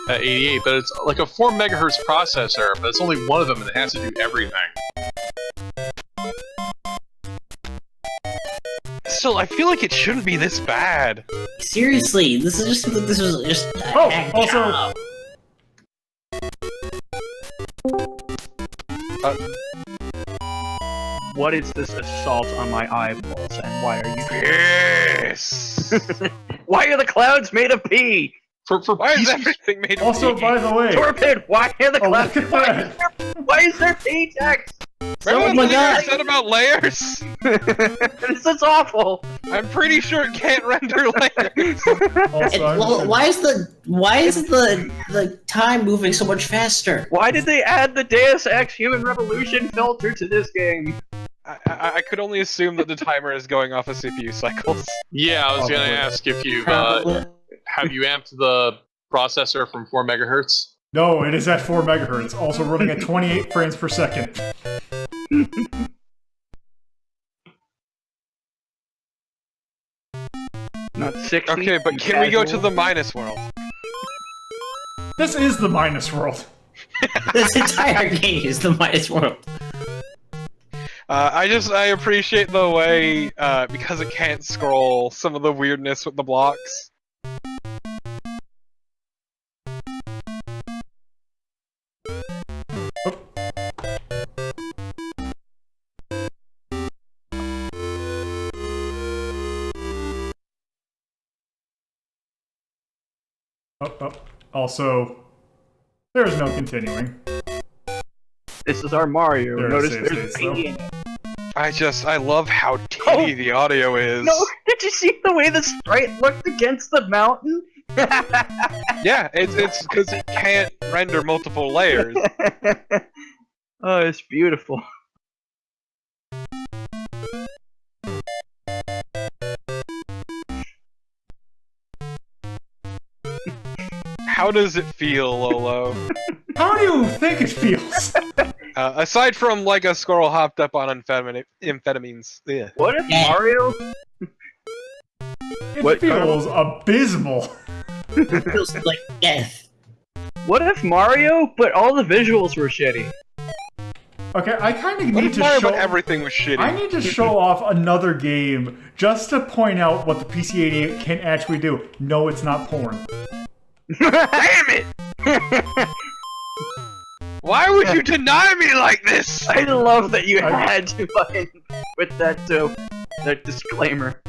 88, but it's like a 4 megahertz processor, but it's only one of them, and it has to do everything. Still, I feel like it shouldn't be this bad. Seriously, this was just a Oh, hack also- job. What is this assault on my eyeballs, and why are you? Yes. Why are the clouds made of pee? For Why is PC everything made of Also, pee? by the way, Torpid, why are the oh, clouds? look at that! Why is there pee text? Remember Oh my what I God. said about layers? This is awful. I'm pretty sure it can't render layers. Also, I'm Well, just- why is the time moving so much faster? Why did they add the Deus Ex Human Revolution filter to this game? I could only assume that the timer is going off of CPU cycles. Yeah, I was gonna Probably. ask if you've Probably. have you amped the processor from 4 megahertz? No, it is at 4 megahertz, also running at 28 frames per second. Not 60. Okay, but can we go to the minus world? This is the minus world. This entire game is the minus world. I appreciate the way, because it can't scroll, some of the weirdness with the blocks. Also, there is no continuing. This is our Mario. There are Notice save there's states, pee in it. I love how titty the audio is. No, did you see the way the sprite looked against the mountain? Yeah, it's because it can't render multiple layers. Oh, it's beautiful. How does it feel, Lolo? How do you think it feels? Aside from like a squirrel hopped up on amphetamines. Yeah. What if Yeah. Mario? It What- feels abysmal. It feels like death. What if Mario, but all the visuals were shitty? Okay, I kind of What need if to Mario, show. but everything was shitty? I need to show off another game just to point out what the PC-88 can actually do. No, it's not porn. Damn it! Why would you deny me like this? I love that you had to fucking put that that disclaimer.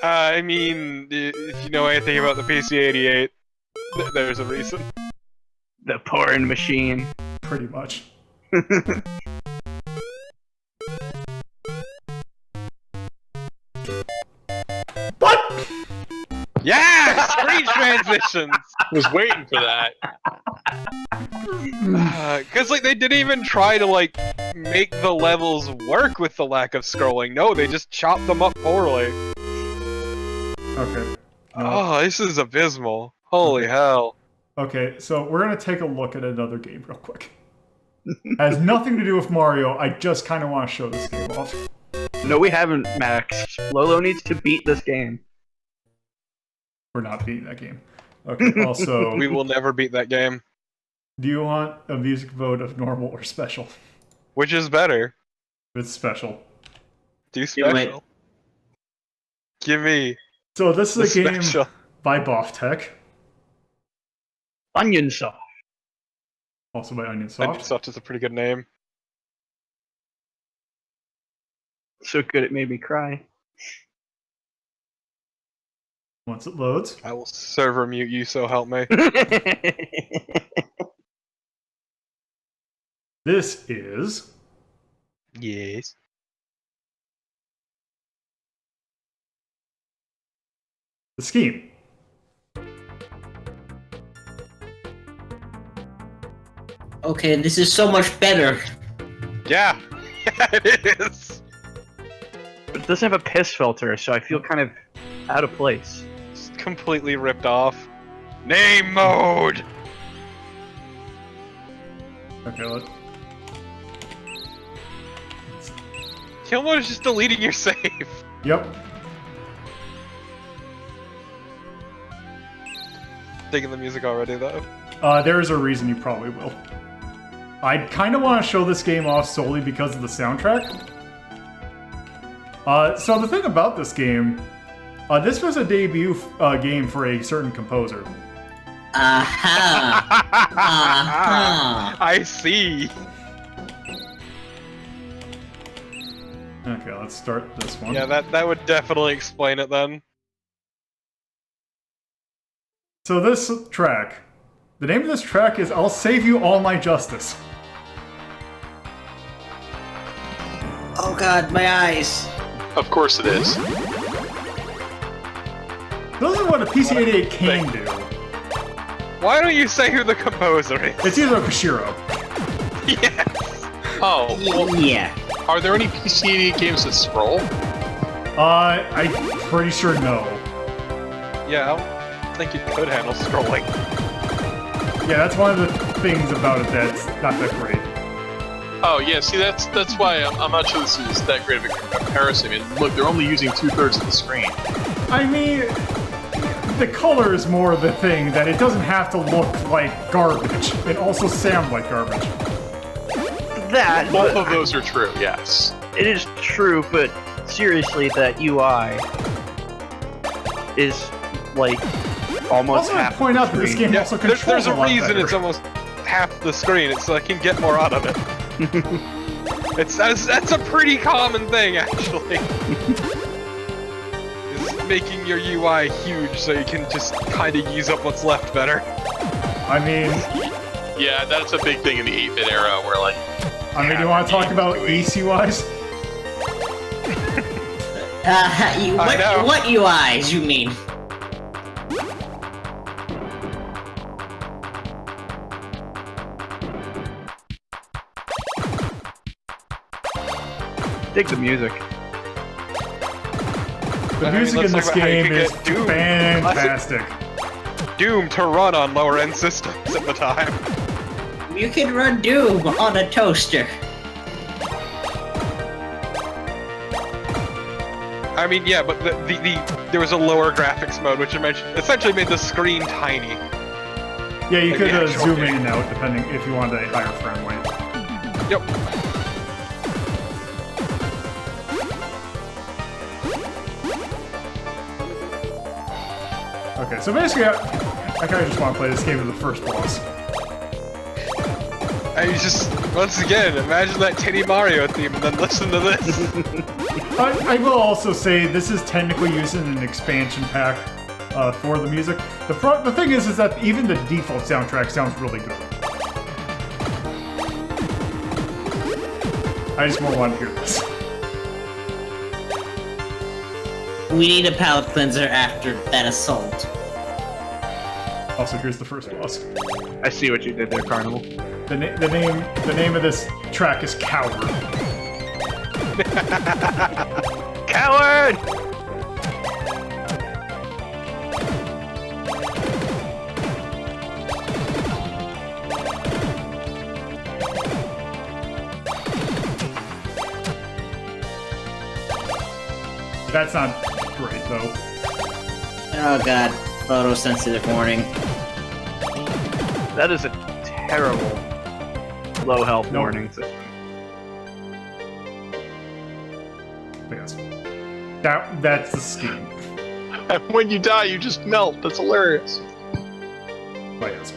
I mean, if you know anything about the PC-88, there's a reason. The porn machine. Pretty much. What? Yeah! Screen transitions! Was waiting for that. Cause like they didn't even try to like make the levels work with the lack of scrolling. No, they just chopped them up poorly. Okay. Oh, this is abysmal. Holy hell. Okay, so we're gonna take a look at another game real quick. Has nothing to do with Mario. I just kind of want to show this game off. No, we haven't, Max. Lolo needs to beat this game. We're not beating that game. Okay. Also, We will never beat that game. do you want a music vote of normal or special? Which is better? It's special. Do Do it. special. Give me So this the is a game special. by Boff Tech, Onion Soft. also by Onion Soft. Soft is a pretty good name. So good it made me cry. Once it loads, I will server mute you, so help me. this is Yes. the scheme. Okay, this is so much better. Yeah, it is. It doesn't have a piss filter, so I feel kind of out of place. It's completely ripped off. Name mode. Okay, let Kill mode is just deleting your save. Yep. Digging the music already, though. There is a reason you probably will. I kind of want to show this game off solely because of the soundtrack. So the thing about this game, this was a debut game for a certain composer. Aha! Aha! I see. Okay, let's start this one. Yeah, that would definitely explain it then. So this track, the name of this track is "I'll Save You All My Justice." Oh god, my eyes! Of course it is. Those are what a PC-88 can do. Why don't you say who the composer is? It's either Koshiro. Yes. Oh, well, Yeah. are there any PC games that scroll? I'm pretty sure no. Yeah, I don't think it could handle scrolling. Yeah, that's one of the things about it that's not that great. Oh yeah, see that's why I'm not sure this is that great of a comparison. I mean, look, they're only using 2/3 of the screen. I mean, the color is more the thing, that it doesn't have to look like garbage. It also sound like garbage. That, Both but of those are true, yes. it is true, but seriously, that UI is like almost Also, I half point the out that this screen. game also controls There's a lot reason better. it's almost half the screen. It's so I can get more out of it. That's a pretty common thing, actually. Is making your UI huge so you can just kind of use up what's left better. I mean, Yeah, that's a big thing in the 8-bit era where like you want to talk about ECUIs? What, know. what UIs you mean? Dig the music. The music in let's this talk about how you game could is get Doom. fantastic. Doomed to run on lower-end systems at the time. You can run Doom on a toaster. I mean, yeah, but there was a lower graphics mode, which essentially made the screen tiny. Yeah, you Like could the actual zoom game. in and out depending if you wanted a higher frame rate. Yep. Okay, so basically, I kind of just want to play this game as the first boss. And you just, once again, imagine that Titty Mario theme and then listen to this. I will also say this is technically using an expansion pack for the music. The thing is that even the default soundtrack sounds really good. I just more want to hear this. We need a palate cleanser after that assault. Also, here's the first boss. I see what you did there, Carnival. The name of this track is Coward. Coward! That's not great though. Oh god, photosensitive warning. That is a terrible low health Nope. warning system. Yes. That's the scheme. and when you die you just melt. That's hilarious. But yes.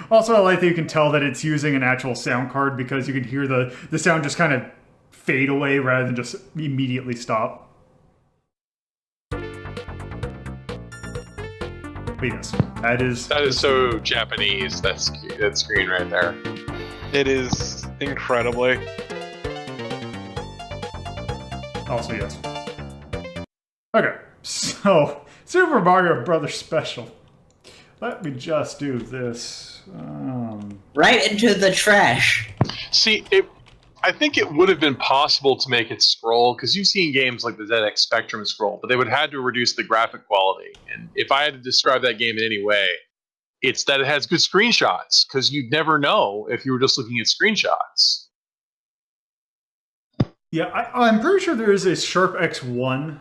Also, I like that you can tell that it's using an actual sound card because you can hear the sound just kind of fade away rather than just immediately stop. But yes, that is so Japanese. That screen right there. It is incredibly. also yes. Okay, so Super Mario Brothers Special. Let me just do this. Right into the trash. See, I think it would have been possible to make it scroll, because you've seen games like the ZX Spectrum scroll, but they would have had to reduce the graphic quality. And if I had to describe that game in any way, it's that it has good screenshots, because you'd never know if you were just looking at screenshots. Yeah, I'm pretty sure there is a Sharp X1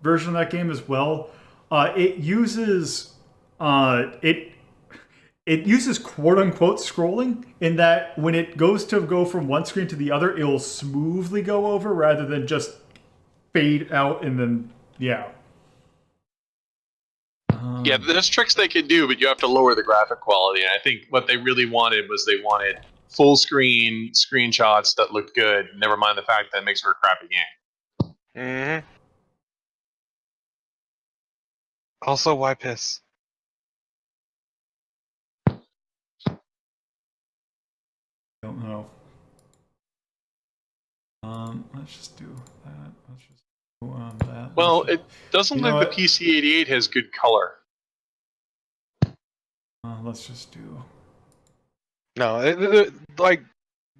version of that game as well. It uses it uses quote-unquote scrolling in that when it goes to go from one screen to the other, it will smoothly go over rather than just fade out and then, yeah. Yeah, there's tricks they could do, but you have to lower the graphic quality. And I think what they really wanted was they wanted full screen screenshots that looked good. Never mind the fact that it makes for a crappy game. Mm-hmm. Also, why piss? Don't know. Let's just do that. Let's just go on that. Well, it doesn't You know look the what? PC-88 has good color. Let's just do. No, like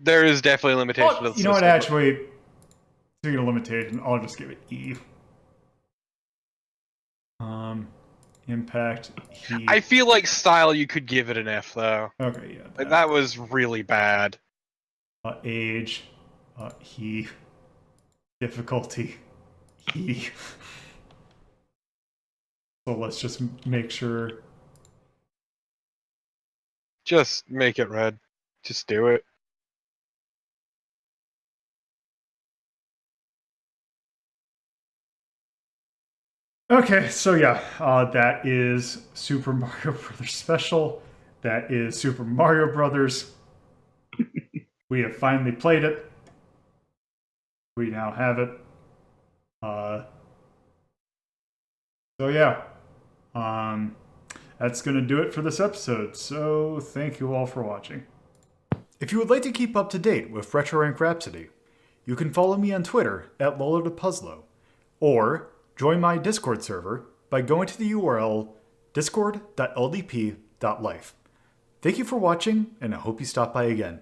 there is definitely a limitation. Oh, to the you know what? system. Actually, speaking of limitation, I'll just give it E. Impact, heat. I feel like style you could give it an F though. Okay, yeah. Like, that was really bad. Age, he, difficulty, he. So let's just make sure. Just make it red. Just do it. Okay, so yeah, that is Super Mario Brothers Special. That is Super Mario Brothers. We have finally played it. We now have it. So yeah, that's going to do it for this episode. So thank you all for watching. If you would like to keep up to date with Retro Rank Rhapsody, you can follow me on Twitter at LoloThePuzzlo, or join my Discord server by going to the URL discord.ldp.life. Thank you for watching, and I hope you stop by again.